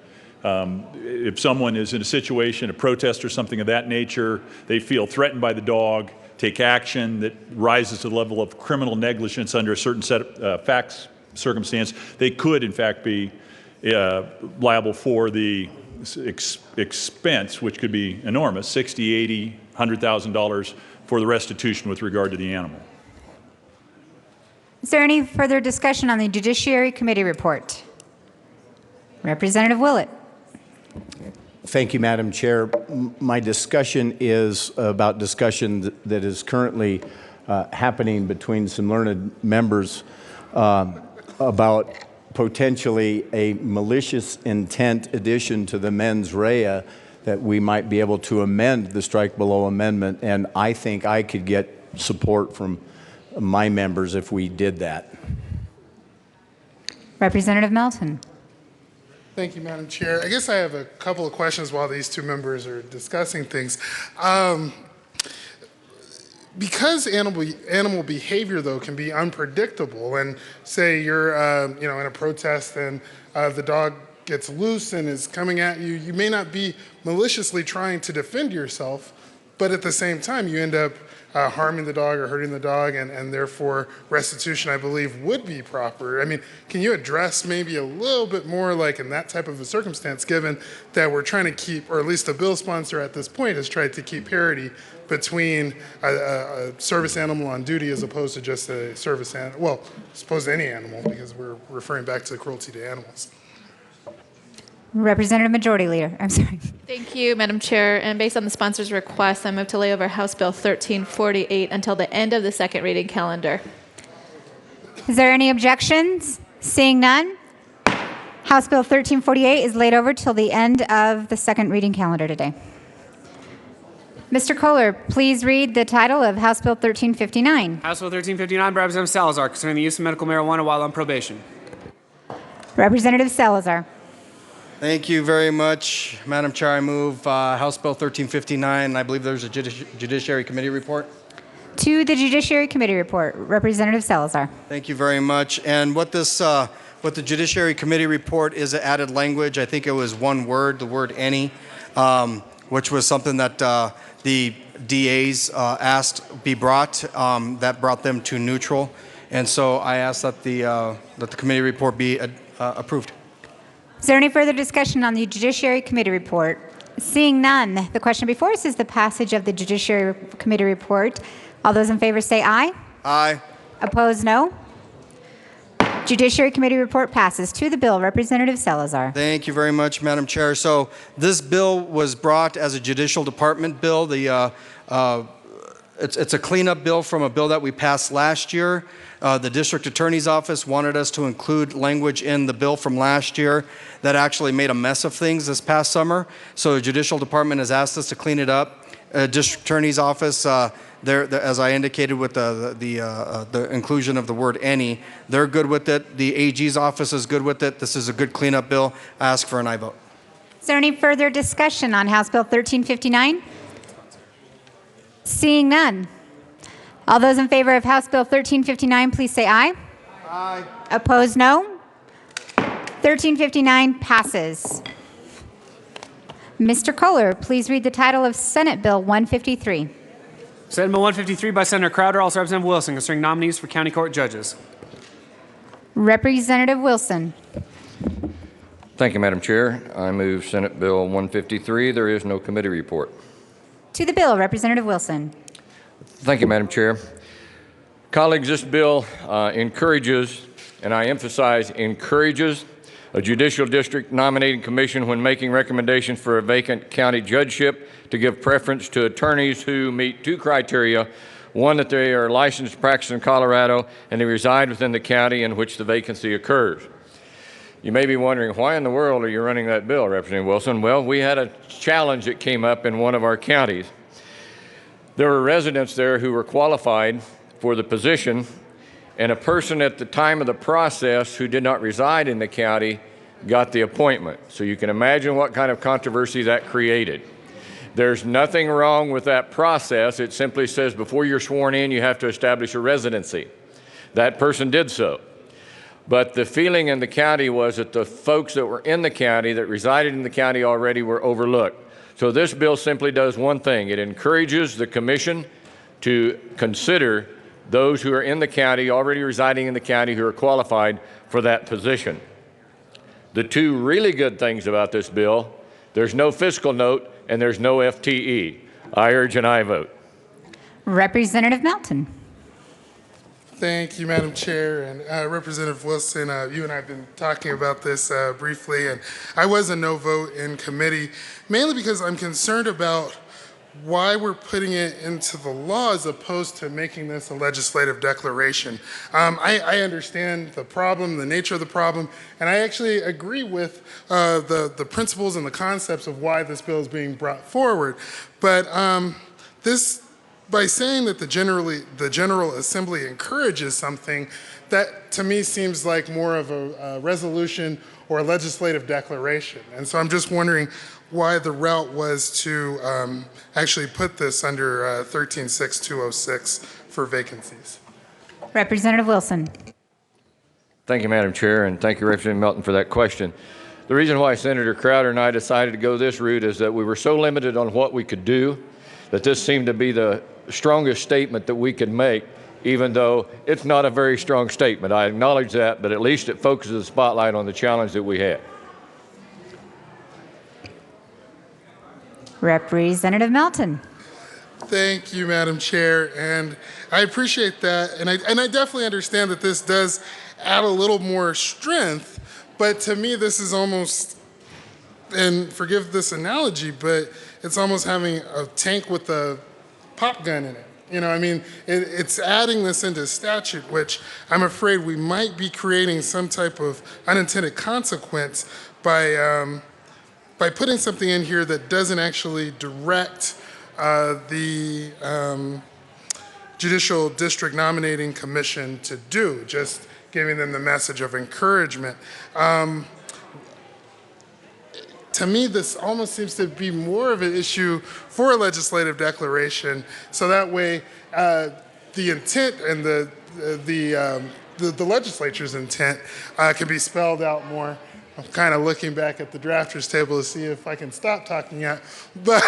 If someone is in a situation, a protest or something of that nature, they feel threatened by the dog, take action that rises to the level of criminal negligence under a certain set of facts, circumstance, they could in fact be liable for the expense, which could be enormous, $60,000, $80,000, $100,000 for the restitution with regard to the animal. Is there any further discussion on the Judiciary Committee report? Representative Willett. Thank you, Madam Chair. My discussion is about discussion that is currently happening between some learned members about potentially a malicious intent addition to the mens rea that we might be able to amend the strike below amendment, and I think I could get support from my members if we did that. Representative Melton. Thank you, Madam Chair. I guess I have a couple of questions while these two members are discussing things. Because animal behavior, though, can be unpredictable, and say you're in a protest and the dog gets loose and is coming at you, you may not be maliciously trying to defend yourself, but at the same time you end up harming the dog or hurting the dog, and therefore restitution, I believe, would be proper. I mean, can you address maybe a little bit more like in that type of a circumstance, given that we're trying to keep, or at least the bill sponsor at this point has tried to keep parity between a service animal on duty as opposed to just a service animal, well, as opposed to any animal, because we're referring back to the cruelty to animals. Representative Majority Leader, I'm sorry. Thank you, Madam Chair. And based on the sponsor's request, I move to lay over House Bill 1348 until the end of the second reading calendar. Is there any objections? Seeing none, House Bill 1348 is laid over till the end of the second reading calendar today. Mr. Kohler, please read the title of House Bill 1359. House Bill 1359 by Representative Salazar concerning the use of medical marijuana while on probation. Representative Salazar. Thank you very much, Madam Chair. I move House Bill 1359. I believe there's a Judiciary Committee report. To the Judiciary Committee report, Representative Salazar. Thank you very much. And what the Judiciary Committee report is added language. I think it was one word, the word any, which was something that the DAs asked be brought. That brought them to neutral. And so I ask that the committee report be approved. Is there any further discussion on the Judiciary Committee report? Seeing none, the question before us is the passage of the Judiciary Committee report. All those in favor say aye. Aye. Opposed, no. Judiciary Committee report passes. To the bill, Representative Salazar. Thank you very much, Madam Chair. So this bill was brought as a judicial department bill. It's a cleanup bill from a bill that we passed last year. The district attorney's office wanted us to include language in the bill from last year that actually made a mess of things this past summer. So the judicial department has asked us to clean it up. District attorney's office, as I indicated with the inclusion of the word any, they're good with it. The AG's office is good with it. This is a good cleanup bill. I ask for an aye vote. Is there any further discussion on House Bill 1359? Seeing none. All those in favor of House Bill 1359, please say aye. Aye. Opposed, no. 1359 passes. Mr. Kohler, please read the title of Senate Bill 153. Senate Bill 153 by Senator Crowder, also Representative Wilson, concerning nominees for county court judges. Representative Wilson. Thank you, Madam Chair. I move Senate Bill 153. There is no committee report. To the bill, Representative Wilson. Thank you, Madam Chair. Colleagues, this bill encourages, and I emphasize encourages, a judicial district nominating commission when making recommendations for a vacant county judgeship to give preference to attorneys who meet two criteria. One, that they are licensed to practice in Colorado and they reside within the county in which the vacancy occurs. You may be wondering, why in the world are you running that bill, Representative Wilson? Well, we had a challenge that came up in one of our counties. There were residents there who were qualified for the position, and a person at the time of the process who did not reside in the county got the appointment. So you can imagine what kind of controversy that created. There's nothing wrong with that process. It simply says before you're sworn in, you have to establish a residency. That person did so. But the feeling in the county was that the folks that were in the county, that resided in the county already, were overlooked. So this bill simply does one thing. It encourages the commission to consider those who are in the county, already residing in the county, who are qualified for that position. The two really good things about this bill, there's no fiscal note and there's no FTE. I urge an aye vote. Representative Melton. Thank you, Madam Chair. And Representative Wilson, you and I have been talking about this briefly, and I was a no vote in committee, mainly because I'm concerned about why we're putting it into the law as opposed to making this a legislative declaration. I understand the problem, the nature of the problem, and I actually agree with the principles and the concepts of why this bill is being brought forward. But by saying that the General Assembly encourages something, that to me seems like more of a resolution or a legislative declaration. And so I'm just wondering why the route was to actually put this under 136206 for vacancies. Representative Wilson. Thank you, Madam Chair, and thank you, Representative Melton, for that question. The reason why Senator Crowder and I decided to go this route is that we were so limited on what we could do that this seemed to be the strongest statement that we could make, even though it's not a very strong statement. I acknowledge that, but at least it focuses the spotlight on the challenge that we had. Representative Melton. Thank you, Madam Chair, and I appreciate that, and I definitely understand that this does add a little more strength, but to me this is almost, and forgive this analogy, but it's almost having a tank with a pop gun in it. You know, I mean, it's adding this into statute, which I'm afraid we might be creating some type of unintended consequence by putting something in here that doesn't actually direct the Judicial District Nominating Commission to do, just giving them the message of encouragement. To me, this almost seems to be more of an issue for a legislative declaration, so that way the intent and the legislature's intent can be spelled out more. I'm kind of looking back at the drafters table to see if I can stop talking yet, but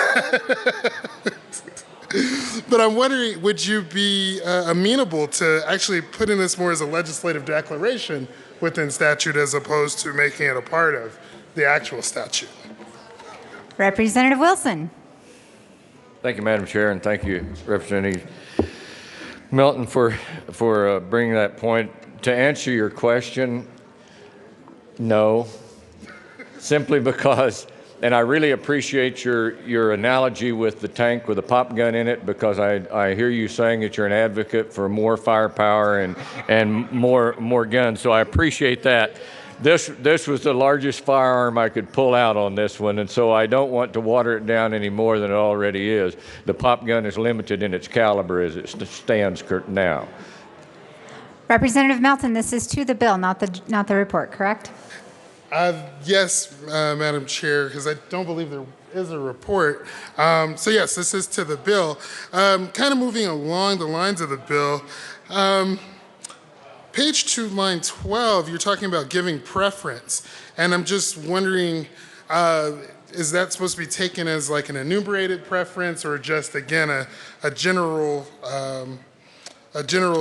but I'm wondering, would you be amenable to actually putting this more as a legislative declaration within statute as opposed to making it a part of the actual statute? Representative Wilson. Thank you, Madam Chair, and thank you, Representative Melton, for bringing that point. To answer your question, no, simply because, and I really appreciate your analogy with the tank with a pop gun in it, because I hear you saying that you're an advocate for more firepower and more guns, so I appreciate that. This was the largest firearm I could pull out on this one, and so I don't want to water it down any more than it already is. The pop gun is limited in its caliber as it stands now. Representative Melton, this is to the bill, not the report, correct? Yes, Madam Chair, because I don't believe there is a report. So yes, this is to the bill. Kind of moving along the lines of the bill. Page 2, line 12, you're talking about giving preference. And I'm just wondering, is that supposed to be taken as like an enumerated preference, or just, again, a general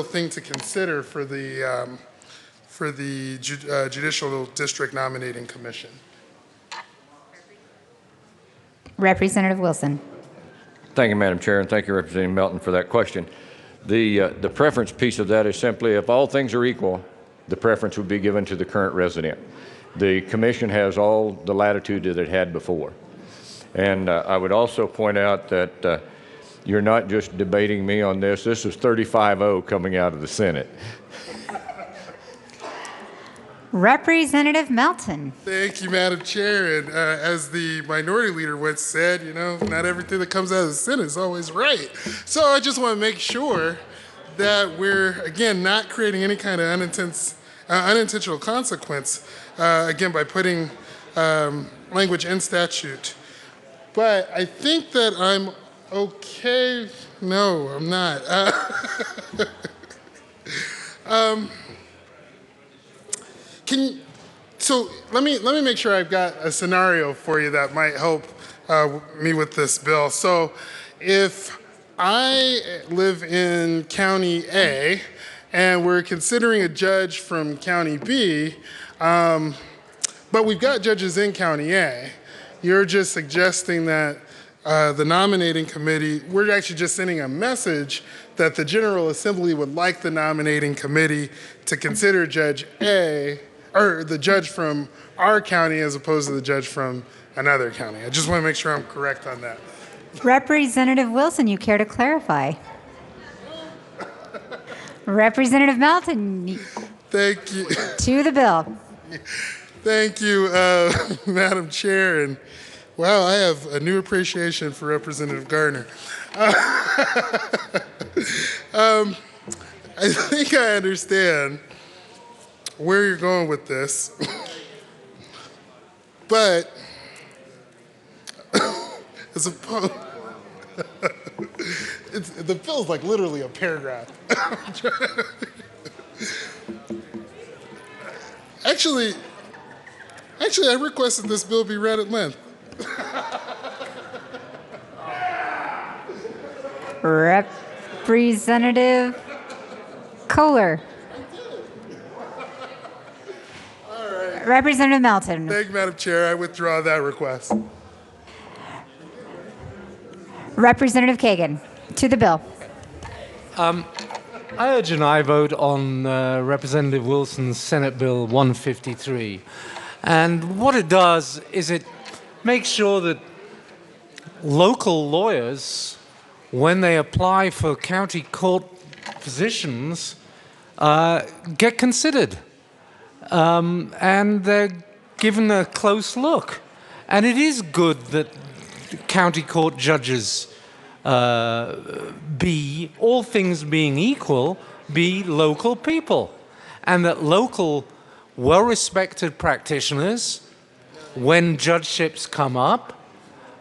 thing to consider for the Judicial District Nominating Commission? Representative Wilson. Thank you, Madam Chair, and thank you, Representative Melton, for that question. The preference piece of that is simply, if all things are equal, the preference would be given to the current resident. The commission has all the latitude that it had before. And I would also point out that you're not just debating me on this. This is 35-0 coming out of the Senate. Representative Melton. Thank you, Madam Chair. And as the minority leader once said, you know, not everything that comes out of the Senate is always right. So I just want to make sure that we're, again, not creating any kind of unintentional consequence, again, by putting language in statute. But I think that I'm okay. No, I'm not. So let me make sure I've got a scenario for you that might help me with this bill. So if I live in County A and we're considering a judge from County B, but we've got judges in County A, you're just suggesting that the nominating committee, we're actually just sending a message that the General Assembly would like the nominating committee to consider Judge A, or the judge from our county as opposed to the judge from another county. I just want to make sure I'm correct on that. Representative Wilson, you care to clarify? Representative Melton. Thank you. To the bill. Thank you, Madam Chair. And wow, I have a new appreciation for Representative Gardner. I think I understand where you're going with this, but as opposed, the bill's like literally a paragraph. Actually, I requested this bill be read at length. Representative Kohler. Representative Melton. Thank you, Madam Chair. I withdraw that request. Representative Kagan. To the bill. I urge an aye vote on Representative Wilson's Senate Bill 153. And what it does is it makes sure that local lawyers when they apply for county court positions, get considered. And they're given a close look. And it is good that county court judges be, all things being equal, be local people. And that local, well-respected practitioners, when judgeships come up,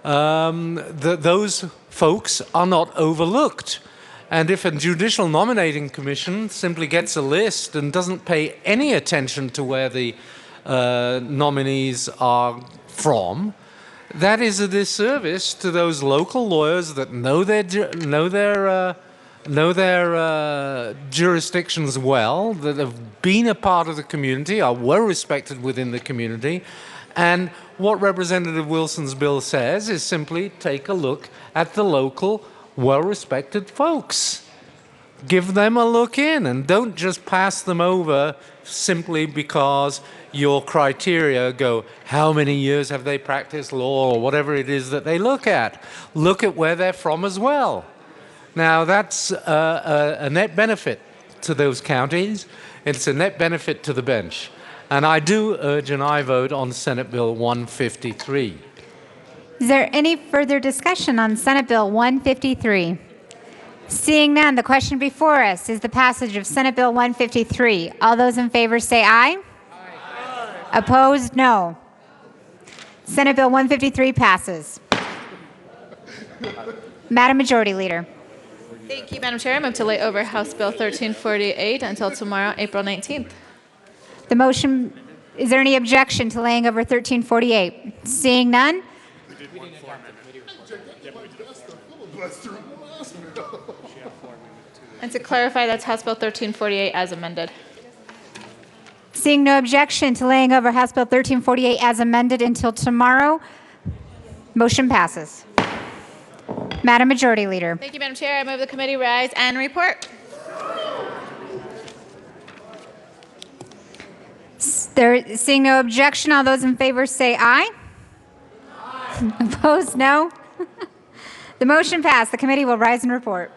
that those folks are not overlooked. And if a judicial nominating commission simply gets a list and doesn't pay any attention to where the nominees are from, that is a disservice to those local lawyers that know their jurisdictions well, that have been a part of the community, are well respected within the community. And what Representative Wilson's bill says is simply take a look at the local, well-respected folks. Give them a look in and don't just pass them over simply because your criteria go, how many years have they practiced law or whatever it is that they look at. Look at where they're from as well. Now, that's a net benefit to those counties. It's a net benefit to the bench. And I do urge an aye vote on Senate Bill 153. Is there any further discussion on Senate Bill 153? Seeing none, the question before us is the passage of Senate Bill 153. All those in favor say aye. Aye. Opposed, no. Senate Bill 153 passes. Madam Majority Leader. Thank you, Madam Chair. I move to lay over House Bill 1348 until tomorrow, April 19th. The motion, is there any objection to laying over 1348? Seeing none? And to clarify, that's House Bill 1348 as amended. Seeing no objection to laying over House Bill 1348 as amended until tomorrow, motion passes. Madam Majority Leader. Thank you, Madam Chair. I move the committee rise and report. Seeing no objection, all those in favor say aye. Aye. Opposed, no. The motion passed. The committee will rise and report.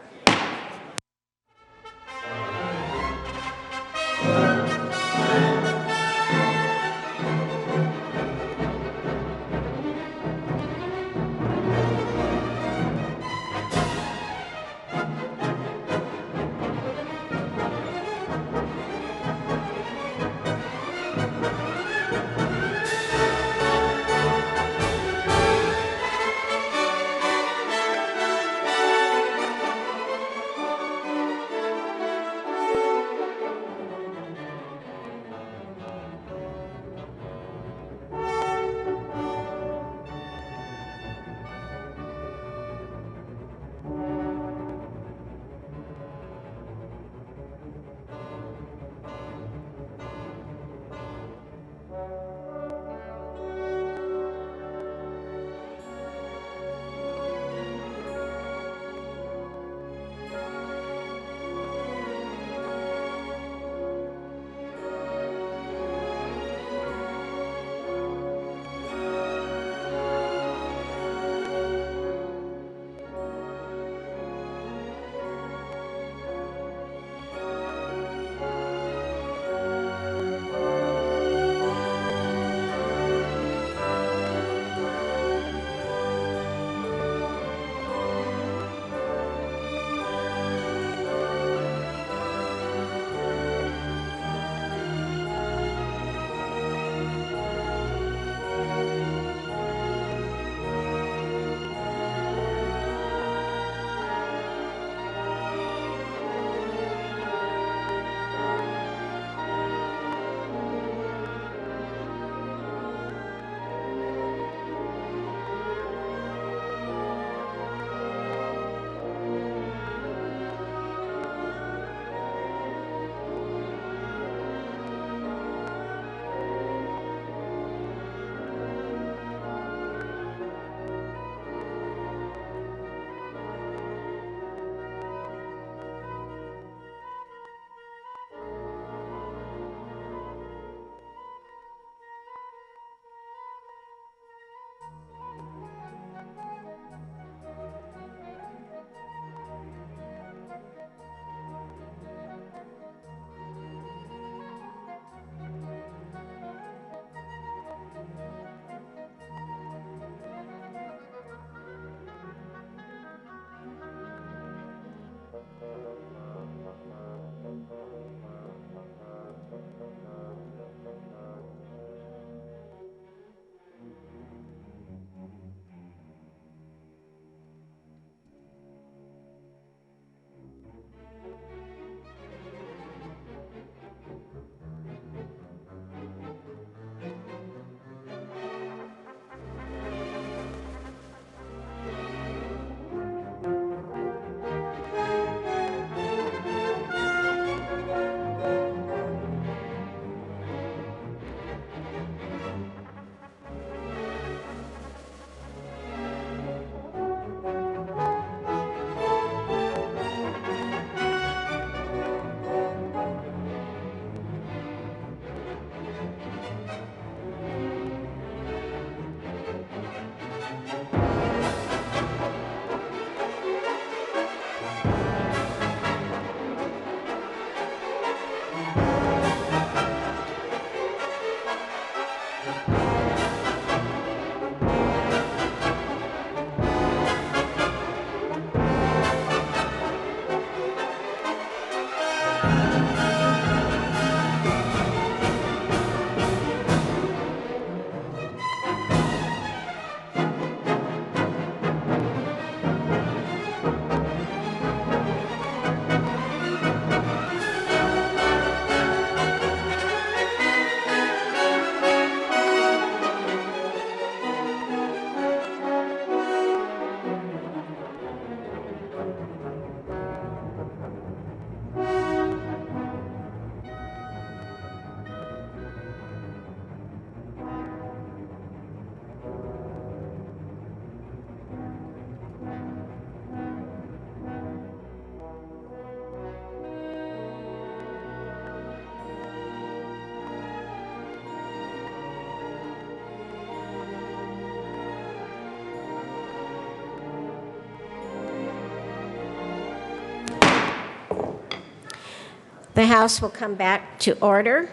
The House will come back to order.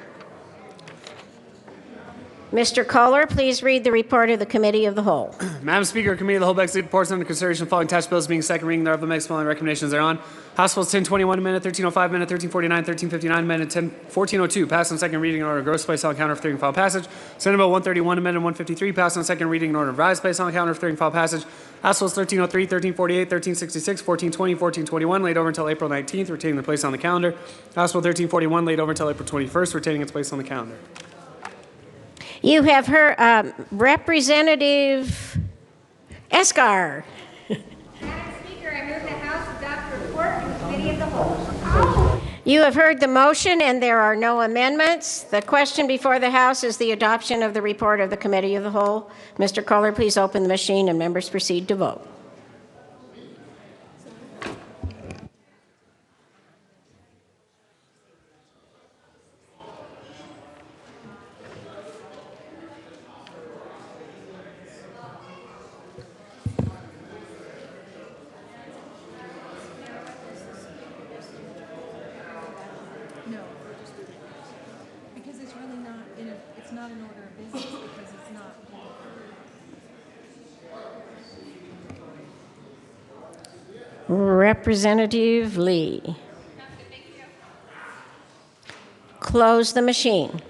Mr. Kohler, please read the report of the Committee of the Whole. Madam Speaker, Committee of the Whole Begs reports under consideration following attached bills being second reading thereof. The next following recommendations thereon. House Bills 1021 amended, 1305 amended, 1349, 1359 amended, 1402 passed on second reading in order of gross place on counter for third and final passage. Senate Bill 131 amended, 153 passed on second reading in order of revised place on counter for third and final passage. House Bills 1303, 1348, 1366, 1420, 1421 laid over until April 19th, retaining the place on the calendar. House Bill 1341 laid over until April 21st, retaining its place on the calendar. You have heard Representative Escar. You have heard the motion, and there are no amendments. The question before the House is the adoption of the report of the Committee of the Whole. Mr. Kohler, please open the machine, and members proceed to vote. Representative Lee. Close the machine.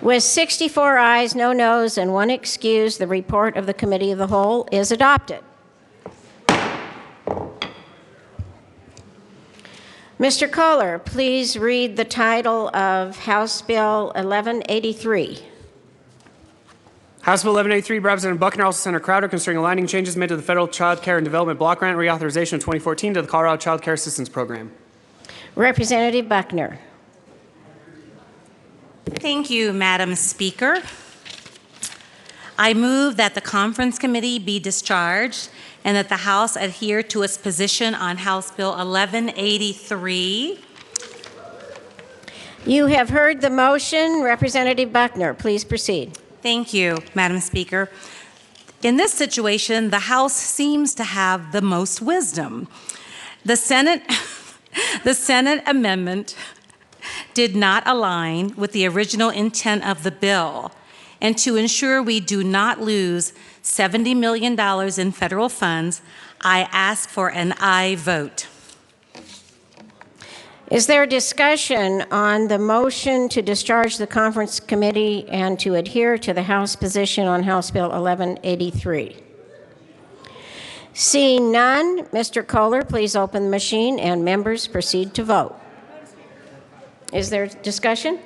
With 64 ayes, no noes, and 1 excuse, the report of the Committee of the Whole is adopted. Mr. Kohler, please read the title of House Bill 1183. House Bill 1183, Representative Buckner, also Senator Crowder, concerning aligning changes made to the Federal Child Care and Development Block Grant reauthorization of 2014 to the Colorado Child Care Assistance Program. Representative Buckner. Thank you, Madam Speaker. I move that the Conference Committee be discharged and that the House adhere to its position on House Bill 1183. You have heard the motion. Representative Buckner, please proceed. Thank you, Madam Speaker. In this situation, the House seems to have the most wisdom. The Senate amendment did not align with the original intent of the bill. And to ensure we do not lose $70 million in federal funds, I ask for an aye vote. Is there discussion on the motion to discharge the Conference Committee and to adhere to the House position on House Bill 1183? Seeing none, Mr. Kohler, please open the machine and members proceed to vote. Is there discussion?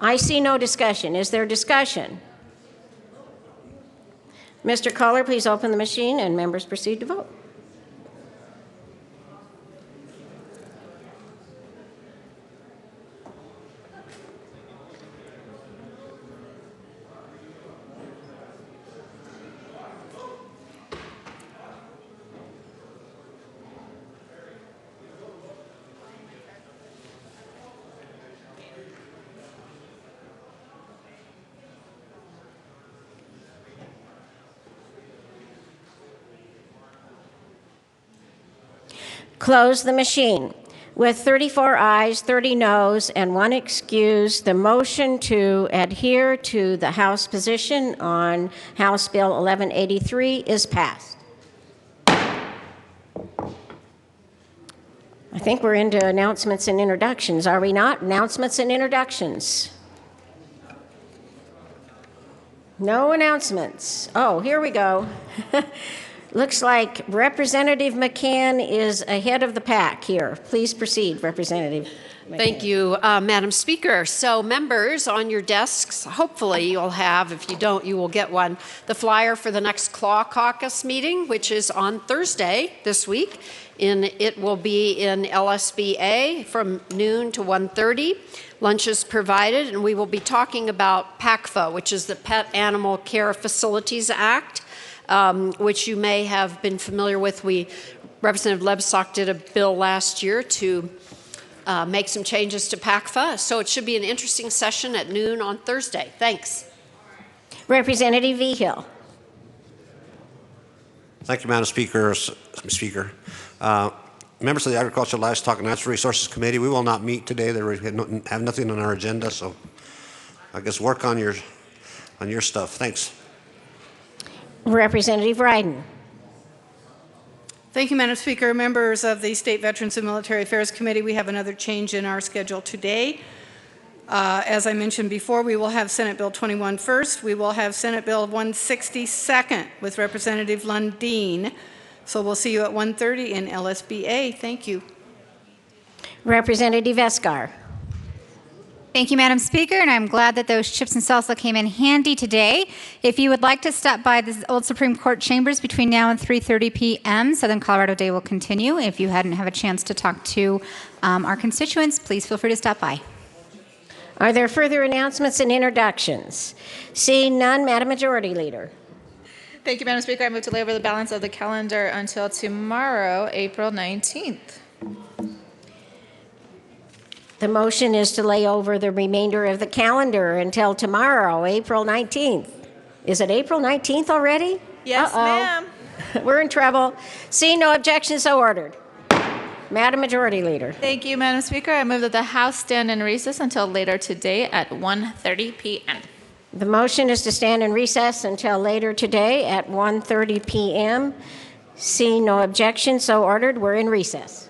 I see no discussion. Is there discussion? Mr. Kohler, please open the machine and members proceed to vote. Close the machine. With 34 ayes, 30 noes, and 1 excuse, the motion to adhere to the House position on House Bill 1183 is passed. I think we're into announcements and introductions, are we not? Announcements and introductions. No announcements. Oh, here we go. Looks like Representative McCann is ahead of the pack here. Please proceed, Representative McCann. Thank you, Madam Speaker. So members, on your desks, hopefully you'll have, if you don't, you will get one, the flyer for the next Claw Caucus meeting, which is on Thursday this week. It will be in LSBA from noon to 1:30. Lunch is provided, and we will be talking about PACFA, which is the Pet Animal Care Facilities Act. Which you may have been familiar with. Representative Lebsack did a bill last year to make some changes to PACFA, so it should be an interesting session at noon on Thursday. Thanks. Representative Vigil. Thank you, Madam Speaker. Members of the Agriculture, Livestock, and Natural Resources Committee, we will not meet today. They have nothing on our agenda, so I guess work on your stuff. Thanks. Representative Ryden. Thank you, Madam Speaker. Members of the State Veterans and Military Affairs Committee, we have another change in our schedule today. As I mentioned before, we will have Senate Bill 21 first. We will have Senate Bill 160 second with Representative Lundeen. So we'll see you at 1:30 in LSBA. Thank you. Representative Escar. Thank you, Madam Speaker, and I'm glad that those chips and salsa came in handy today. If you would like to stop by the old Supreme Court chambers between now and 3:30 p.m., Southern Colorado Day will continue. If you hadn't have a chance to talk to our constituents, please feel free to stop by. Are there further announcements and introductions? Seeing none, Madam Majority Leader. Thank you, Madam Speaker. I move to lay over the balance of the calendar until tomorrow, April 19th. The motion is to lay over the remainder of the calendar until tomorrow, April 19th. Is it April 19th already? Yes, ma'am. We're in trouble. Seeing no objections, so ordered. Madam Majority Leader. Thank you, Madam Speaker. I move that the House stand in recess until later today at 1:30 p.m. The motion is to stand in recess until later today at 1:30 p.m. Seeing no objections, so ordered. We're in recess.